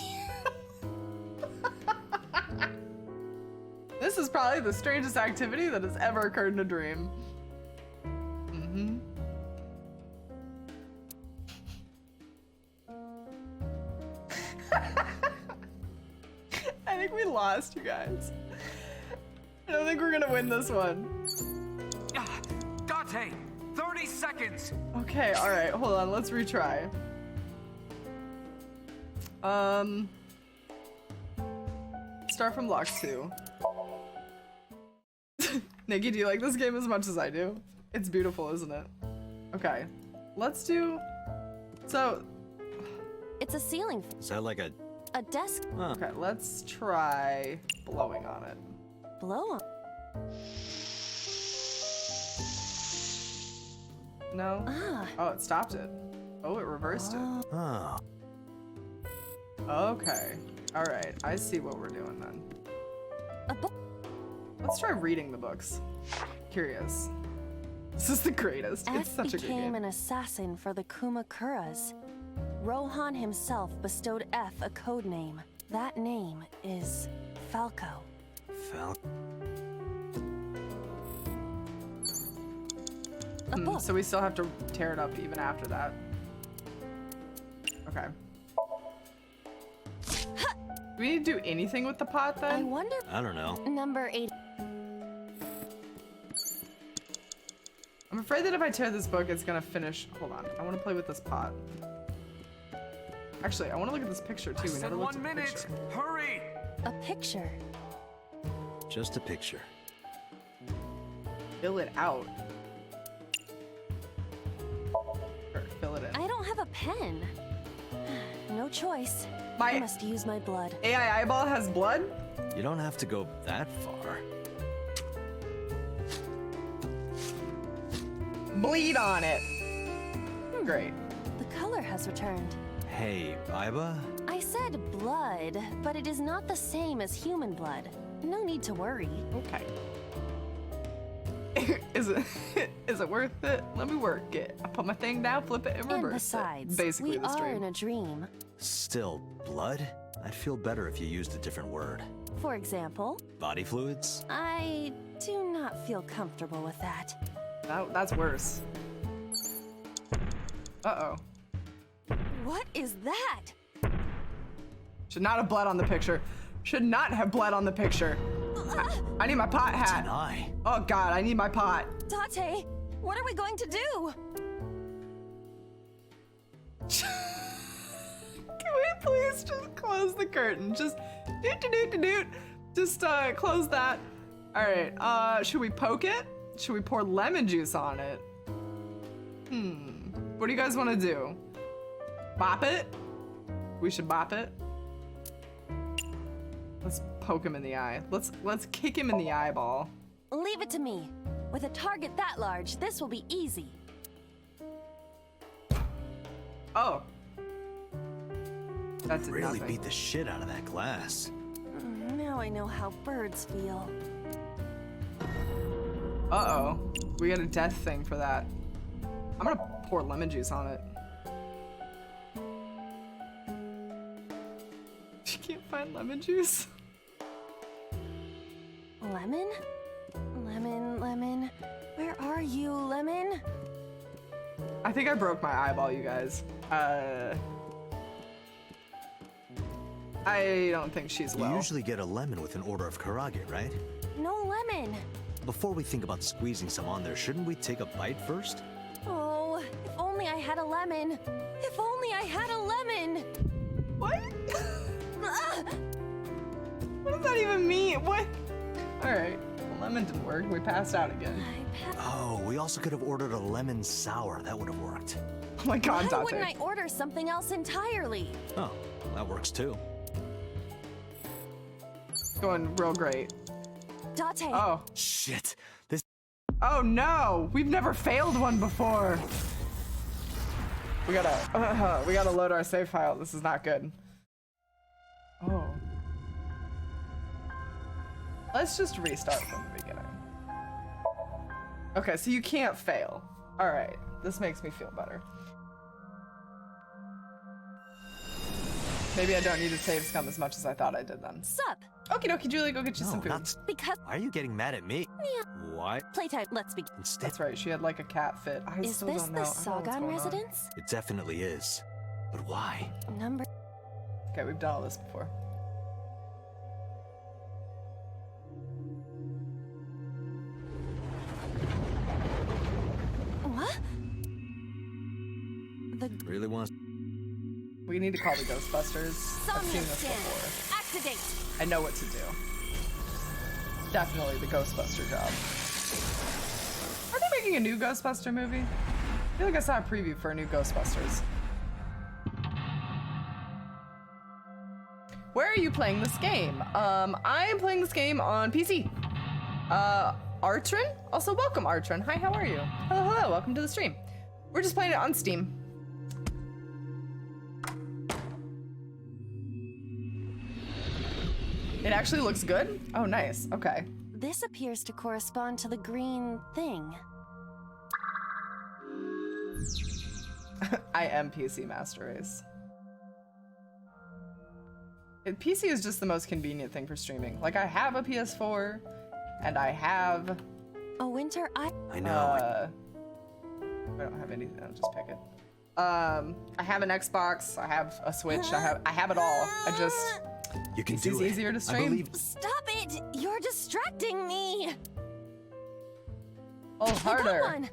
This is probably the strangest activity that has ever occurred in a dream. I think we lost, you guys. I don't think we're gonna win this one. Date, 30 seconds. Okay, all right, hold on, let's retry. Start from block 2. Nikki, do you like this game as much as I do? It's beautiful, isn't it? Okay, let's do. So, It's a ceiling. Is that like a desk? Huh. Okay, let's try blowing on it. Blow on. No? Ah. Oh, it stopped it. Oh, it reversed it. Oh. Okay. Alright, I see what we're doing then. A book. Let's try reading the books. Curious. This is the greatest. It's such a good became game. an assassin for the Kumakuras. Rohan himself bestowed F a code name. That name is Falco. So we still have to tear it up even after that. Okay. Do we need to do anything with the pot then? I wonder. I don't know. Number 8. I'm afraid that if I tear this book, it's gonna finish. Hold on. I want to play with this pot. Actually, I want to look at this picture too. We never looked at the picture. Hurry! A picture. Just a picture. Fill it out. Or fill it in. I don't have a pen. No choice. My I must use my blood. AI eyeball has blood? You don't have to go that far. Bleed on it. Great. The color has returned. Hey, Iba? I said blood, but it is not the same as human blood. No need to worry. Okay. Is it worth it? Let me work it. I put my thing down, flip it, and reverse And besides, it. Basically we the are stream. in a dream. Still, blood? I'd feel better if you used a different word. For example, Body fluids? I do not feel comfortable with that. That's worse. Uh-oh. What is that? Should not have blood on the picture. Should not have blood on the picture. I need my pot hat. It's an eye. Oh god, I need my pot. Date, what are we going to do? Can we please just close the curtain? Just doot. Just close that. All right. Should we poke it? Should we pour lemon juice on it? What do you guys want to do? Bop it? We should bop it. Let's poke him in the eye. Let's kick him in the eyeball. Leave it to me. With a target that large, this will be easy. Oh. That did Really nothing. beat the shit out of that glass. Now I know how birds feel. Uh-oh. We got a death thing for that. I'm gonna pour lemon juice on it. You can't find lemon juice? Lemon? Lemon. Where are you, Lemon? I think I broke my eyeball, you guys. I don't think she's well. You usually get a lemon with an order of karage, right? No lemon. Before we think about squeezing some on there, shouldn't we take a bite first? Oh, if only I had a lemon. If only I had a lemon. What? What does that even mean? What? Alright. Well, lemon didn't work. We passed out again. Oh, we also could have ordered a lemon sour. That would have worked. Oh my god, Why wouldn't I order something else entirely? Oh, that works too. Going real great. Date. Oh. Shit. This. Oh no! We've never failed one before. We gotta load our save file. This is not good. Oh. Let's just restart from the beginning. Okay, so you can't fail. All right, this makes me feel better. Maybe I don't need to save scum as much as I thought I did then. Sup? Okie dokie, Julie, go get you some food. Because. Why are you getting mad at me? Yeah. Why? Playtime. Let's begin. That's right. She had like a cat fit. I Is still this don't know. the I don't know what's Sagan going on. residence? It definitely is. But why? Number. Okay, we've done all this before. What? The Really wants. We need to call the Ghostbusters. I've seen this before. Activate. I know what to do. Definitely the Ghostbuster job. Are they making a new Ghostbuster movie? I feel like I saw a preview for a new Ghostbusters. Where are you playing this game? I am playing this game on PC. Artrin? Also, welcome, Artrin. Hi, how are you? Hello, hello, welcome to the stream. We're just playing it on Steam. It actually looks good? Oh, nice. Okay. This appears to correspond to the green thing. I am PC Master Race. PC is just the most convenient thing for streaming. Like, I have a PS4, and I have... A winter I know. I don't have anything, I'll just pick it. I have an Xbox, I have a Switch, I have it all. I just... You can it's do it. easier to stream. Stop it! You're distracting me! Oh, harder. Come on.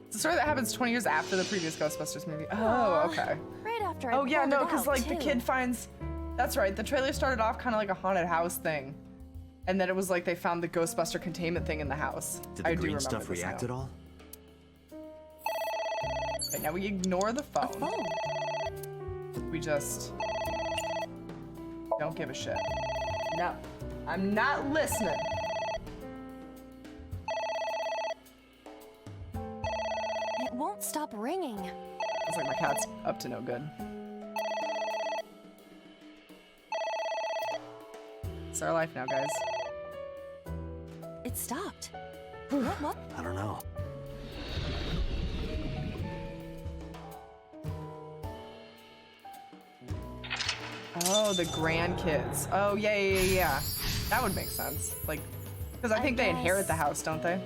It's a story that happens 20 years after the previous Ghostbusters movie. Oh, okay. Right after I Oh, yeah, no, because like the kid finds... That's right, the trailer started off kind of like a haunted house thing. And then it was like they found the Ghostbuster containment thing in the house. Did the green stuff react at all? Okay, now we ignore the phone. We just don't give a shit. No, I'm not listening. It won't stop ringing. It's like my cat's up to no good. It's our life now, guys. It stopped. What? I don't know. Oh, the grandkids. Oh, yeah. That would make sense. Like, because I think they inherit the house, don't they?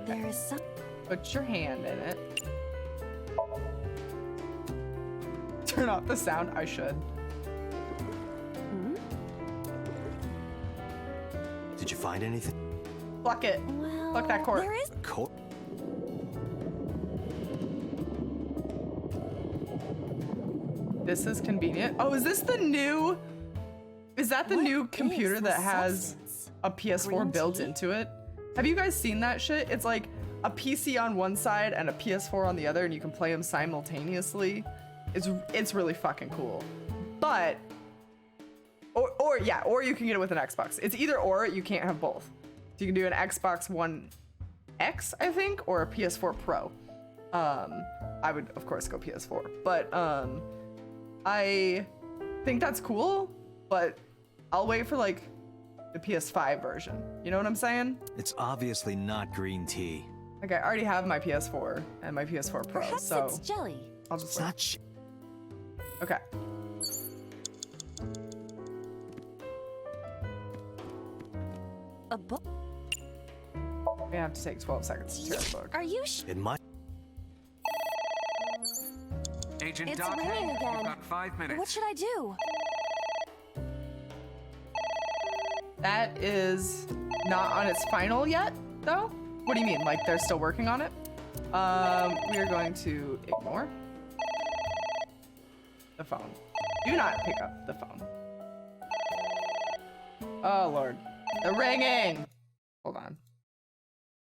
There is some. Put your hand in it. Turn off the sound. I should. Did you find anything? Pluck it. Well, Pluck that cord. There is. This is convenient. Oh, is this the new? Is that the new computer that has a PS4 built into it? Have you guys seen that shit? It's like a PC on one side and a PS4 on the other, and you can play them simultaneously. It's really fucking cool. But or you can get it with an Xbox. It's either or. You can't have both. So you can do an Xbox One X, I think, or a PS4 Pro. I would of course go PS4, but I think that's cool, but I'll wait for like the PS5 version. You know what I'm saying? It's obviously not green tea. Like, I already have my PS4 and my PS4 Pro, Perhaps so it's jelly. I'll just wait. Okay. A book? We have to take 12 seconds to tear the book. Are you It might. Agent It's Doc, ringing you've again. got 5 minutes. What should I do? That is not on its final yet, though? What do you mean? Like, they're still working on it? We are going to ignore the phone. Do not pick up the phone. Oh, Lord. The ringing! Hold on.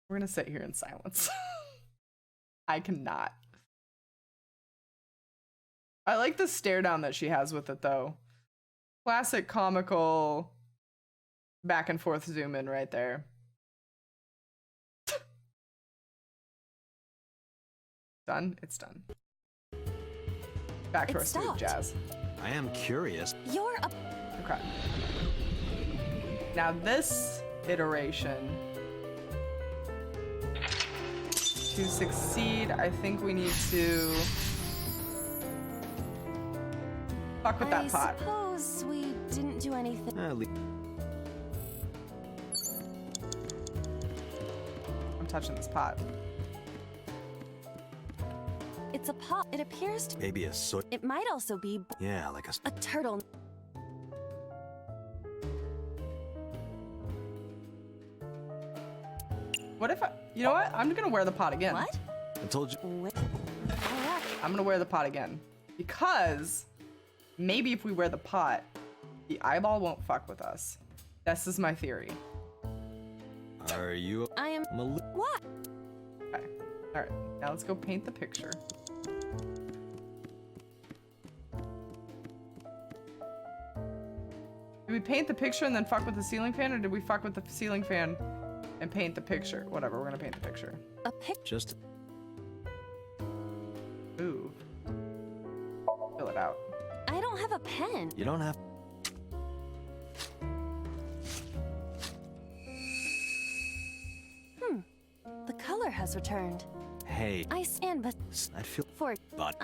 We're gonna sit here in silence. I cannot. I like the stare down that she has with it, though. Classic comical back and forth zoom in right there. Done? It's done. Back to our smooth jazz. I am curious. You're a. Okay. Now this iteration, to succeed, I think we need to fuck with that pot. I suppose we didn't do anything. I'm touching this pot. It's a pot. It appears to. Maybe a soot. It might also be. Yeah, like a turtle. What if you know what? I'm gonna wear the pot again. What? I told you. I'm gonna wear the pot again. Because maybe if we wear the pot, the eyeball won't fuck with us. This is my theory. Are you? I am. What? Okay. Alright. Now let's go paint the picture. Did we paint the picture and then fuck with the ceiling fan, or did we fuck with the ceiling fan and paint the picture? Whatever, we're gonna paint the picture. A pic? Just... Ooh. Fill it out. I don't have a pen. You don't have... The color has returned. Hey. I stand, but I feel... for But...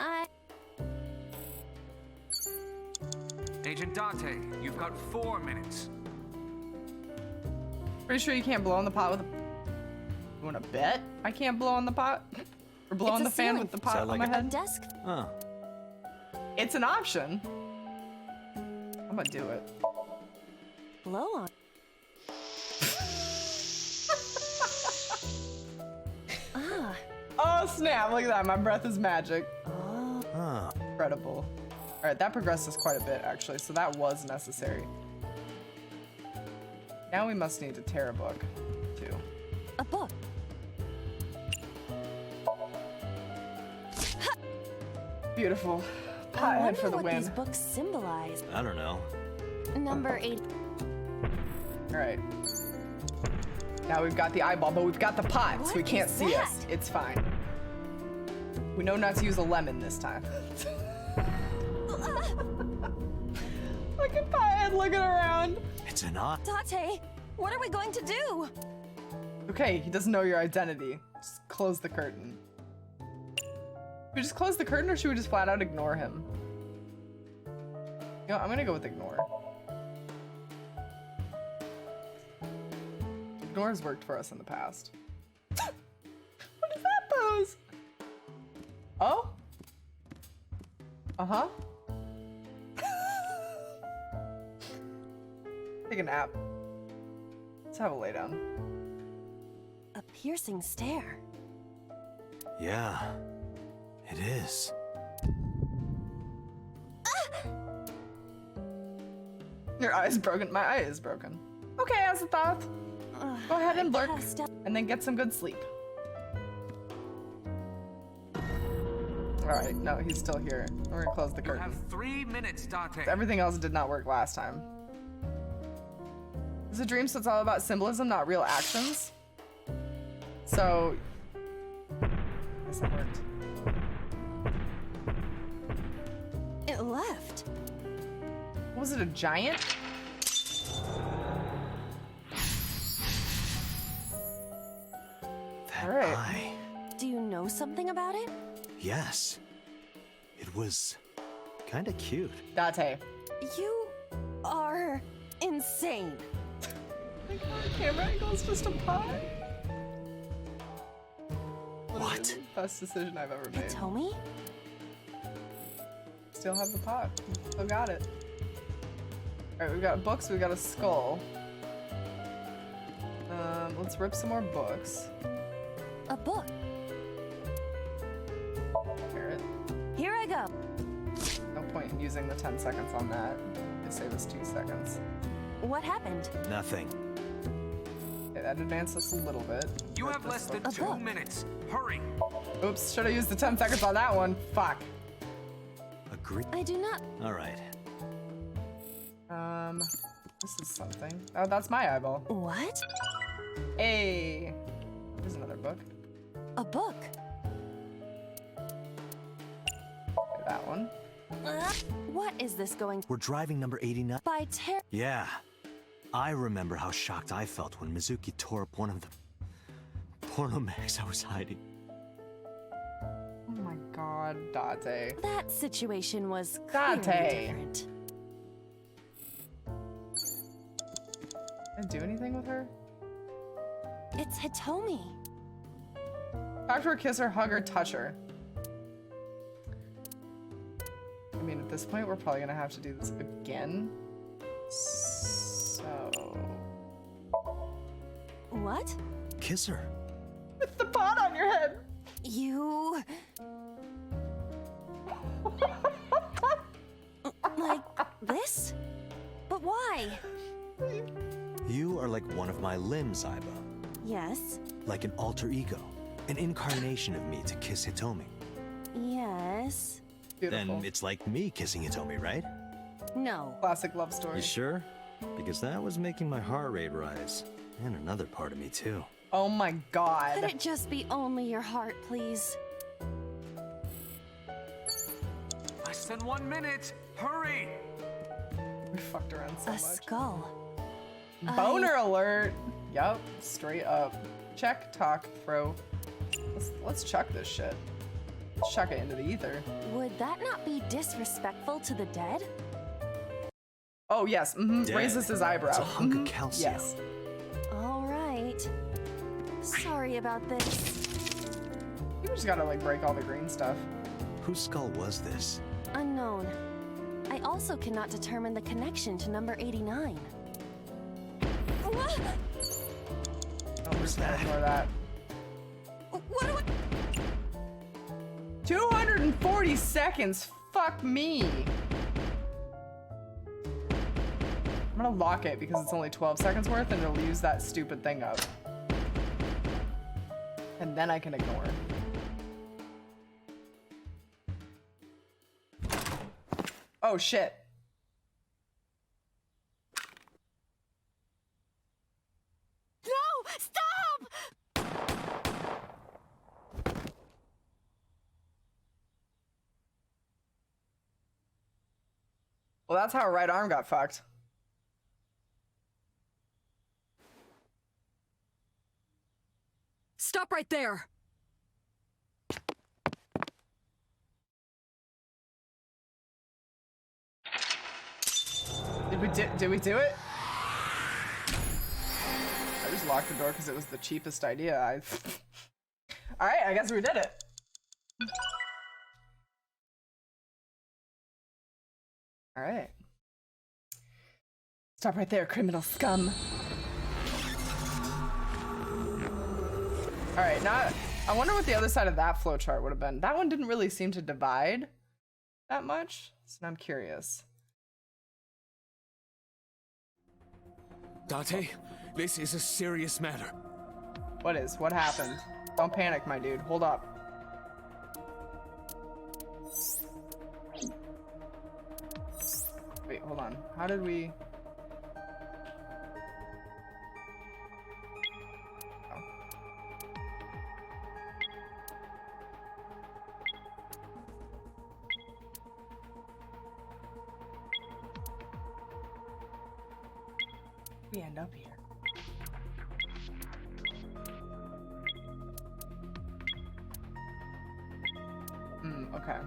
Agent Date, you've got 4 minutes. Pretty sure you can't blow on the pot with a... You wanna bet I can't blow on the pot? Or blow on the fan with the pot on my head? Desk. Huh. It's an option. I'm gonna do it. Blow on. Oh snap, look at that, my breath is magic. Huh. Incredible. Alright, that progresses quite a bit actually, so that was necessary. Now we must need to tear a book, too. A book. Beautiful. I Pothead wonder for the what win. these books symbolize. I don't know. Number 8. Alright. Now we've got the eyeball, but we've got the pot, so we can't is see that? us. It's fine. We know not to use a lemon this time. Look at Pothead looking around. It's an eye. Date, what are we going to do? Okay, he doesn't know your identity. Just close the curtain. Should we just close the curtain, or should we just flat out ignore him? You know, I'm gonna go with ignore. Ignore has worked for us in the past. What is that pose? Oh? Uh-huh. Take a nap. Let's have a lay down. A piercing stare. Yeah. It is. Your eye is broken. My eye is broken. Okay, Azathoth. Go ahead and lurk, and then get some good sleep. Alright, no, he's still here. We're gonna close the You curtain. have 3 minutes, Date. Everything else did not work last time. It's a dream, so it's all about symbolism, not real actions. So... I guess it worked. It left. Was it a giant? That Alright. eye. Do you know something about it? Yes. It was kinda cute. Date. You are insane. The camera angle's just a pie. What? Best decision I've ever made. Hitomi? Still have the pot. Still got it. Alright, we've got books, we've got a skull. Let's rip some more books. A book. Carrot. Here I go. No point in using the 10 seconds on that. They save us 2 seconds. What happened? Nothing. Okay, that advanced us a little bit. You Rip have this less than book. 2 minutes. Hurry. Oops, should have used the 10 seconds on that one. Fuck. Agree. I do not. All right. This is something. Oh, that's my eyeball. What? Hey. Here's another book. A book. That one. What is this going? We're driving number 89. By Ter. Yeah. I remember how shocked I felt when Mizuki tore up one of the porno mags I was hiding. Oh my god, Date. That situation was clearly Date. different. Can I do anything with her? It's Hitomi. Talk to her, kiss her, hug her, touch her. I mean, at this point, we're probably gonna have to do this again. So... What? Kiss her. With the pot on your head! You... Like this? But why? You are like one of my limbs, Aiba. Yes. Like an alter ego. An incarnation of me to kiss Hitomi. Yes. Beautiful. Then it's like me kissing Hitomi, right? No. Classic love story. You sure? because that was making my heart rate rise. And another part of me, too. Oh my god. Could it just be only your heart, please? Less than 1 minute. Hurry! We fucked around so much. A skull. Boner alert! Yup, straight up. Check, talk, throw. Let's chuck this shit. Let's chuck it into the ether. Would that not be disrespectful to the dead? Oh, yes. Raises his eyebrow. It's a hunk of calcium. Yes. All right. Sorry about this. You just gotta, like, break all the green stuff. Whose skull was this? Unknown. I also cannot determine the connection to number 89. What? Oh, we're just gonna ignore that. What do I... 240 seconds. Fuck me. I'm gonna lock it because it's only 12 seconds worth and it'll use that stupid thing up. And then I can ignore. Oh shit. No! Stop! Well, that's how her right arm got fucked. Stop right there! Did we do it? I just locked the door because it was the cheapest idea. Alright, I guess we did it. Alright. Stop right there, criminal scum. Alright, now I wonder what the other side of that flowchart would have been. That one didn't really seem to divide that much, so now I'm curious. Date, this is a serious matter. What is? What happened? Don't panic, my dude. Hold up. Wait, hold on. How did we... we end up here? Okay.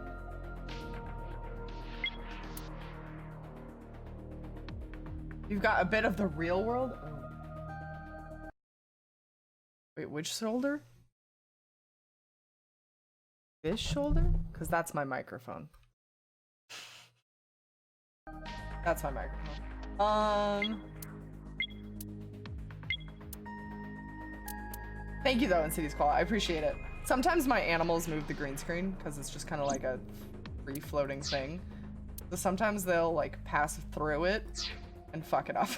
You've got a bit of the real world? Oh. Wait, which shoulder? This shoulder? Because that's my microphone. That's my microphone. Thank you though, Insidious Call. I appreciate it. Sometimes my animals move the green screen because it's just kind of like a free floating thing. So sometimes they'll like pass through it and fuck it up.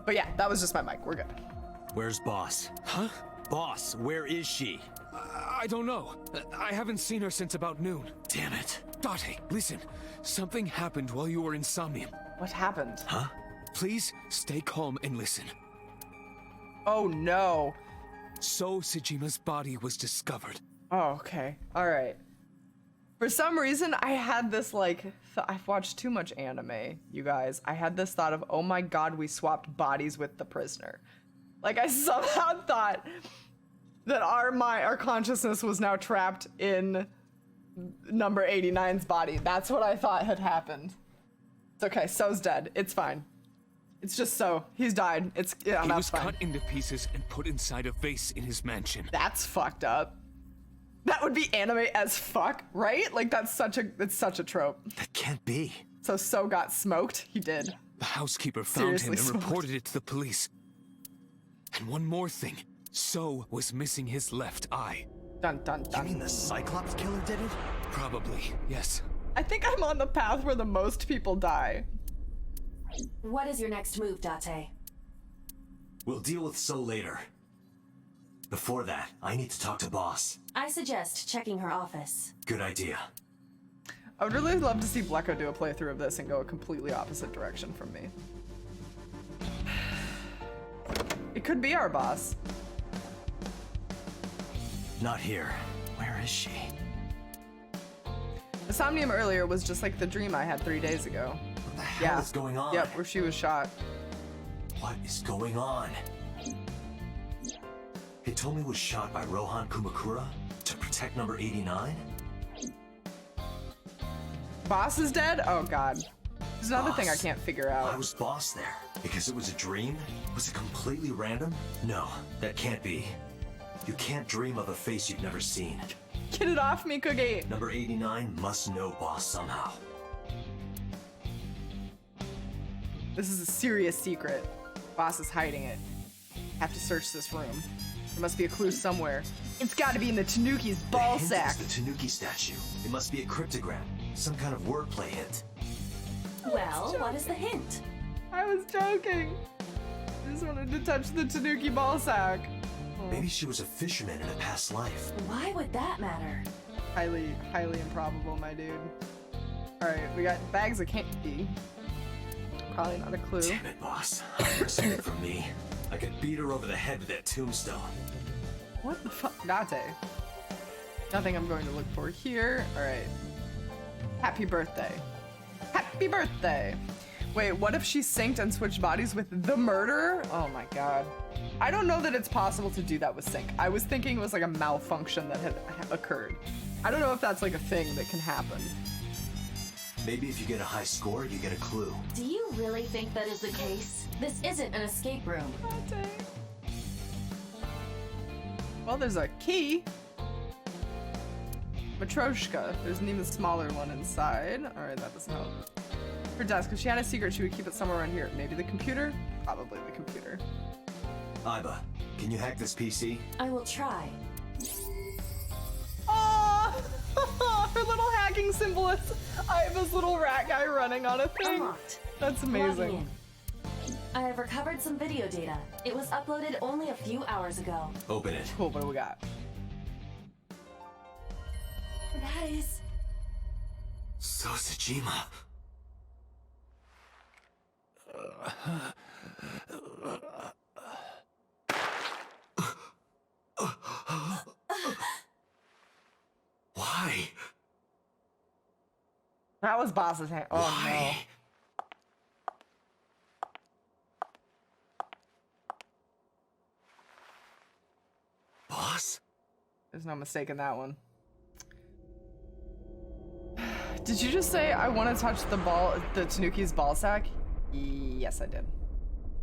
But yeah, that was just my mic. We're good. Where's Boss? Huh? Boss, where is she? I don't know. I haven't seen her since about noon. Damn it. Date, listen. Something happened while you were in Somnium. What happened? Huh? Please stay calm and listen. Oh no. So Sejima's body was discovered. Oh, okay. Alright. For some reason, I had this like, I've watched too much anime, you guys. I had this thought of, oh my god, we swapped bodies with the prisoner. Like I somehow thought that our consciousness was now trapped in number 89's body. That's what I thought had happened. It's okay, So's dead. It's fine. It's just So. He's died. It's, yeah, he that's was fine. cut into pieces and put inside a vase in his mansion. That's fucked up. That would be anime as fuck, right? Like it's such a trope. That can't be. So got smoked. He did. The housekeeper found him and Seriously reported it to the police. And one more thing. So was missing his left eye. Dun dun dun. You mean the Cyclops killer did it? Probably, yes. I think I'm on the path where the most people die. What is your next move, Date? We'll deal with So later. Before that, I need to talk to Boss. I suggest checking her office. Good idea. I would really love to see Blecko do a playthrough of this and go a completely opposite direction from me. It could be our boss. Not here. Where is she? The Somnium earlier was just like the dream I had 3 days ago. What the hell is going on? Yep, where she was shot. What is going on? Hitomi was shot by Rohan Kumakura to protect number 89? Boss is dead? Oh god. There's another thing I can't figure out. Why was Boss there? Because it was a dream? Was it completely random? No, that can't be. You can't dream of a face you've never seen. Get it off me, Cookie! Number 89 must know Boss somehow. This is a serious secret. Boss is hiding it. Have to search this room. There must be a clue somewhere. It's gotta be in the Tanuki's ball sack. The Tanuki statue. It must be a cryptogram. Some kind of wordplay hint. Well, what is the hint? I was joking. I just wanted to touch the Tanuki ball sack. Maybe she was a fisherman in a past life. Why would that matter? Highly improbable, my dude. Alright, we got bags of candy. Probably not a clue. Damn it, Boss. Iris hid it from me. I could beat her over the head with that tombstone. What the fuck? Date. Nothing I'm going to look for here. Alright. Happy birthday. Happy birthday! Wait, what if she synced and switched bodies with the murderer? Oh my god. I don't know that it's possible to do that with sync. I was thinking it was like a malfunction that had occurred. I don't know if that's like a thing that can happen. Maybe if you get a high score, you get a clue. Do you really think that is the case? This isn't an escape room. Well, there's a key. Matryoshka. There's an even smaller one inside. Alright, that doesn't help. Her desk. If she had a secret, she would keep it somewhere around here. Maybe the computer? Probably the computer. Aiba, can you hack this PC? I will try. Oh, her little hacking symbol is Aiba's little rat guy running on a thing. Unlocked. That's amazing. I have recovered some video data. It was uploaded only a few hours ago. Open it. Cool, what do we got? That is... Sosajima. Why? That was Boss's hand. Oh Why? no. Boss? There's no mistake in that one. Did you just say I want to touch the Tanuki's ball sack? Yes, I did.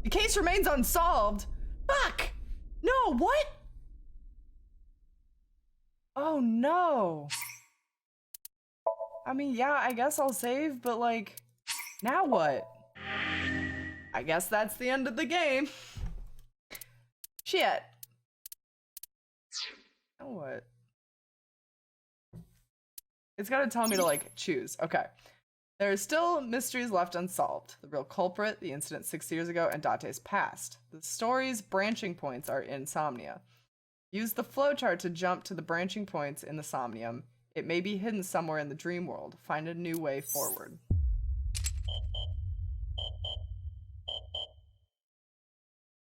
The case remains unsolved. Fuck! No, what? Oh no. I mean, yeah, I guess I'll save, but like, now what? I guess that's the end of the game. Shit. Now what? It's gotta tell me to like choose. Okay. There are still mysteries left unsolved. The real culprit, the incident 6 years ago, and Date's past. The story's branching points are in Somnia. Use the flowchart to jump to the branching points in the Somnium. It may be hidden somewhere in the dream world. Find a new way forward.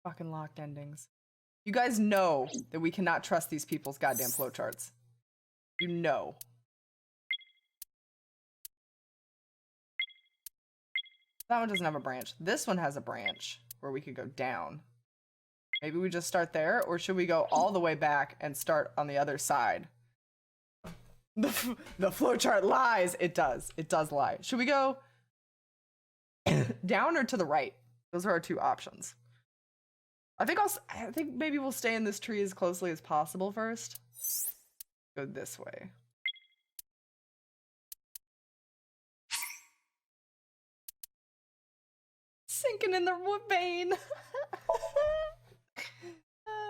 Fucking locked endings. You guys know that we cannot trust these people's goddamn flowcharts. You know. That one doesn't have a branch. This one has a branch where we could go down. Maybe we just start there, or should we go all the way back and start on the other side? The flowchart lies. It does. It does lie. Should we go down or to the right? Those are our two options. I think maybe we'll stay in this tree as closely as possible first. Go this way. Sinking in the vein.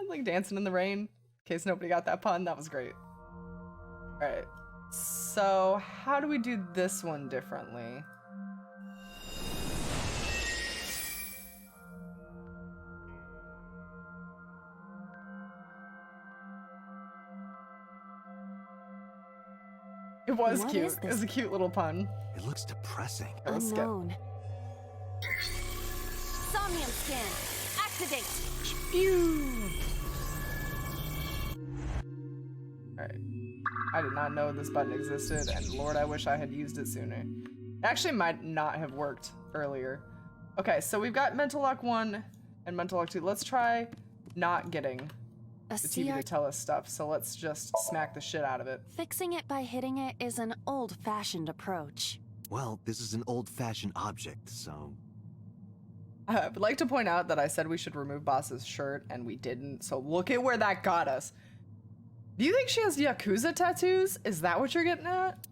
Like dancing in the rain. In case nobody got that pun, that was great. Alright. So, how do we do this one differently? It was What cute. is It this? was a cute little pun. It looks depressing. Let's go. Unknown. Somnium scan. Activate. Phew. Alright. I did not know this button existed, and Lord, I wish I had used it sooner. It actually might not have worked earlier. Okay, so we've got Mental Lock 1 and Mental Lock 2. Let's try not getting the TV to tell us stuff, so let's just smack the shit out of it. Fixing it by hitting it is an old-fashioned approach. Well, this is an old-fashioned object, so... I would like to point out that I said we should remove Boss's shirt, and we didn't, so look at where that got us. Do you think she has Yakuza tattoos? Is that what you're getting at?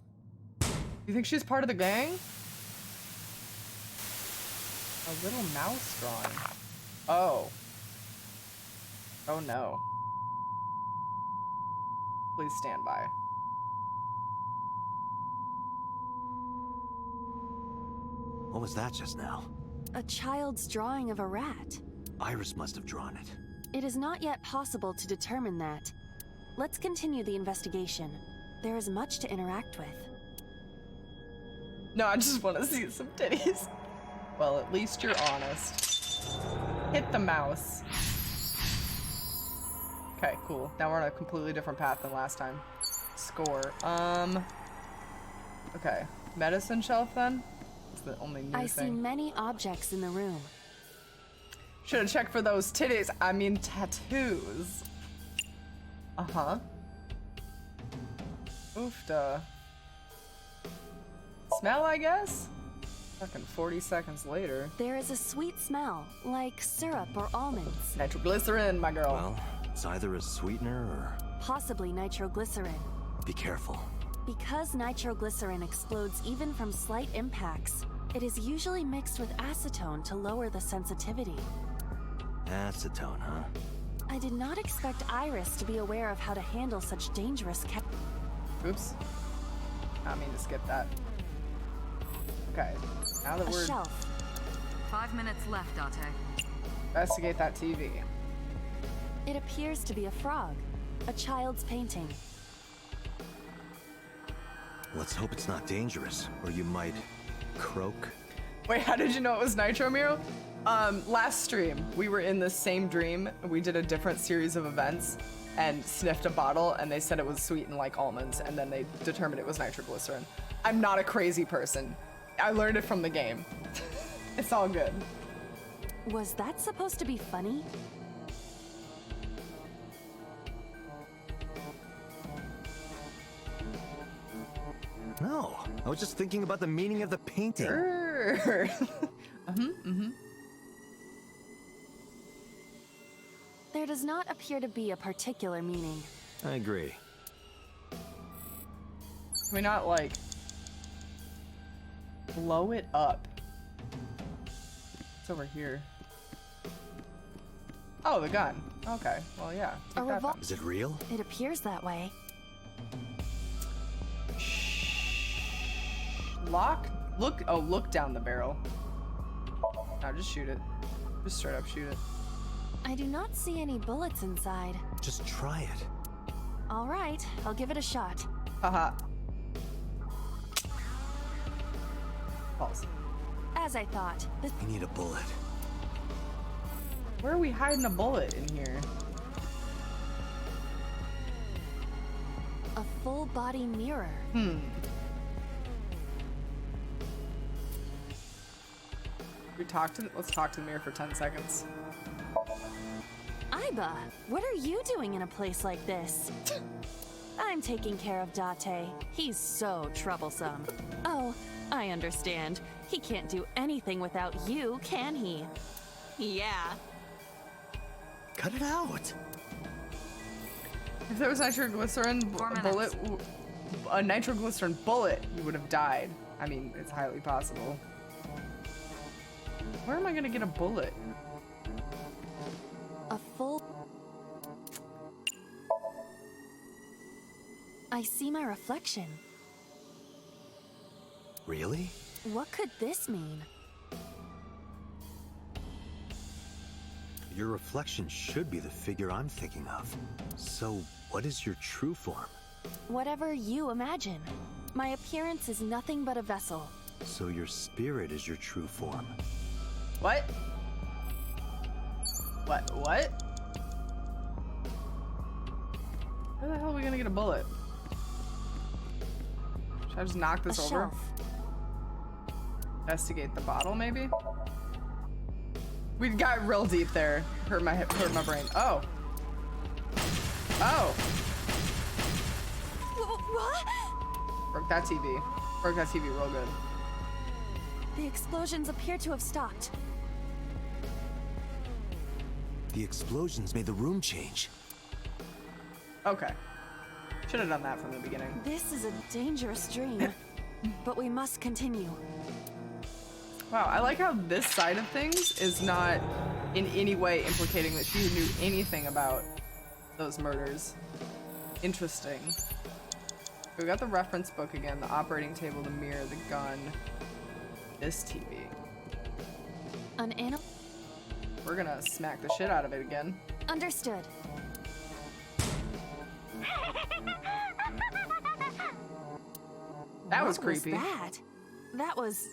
You think she's part of the gang? A little mouse drawing. Oh. Oh no. Please stand by. What was that just now? A child's drawing of a rat. Iris must have drawn it. It is not yet possible to determine that. Let's continue the investigation. There is much to interact with. No, I just want to see some titties. Well, at least you're honest. Hit the mouse. Okay, cool. Now we're on a completely different path than last time. Score. Okay. Medicine shelf then? It's the only new I see thing. many objects in the room. Should have checked for those titties. I mean tattoos. Uh-huh. Oofda. Smell, I guess? Fucking 40 seconds later. There is a sweet smell, like syrup or almonds. Nitroglycerin, my girl. Well, it's either a sweetener or... Possibly nitroglycerin. Be careful. Because nitroglycerin explodes even from slight impacts, it is usually mixed with acetone to lower the sensitivity. Acetone, huh? I did not expect Iris to be aware of how to handle such dangerous Oops. I don't mean to skip that. Okay, now that we're... shelf. 5 minutes left, Date. Investigate that TV. It appears to be a frog. A child's painting. Let's hope it's not dangerous, or you might croak. Wait, how did you know it was Nitro, Miro? Last stream, we were in the same dream. We did a different series of events and sniffed a bottle, and they said it was sweetened like almonds, and then they determined it was nitroglycerin. I'm not a crazy person. I learned it from the game. It's all good. Was that supposed to be funny? No, I was just thinking about the meaning of the painting. There does not appear to be a particular meaning. I agree. Can we not, like, blow it up? It's over here. Oh, the gun. Okay, well, yeah. A revolver. Is it real? It appears that way. Lock? Look, oh, look down the barrel. No, just shoot it. Just straight up shoot it. I do not see any bullets inside. Just try it. All right, I'll give it a shot. Haha. False. As I thought, this We need a bullet. Where are we hiding a bullet in here? a full body mirror. Let's talk to the mirror for 10 seconds. Aiba, what are you doing in a place like this? I'm taking care of Date. He's so troublesome. Oh, I understand. He can't do anything without you, can he? Yeah. Cut it out. If there was nitroglycerin bullet, a nitroglycerin bullet, you would have died. I mean, it's highly possible. Where am I gonna get a bullet? A full... I see my reflection. Really? What could this mean? Your reflection should be the figure I'm thinking of. So, what is your true form? Whatever you imagine. My appearance is nothing but a vessel. So your spirit is your true form. What? What? Where the hell are we gonna get a bullet? Should I just knock this over? Shelf. Investigate the bottle, maybe? We got real deep there. Hurt my brain. Oh. Oh. What? Broke that TV. Broke that TV real good. The explosions appear to have stopped. The explosions made the room change. Okay. Should have done that from the beginning. This is a dangerous dream, but we must continue. Wow, I like how this side of things is not in any way implicating that she knew anything about those murders. Interesting. We got the reference book again, the operating table, the mirror, the gun, this TV. An animal? We're gonna smack the shit out of it again. Understood. That was creepy. What was that? That was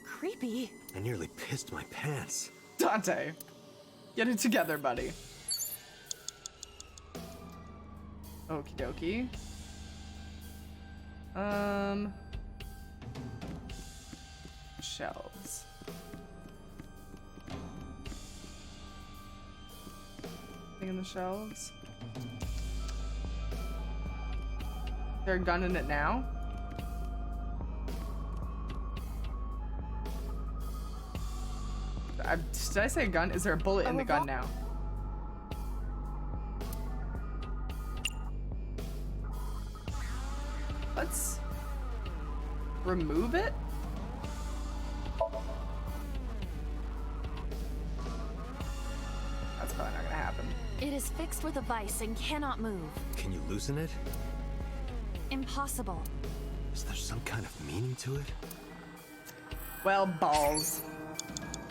creepy. I nearly pissed my pants. Dante, get it together, buddy. Okie dokie. Shelves. Thing in the shelves. Is there a gun in it now? Did I say a gun? Is there a bullet in the gun now? Let's remove it. That's probably not gonna happen. It is fixed with a vice and cannot move. Can you loosen it? Impossible. Is there some kind of meaning to it? Well, balls.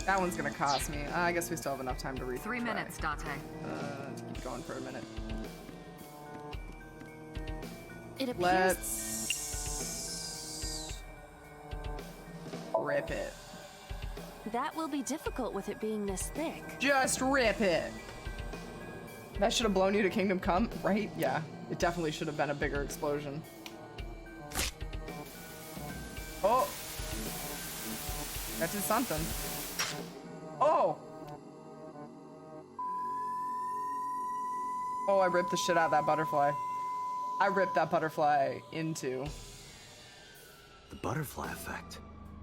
That one's gonna cost me. I guess we still have enough time to retry. 3 minutes, Date. Keep going for a minute. It appears. Let's rip it. That will be difficult with it being this thick. Just rip it. That should have blown you to Kingdom Come, right? Yeah, it definitely should have been a bigger explosion. Oh, that did something. Oh! Oh, I ripped the shit out of that butterfly. I ripped that butterfly into... The butterfly effect.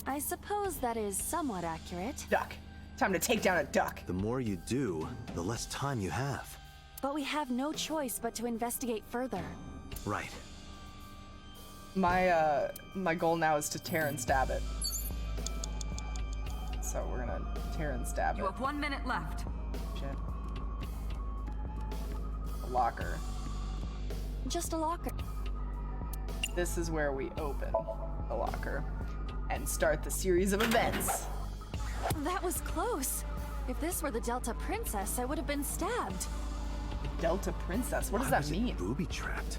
I suppose that is somewhat accurate. Duck. Time to take down a duck. The more you do, the less time you have. But we have no choice but to investigate further. Right. My goal now is to tear and stab it. So we're gonna tear and stab it. You have 1 minute left. Shit. A locker. Just a locker. This is where we open the locker and start the series of events. That was close. If this were the Delta Princess, I would have been stabbed. Delta Princess? What does that mean? Booby-trapped.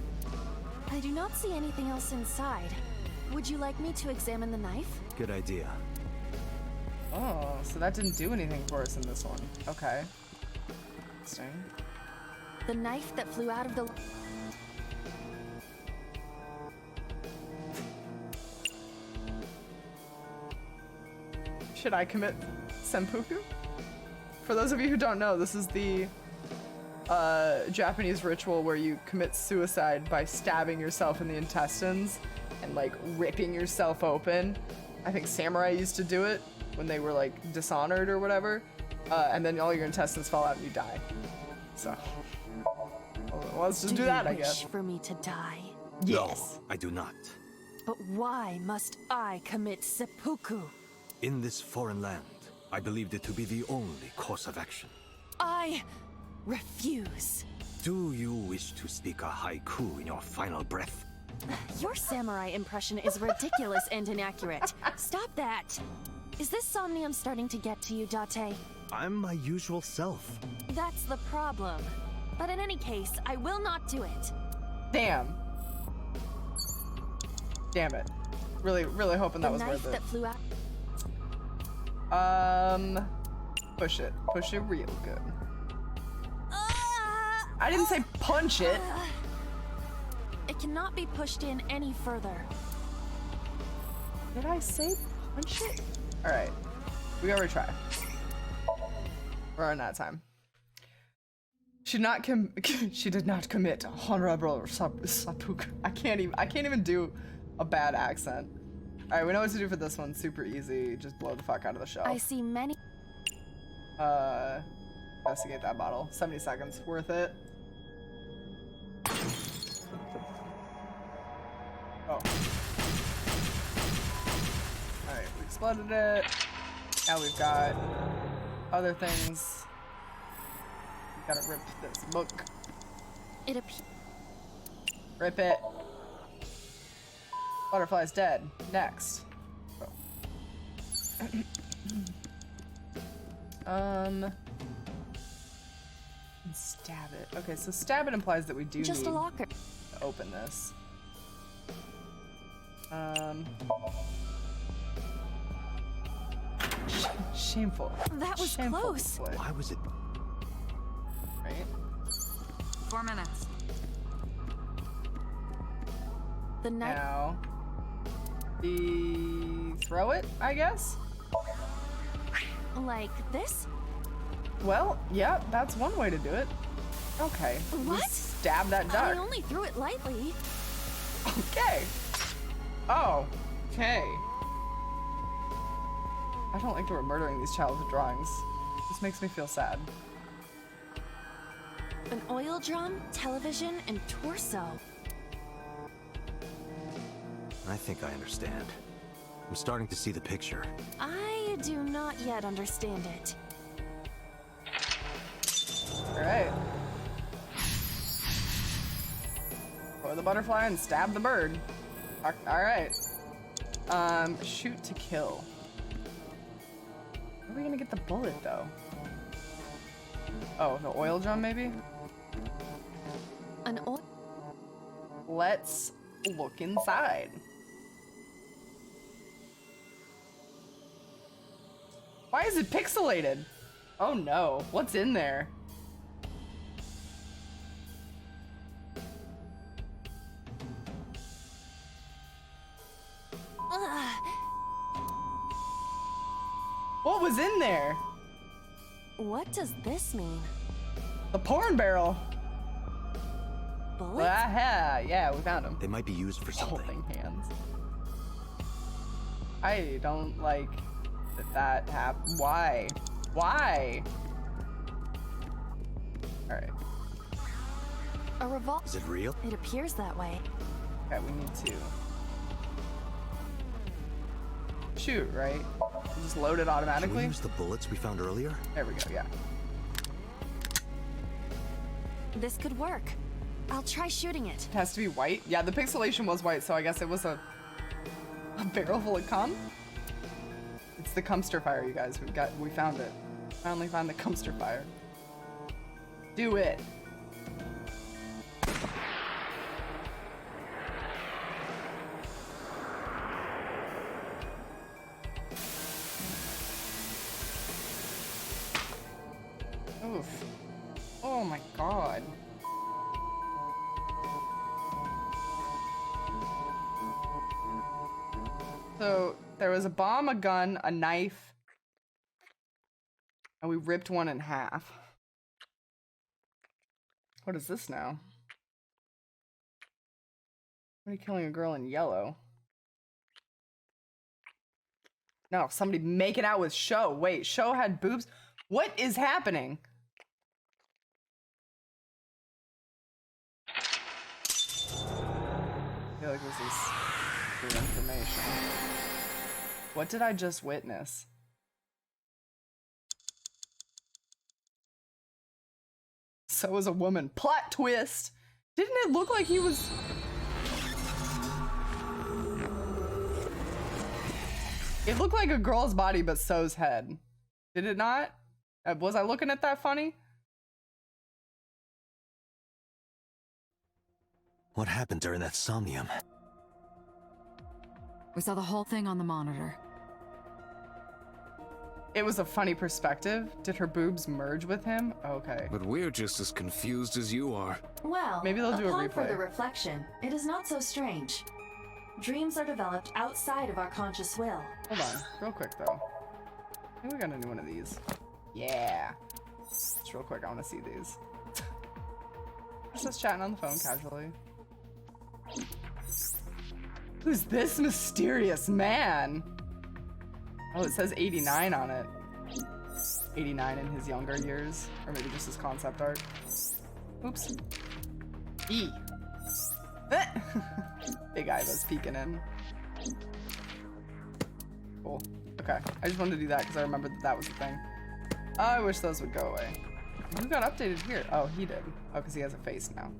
I do not see anything else inside. Would you like me to examine the knife? Good idea. Oh, so that didn't do anything for us in this one. Okay. Interesting. The knife that flew out of the... Should I commit seppuku? For those of you who don't know, this is the Japanese ritual where you commit suicide by stabbing yourself in the intestines and like ripping yourself open. I think samurai used to do it when they were like dishonored or whatever, and then all your intestines fall out and you die. So, well, let's just do that, I guess. Do you wish for me to die? Yes. No, I do not. But why must I commit seppuku? In this foreign land, I believed it to be the only course of action. I refuse. Do you wish to speak a haiku in your final breath? Your samurai impression is ridiculous and inaccurate. Stop that. Is this Somnium starting to get to you, Date? I'm my usual self. That's the problem. But in any case, I will not do it. Damn. Damn it. Really, really hoping that was worth it. That flew out. Push it. Push it real good. I didn't say punch it. It cannot be pushed in any further. Did I say punch it? Alright. We gotta retry. We're on that time. She did not commit honorable seppuku. I can't even do a bad accent. Alright, we know what to do for this one. Super easy. Just blow the fuck out of the shell. I see many. Investigate that bottle. 70 seconds. Worth it. Oh. Alright, we exploded it. Now we've got other things. We gotta rip this book. Rip it. Butterfly's dead. Next. Oh. Stab it. Okay, so stab it implies that we do just need a locker to open this. Shameful. That was Shameful close. display. Why was it? Right? 4 minutes. The night. Now, throw it, I guess? Like this? Well, yeah, that's one way to do it. Okay. What? Stab that duck. I only threw it lightly. Okay. Oh. Okay. I don't like that we're murdering these childhood drawings. This makes me feel sad. An oil drum, television, and torso. I think I understand. I'm starting to see the picture. I do not yet understand it. Alright. Throw the butterfly and stab the bird. Alright. Shoot to kill. Where are we gonna get the bullet, though? Oh, the oil drum, maybe? An oil... Let's look inside. Why is it pixelated? Oh no, what's in there? What was in there? What does this mean? The porn barrel. Bullets? Yeah, we found them. They might be used for something. Holding hands. I don't like that happened. Why? Why? Alright. A revolver. Is it real? It appears that way. Okay, we need to shoot, right? Just load it automatically. Can we use the bullets we found earlier? There we go, yeah. This could work. I'll try shooting it. It has to be white? Yeah, the pixelation was white, so I guess it was a barrel full of cum? It's the Cumster fire, you guys. We found it. Finally found the Cumster fire. Do it. Oof. Oh my god. So there was a bomb, a gun, a knife, and we ripped one in half. What is this now? What are you killing a girl in yellow? No, somebody make it out with Show. Wait, Show had boobs? What is happening? I feel like this is good information. What did I just witness? So was a woman. Plot twist! Didn't it look like he was... It looked like a girl's body, but So's head. Did it not? Was I looking at that funny? What happened during that Somnium? We saw the whole thing on the monitor. It was a funny perspective. Did her boobs merge with him? Okay. But we're just as confused as you are. Well, maybe they'll do a upon replay. further reflection, it is not so strange. Dreams are developed outside of our conscious will. Hold on, real quick though. I think we got a new one of these. Yeah. Just real quick, I want to see these. Just chatting on the phone casually. Who's this mysterious man? Oh, it says 89 on it. 89 in his younger years. Or maybe just his concept art. Oops. E. Big Iva's peeking in. Cool. Okay. I just wanted to do that because I remembered that was the thing. I wish those would go away. Who got updated here? Oh, he did. Oh, because he has a face now.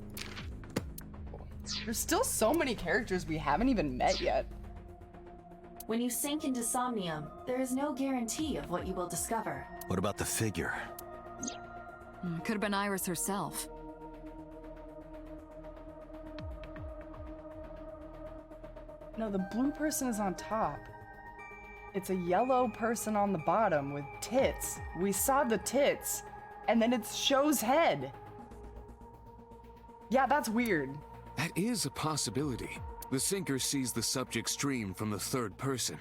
Cool. There's still so many characters we haven't even met yet. When you sink into Somnium, there is no guarantee of what you will discover. What about the figure? Could have been Iris herself. No, the blue person is on top. It's a yellow person on the bottom with tits. We saw the tits, and then it shows head. Yeah, that's weird. That is a possibility. The sinker sees the subject's dream from the third person.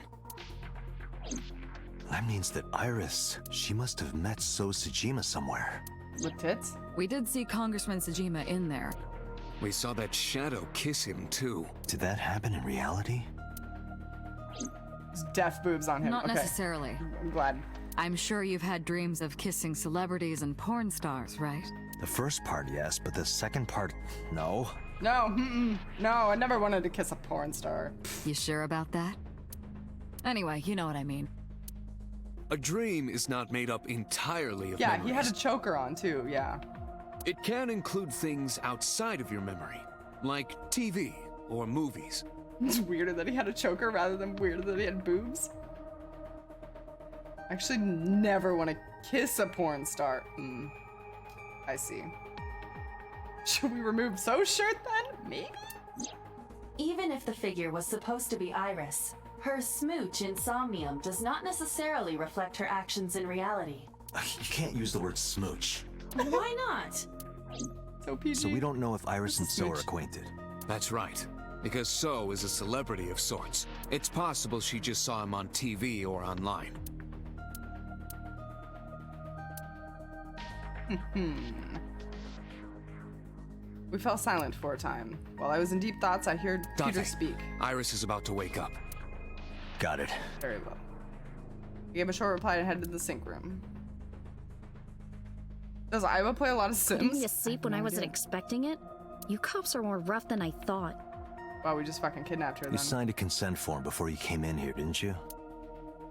That means that Iris, she must have met So Sejima somewhere. With tits? We did see Congressman Sejima in there. We saw that shadow kiss him too. Did that happen in reality? There's deaf boobs on him. Not Okay. necessarily. I'm glad. I'm sure you've had dreams of kissing celebrities and porn stars, right? The first part, yes, but the second part, no. No, no, I never wanted to kiss a porn star. You sure about that? Anyway, you know what I mean. A dream is not made up entirely of Yeah, memories. he had a choker on too, yeah. It can include things outside of your memory, like TV or movies. It's weirder that he had a choker rather than weirder that he had boobs. I actually never want to kiss a porn star. I see. Should we remove So's shirt then? Maybe? Even if the figure was supposed to be Iris, her smooch in Somnium does not necessarily reflect her actions in reality. You can't use the word smooch. Why not? So PG. So we don't know if Iris and So are acquainted. That's right. Because So is a celebrity of sorts. It's possible she just saw him on TV or online. We fell silent for a time. While I was in deep thoughts, I heard Peter speak. Iris is about to wake up. Got it. Very well. He gave a short reply and headed to the sink room. Does Iva play a lot of Sims? Putting me to sleep when I wasn't expecting it? You cops are more rough than I thought. Wow, we just fucking kidnapped her then. You signed a consent form before you came in here, didn't you?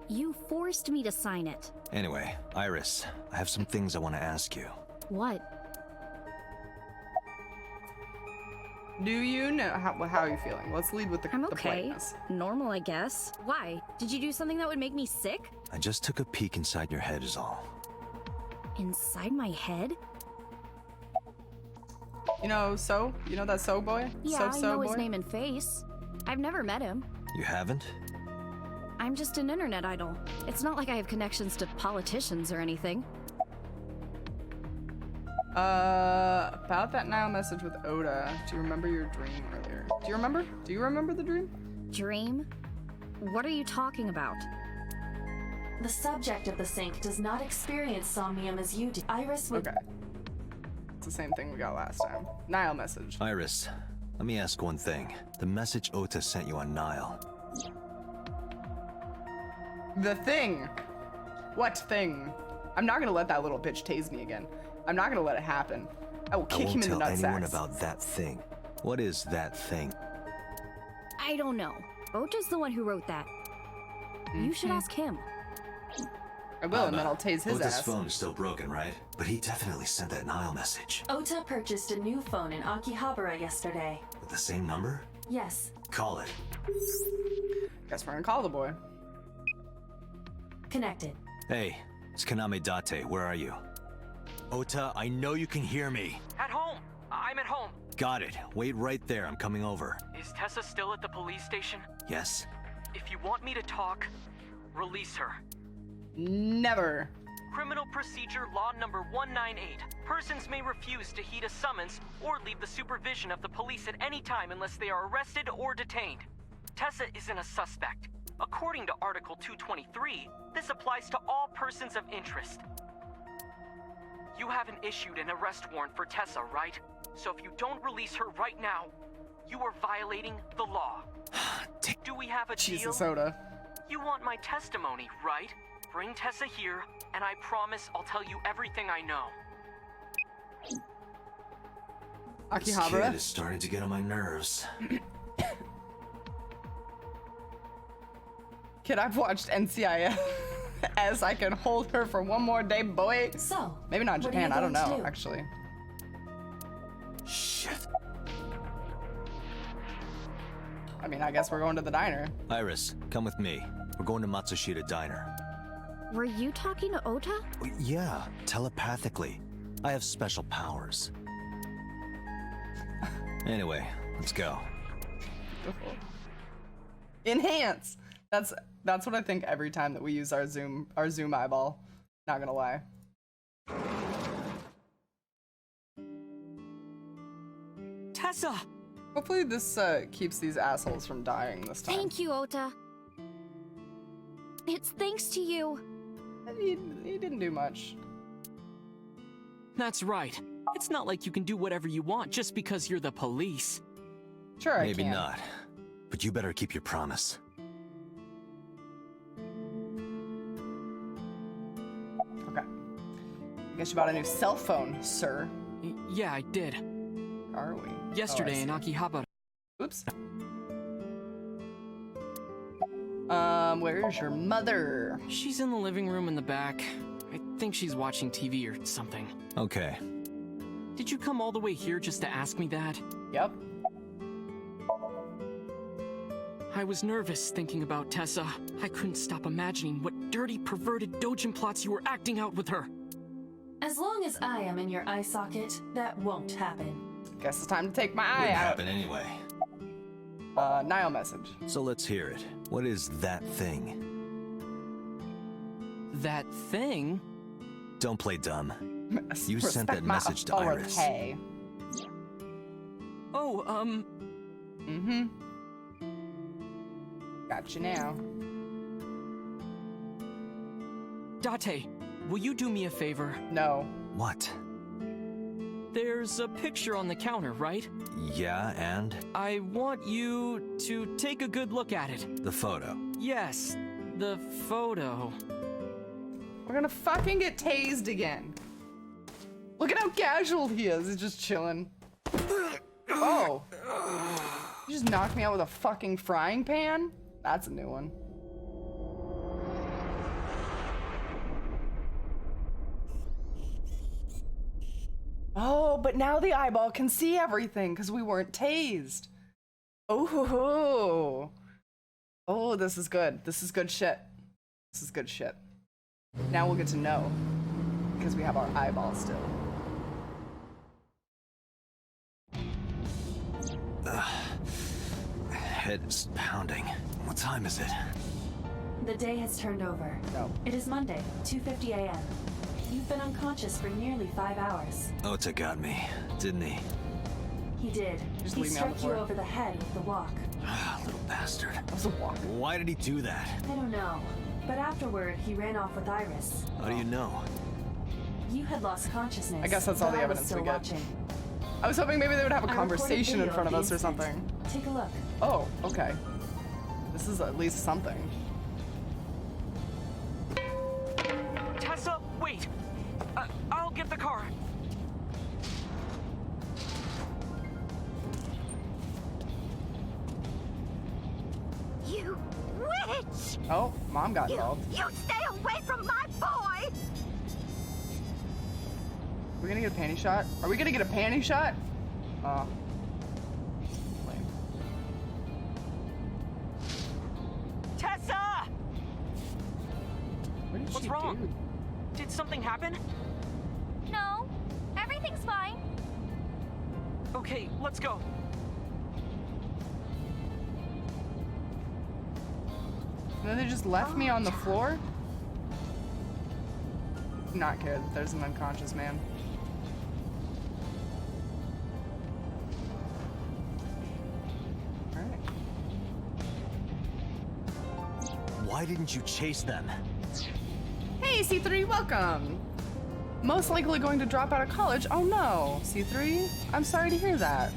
You forced me to sign it. Anyway, Iris, I have some things I want to ask you. What? Do you know how are you feeling? Let's lead with the I'm the okay. politeness. Normal, I guess. Why? Did you do something that would make me sick? I just took a peek inside your head is all. Inside my head? You know So? You know that So boy? Yeah, I know boy? his name and face. I've never met him. You haven't? I'm just an internet idol. It's not like I have connections to politicians or anything. About that Nile message with Oda, do you remember your dream earlier? Do you remember? Do you remember the dream? Dream? What are you talking about? The subject of the sink does not experience Somnium as you do. Iris would... Okay. It's the same thing we got last time. Nile message. Iris, let me ask one thing. The message Ota sent you on Nile. The thing. What thing? I'm not gonna let that little bitch tase me again. I'm not gonna let it happen. I will kick him in the I won't tell anyone nutsack. about that thing. What is that thing? I don't know. Ota's the one who wrote that. You should ask him. I will, and then I'll tase his Ota's ass. phone is still broken, right? But he definitely sent that Nile message. Ota purchased a new phone in Akihabara yesterday. With the same number? Yes. Call it. Guess we're gonna call the boy. Connected. Hey, it's Kaname Date. Where are you? Ota, I know you can hear me. At home. I'm at home. Got it. Wait right there. I'm coming over. Is Tessa still at the police station? Yes. If you want me to talk, release her. Never. Criminal Procedure Law Number 198. Persons may refuse to heed a summons or leave the supervision of the police at any time unless they are arrested or detained. Tessa isn't a suspect. According to Article 223, this applies to all persons of interest. You haven't issued an arrest warrant for Tessa, right? So if you don't release her right now, you are violating the law. Do we have a deal? Jesus, Oda. You want my testimony, right? Bring Tessa here, and I promise I'll tell you everything I know. This Akihabara? kid is starting to get on my nerves. Kid, I've watched NCIS. As I can hold her for one more day, boy. So, maybe not in what are you Japan, I don't going to know, do? actually. Shit. I mean, I guess we're going to the diner. Iris, come with me. We're going to Matsushita Diner. Were you talking to Ota? Yeah, telepathically. I have special powers. Anyway, let's go. Enhance! That's what I think every time that we use our zoom eyeball. Not gonna lie. Tessa! Hopefully this keeps these assholes from dying this time. Thank you, Ota. It's thanks to you. He didn't do much. That's right. It's not like you can do whatever you want just because you're the police. Sure, Maybe not. But you better keep your promise. Okay. I guess you bought a new cell phone, sir. Yeah, I did. Are we? Yesterday in Akihabara. Oops. Where's your mother? She's in the living room in the back. I think she's watching TV or something. Okay. Did you come all the way here just to ask me that? Yep. I was nervous thinking about Tessa. I couldn't stop imagining what dirty, perverted dojin plots you were acting out with her. As long as I am in your eye socket, that won't happen. Guess it's time to take my eye Wouldn't out. happen anyway. Nile message. So let's hear it. What is that thing? That thing? Don't play dumb. You sent Respect that my message to authority. Oh, Iris. Gotcha now. Date, will you do me a favor? No. What? There's a picture on the counter, right? Yeah, and? I want you to take a good look at it. The photo. Yes, the photo. We're gonna fucking get tased again. Look at how casual he is. He's just chilling. Oh. You just knocked me out with a fucking frying pan? That's a new one. Oh, but now the eyeball can see everything because we weren't tased. Oh, oh, this is good. This is good shit. This is good shit. Now we'll get to know because we have our eyeball still. Head is pounding. What time is it? The day has turned over. No. It is Monday, 2:50 a.m. You've been unconscious for nearly 5 hours. Ota got me, didn't he? He did. Just He leave me on the struck you floor. over the head with the walk. Little bastard. That was a walk. Why did he do that? I don't know. But afterward, he ran off with Iris. How do you know? You had lost consciousness. I guess that's all but the I was evidence still we get. watching. I was hoping maybe they would have a I recorded conversation in video front of the us or incident. something. Take a look. Oh, okay. This is at least something. Tessa, wait! I'll get the car. You witch! Oh, mom got involved. You stay away from my boy! Are we gonna get a panty shot? Are we gonna get a panty shot? Lame. Tessa! What did What's she wrong? do? Did something happen? No, everything's fine. Okay, let's go. And then they just left me on the floor? Not care that there's an unconscious man. Alright. Why didn't you chase them? Hey, C3, welcome! Most likely going to drop out of college. Oh no, C3. I'm sorry to hear that.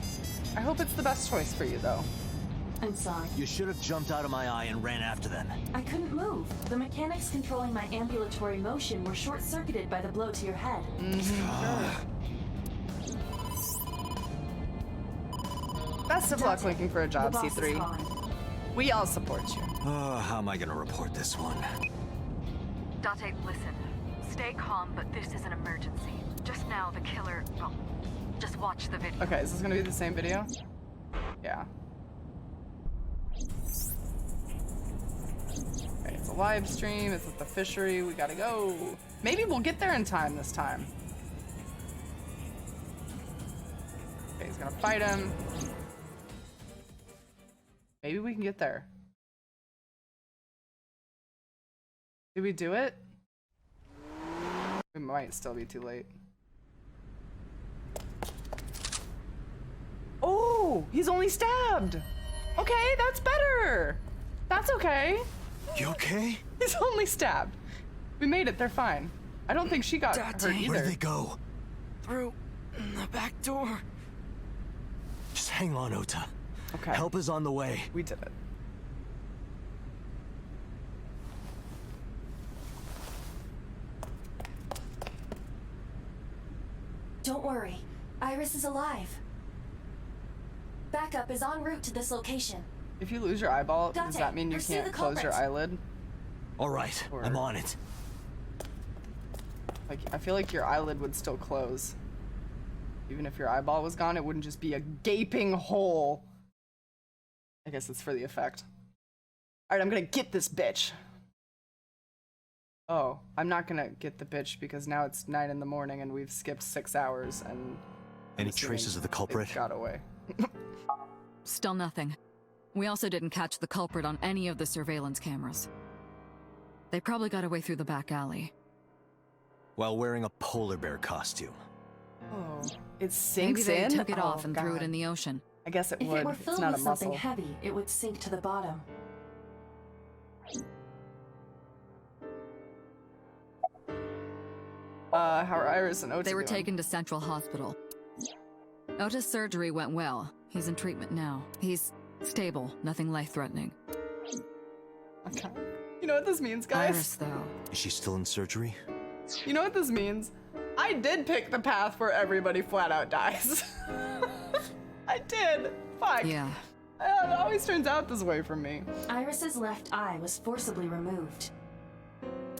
I hope it's the best choice for you, though. I'm sorry. You should have jumped out of my eye and ran after them. I couldn't move. The mechanics controlling my ambulatory motion were short-circuited by the blow to your head. Best of luck looking for a job, C3. We all support you. Oh, how am I gonna report this one? Date, listen. Stay calm, but this is an emergency. Just now, the killer... Well, just watch the video. Okay, is this gonna be the same video? Yeah. Okay, it's a live stream. It's at the fishery. We gotta go. Maybe we'll get there in time this time. Okay, he's gonna fight him. Maybe we can get there. Did we do it? We might still be too late. Oh, he's only stabbed. Okay, that's better. That's okay. You okay? He's only stabbed. We made it. They're fine. I don't think she got hurt either. Where did they go? Through the back door. Just hang on, Ota. Okay. Help is on the way. We did it. Don't worry. Iris is alive. Backup is en route to this location. If you lose your eyeball, does Date, that mean you pursue can't the close your culprit. eyelid? All right, I'm on it. Like, I feel like your eyelid would still close. Even if your eyeball was gone, it wouldn't just be a gaping hole. I guess it's for the effect. Alright, I'm gonna get this bitch. Oh, I'm not gonna get the bitch because now it's 9 in the morning and we've skipped 6 hours and... Any traces of the culprit? Got away. Still nothing. We also didn't catch the culprit on any of the surveillance cameras. They probably got away through the back alley. While wearing a polar bear costume. Oh, it sinks Maybe they in? took it off and threw it God. in the ocean. I guess it If would. it were It's filled not a with something muscle. heavy, it would sink to the bottom. How are Iris and Ota They were doing? taken to Central Hospital. Ota's surgery went well. He's in treatment now. He's stable, nothing life-threatening. Okay. You know what this means, guys? Iris, though. Is she still in surgery? You know what this means? I did pick the path where everybody flat out dies. I did. Fuck. Yeah. It always turns out this way for me. Iris's left eye was forcibly removed.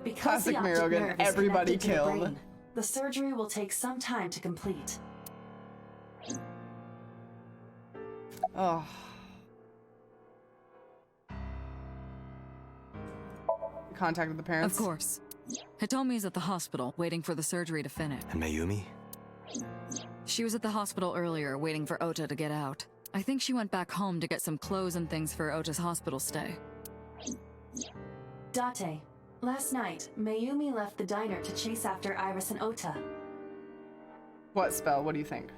Because Classic the optic Mirogan, nerve is everybody connected to the killed. brain, the surgery will take some time to complete. Oh. You contacted the parents? Of course. Hitomi's at the hospital, waiting for the surgery to finish. And Mayumi? She was at the hospital earlier, waiting for Ota to get out. I think she went back home to get some clothes and things for Ota's hospital stay. Date, last night, Mayumi left the diner to chase after Iris and Ota. What spell? What do you think?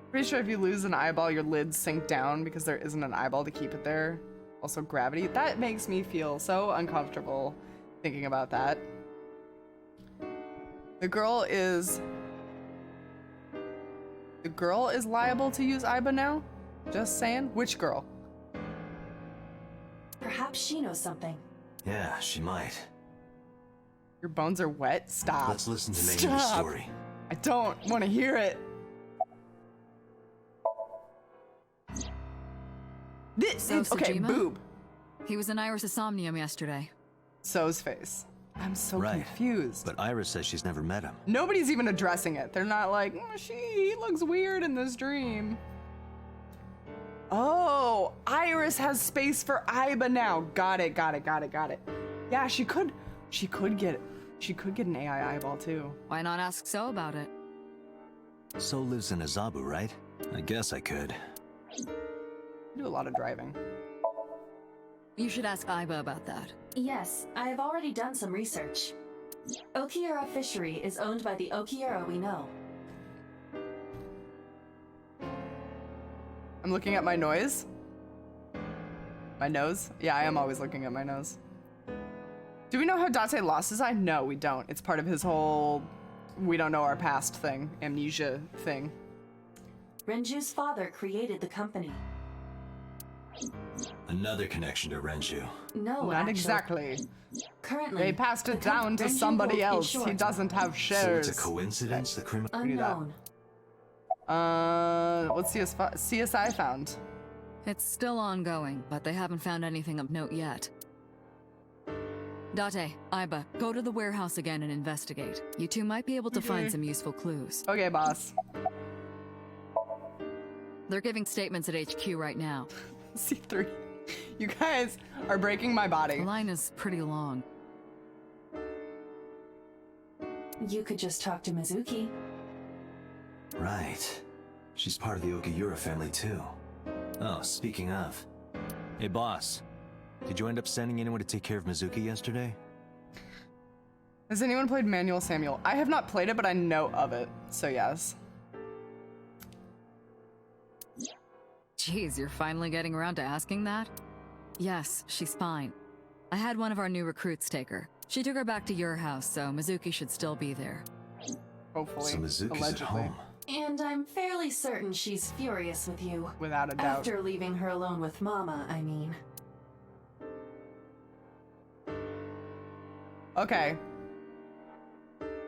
Pretty sure if you lose an eyeball, your lids sink down because there isn't an eyeball to keep it there. Also gravity. That makes me feel so uncomfortable thinking about that. The girl is liable to use Aiba now? Just saying. Which girl? Perhaps she knows something. Yeah, she might. Your bones are wet? Stop. Let's listen to Mayumi's Stop. story. I don't want to hear it. So, Okay, Tsujima? boob. He was in Iris' Somnium yesterday. So's face. I'm so Right. confused. But Iris says she's never met him. Nobody's even addressing it. They're not like, he looks weird in this dream. Oh, Iris has space for Aiba now. Got it. Yeah, she could get an AI eyeball too. Why not ask So about it? So lives in Azabu, right? I guess I could. I do a lot of driving. You should ask Aiba about that. Yes, I have already done some research. Okiura Fishery is owned by the Okiura we know. I'm looking at my nose. My nose? Yeah, I am always looking at my nose. Do we know how Date lost his eye? No, we don't. It's part of his whole we don't know our past thing, amnesia thing. Renju's father created the company. Another connection to Renju. No, Not actually. exactly. Currently, They passed the it down to Renju somebody Group else. is He short. doesn't have So shares. it's a coincidence the criminal... Unknown. What's CSI found? It's still ongoing, but they haven't found anything of note yet. Date, Aiba, go to the warehouse again and investigate. You two might be able to find some useful clues. Okay, boss. They're giving statements at HQ right now. C3. You guys are breaking my body. The line is pretty long. You could just talk to Mizuki. Right. She's part of the Okiura family too. Oh, speaking of. Hey boss, did you end up sending anyone to take care of Mizuki yesterday? Has anyone played Manual Samuel? I have not played it, but I know of it, so yes. Jeez, you're finally getting around to asking that? Yes, she's fine. I had one of our new recruits take her. She took her back to your house, so Mizuki should still be there. Hopefully. So Mizuki's at home. And I'm fairly certain she's furious with you. Without a doubt. After leaving her alone with Mama, I mean. Okay.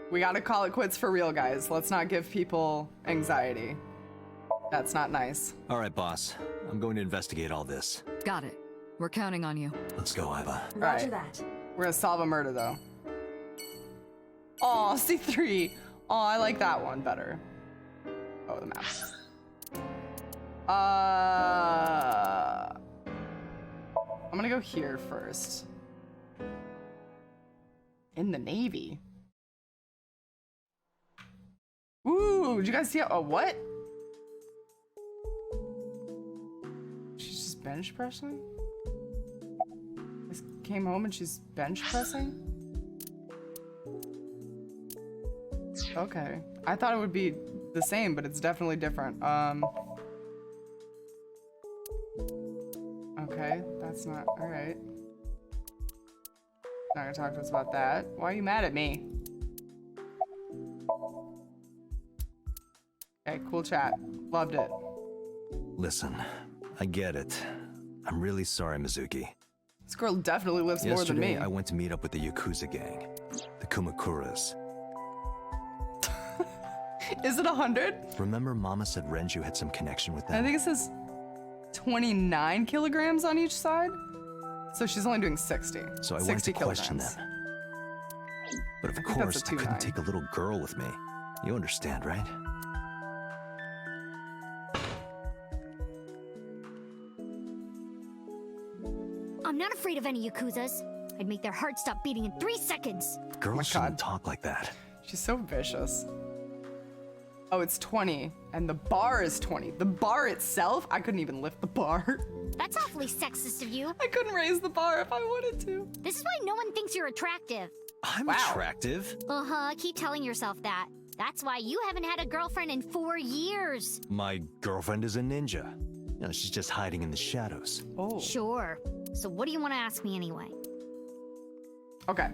We gotta call it quits for real, guys. Let's not give people anxiety. That's not nice. All right, boss. I'm going to investigate all this. Got it. We're counting on you. Let's go, Aiba. Roger that. We're gonna solve a murder, though. Aw, C3. Aw, I like that one better. Oh, the map. I'm gonna go here first. In the Navy. Ooh, did you guys see how, what? She's just bench pressing? Just came home and she's bench pressing? Okay. I thought it would be the same, but it's definitely different. Okay, that's not, alright. Not gonna talk to us about that. Why are you mad at me? Okay, cool chat. Loved it. Listen, I get it. I'm really sorry, Mizuki. This girl definitely lives more than me. Yesterday, I went to meet up with the Yakuza gang. The Kumakuras. Is it 100? Remember Mama said Renju had some connection with them? I think it says 29 kilograms on each side. So she's only doing 60. So I 60 went to question kilograms. them. But of I think that's course, a I couldn't 29. take a little girl with me. You understand, right? I'm not afraid of any Yakuzas. I'd make their hearts stop beating in 3 seconds. Girls shouldn't talk like that. She's so vicious. Oh, it's 20, and the bar is 20. The bar itself, I couldn't even lift the bar. That's awfully sexist of you. I couldn't raise the bar if I wanted to. This is why no one thinks you're attractive. I'm attractive. Uh-huh, keep telling yourself that. That's why you haven't had a girlfriend in 4 years. My girlfriend is a ninja. You know, she's just hiding in the shadows. Oh. Sure. So what do you want to ask me anyway? Okay,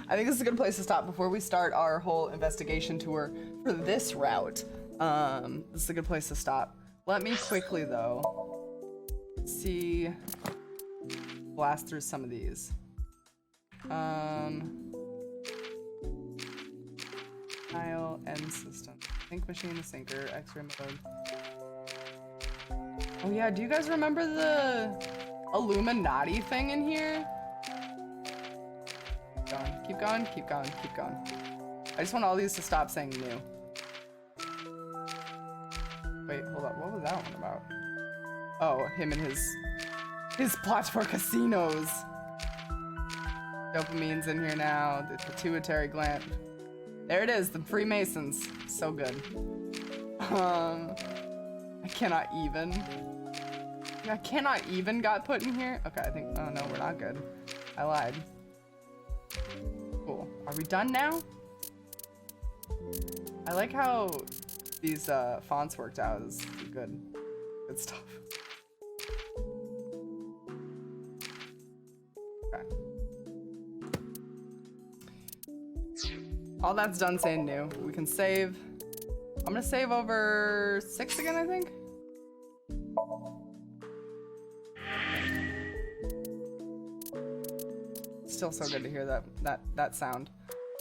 I think this is a good place to stop before we start our whole investigation tour for this route. This is a good place to stop. Let me quickly, though, blast through some of these. Tile, end system. Think machine, sinker, x-ray mode. Oh yeah, do you guys remember the Illuminati thing in here? Keep going, keep going, keep going. I just want all these to stop saying new. Wait, hold up, what was that one about? Oh, him and his plot for casinos. Dopamine's in here now, the pituitary gland. There it is, the Freemasons. So good. I cannot even. I cannot even got put in here. Okay, I think, oh no, we're not good. I lied. Cool. Are we done now? I like how these fonts worked out. It's good stuff. Okay. All that's done saying new. We can save. I'm gonna save over 6 again, I think. Still so good to hear that sound.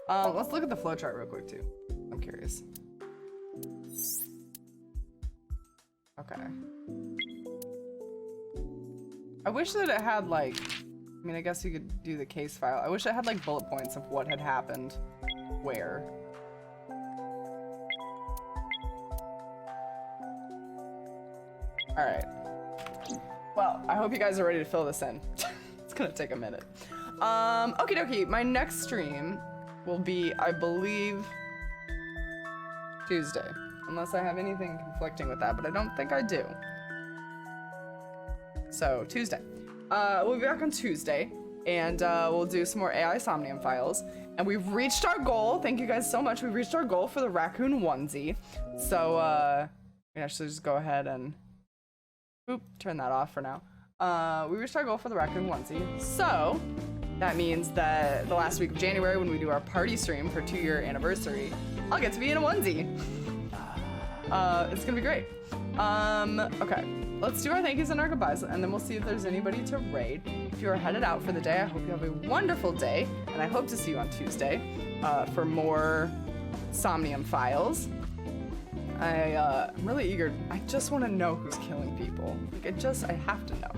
Let's look at the flowchart real quick too. I'm curious. Okay. I wish that it had like, I mean, I guess you could do the case file. I wish it had like bullet points of what had happened where. All right. Well, I hope you guys are ready to fill this in. It's gonna take a minute. Okie dokie, my next stream will be, I believe, Tuesday. Unless I have anything conflicting with that, but I don't think I do. So, Tuesday. We'll be back on Tuesday, and we'll do some more AI Somnium files. And we've reached our goal. Thank you guys so much. We've reached our goal for the raccoon onesie. So, we actually just go ahead and turn that off for now. We reached our goal for the raccoon onesie. So, that means that the last week of January, when we do our party stream for 2-year anniversary, I'll get to be in a onesie. It's gonna be great. Okay, let's do our thank yous and our goodbyes, and then we'll see if there's anybody to raid. If you are headed out for the day, I hope you have a wonderful day, and I hope to see you on Tuesday for more Somnium files. I'm really eager. I just want to know who's killing people. Like, I have to know.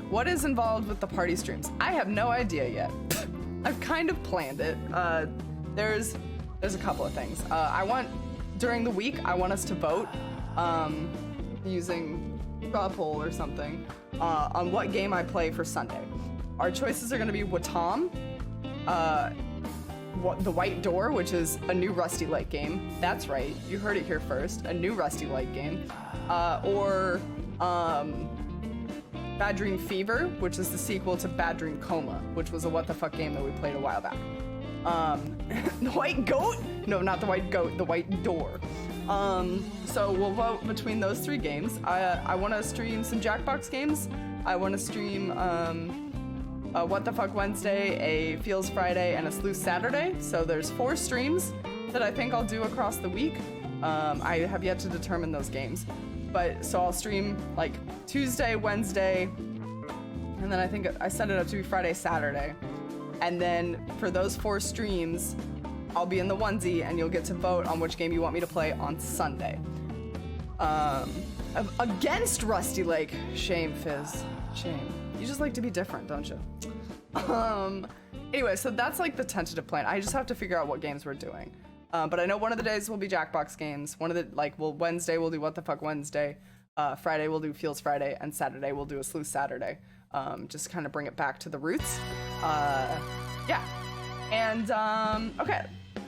What is involved with the party streams? I have no idea yet. I've kind of planned it. There's a couple of things. During the week, I want us to vote using straw poll or something on what game I play for Sunday. Our choices are going to be Watam, the White Door, which is a new Rusty Lake game. That's right, you heard it here first. A new Rusty Lake game, or Bad Dream Fever, which is the sequel to Bad Dream Coma, which was a what the fuck game that we played a while back. The White Goat? No, not the White Goat, the White Door. So we'll vote between those 3 games. I want to stream some Jackbox games. I want to stream a What the Fuck Wednesday, a Feels Friday, and a Sleuth Saturday. So there's 4 streams that I think I'll do across the week. I have yet to determine those games. So I'll stream like Tuesday, Wednesday, and then I think I set it up to be Friday, Saturday. And then for those 4 streams, I'll be in the onesie and you'll get to vote on which game you want me to play on Sunday. Against Rusty Lake. Shame, Fizz. Shame. You just like to be different, don't you? Anyway, so that's like the tentative plan. I just have to figure out what games we're doing. But I know one of the days will be Jackbox games. One of the, Wednesday we'll do What the Fuck Wednesday. Friday we'll do Feels Friday. And Saturday we'll do a Sleuth Saturday. Just kind of bring it back to the roots. Yeah. And, okay.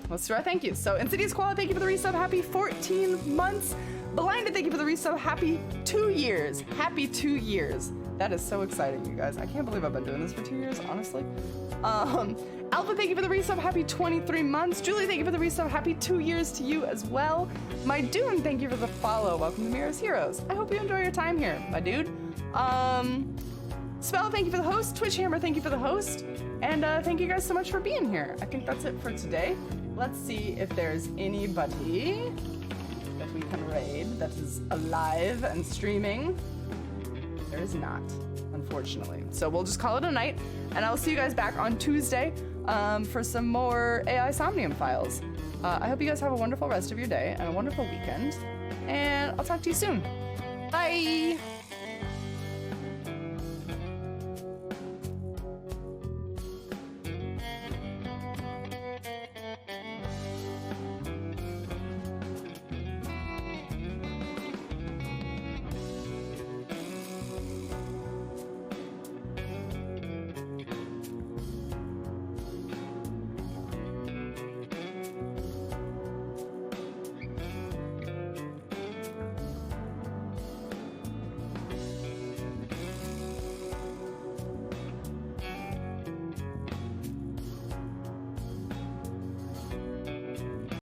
Let's do our thank yous. So, Insidious Koala, thank you for the resub. Happy 14 months. Blinded, thank you for the resub. Happy 2 years. Happy 2 years. That is so exciting, you guys. I can't believe I've been doing this for 2 years, honestly. Alpha, thank you for the resub. Happy 23 months. Julie, thank you for the resub. Happy 2 years to you as well. My Dune, thank you for the follow. Welcome to Mira's Heroes. I hope you enjoy your time here, my dude. Spell, thank you for the host. Twitch Hammer, thank you for the host. And thank you guys so much for being here. I think that's it for today. Let's see if there's anybody that we can raid that is alive and streaming. There is not, unfortunately. So we'll just call it a night, and I'll see you guys back on Tuesday for some more AI Somnium files. I hope you guys have a wonderful rest of your day and a wonderful weekend, and I'll talk to you soon. Bye!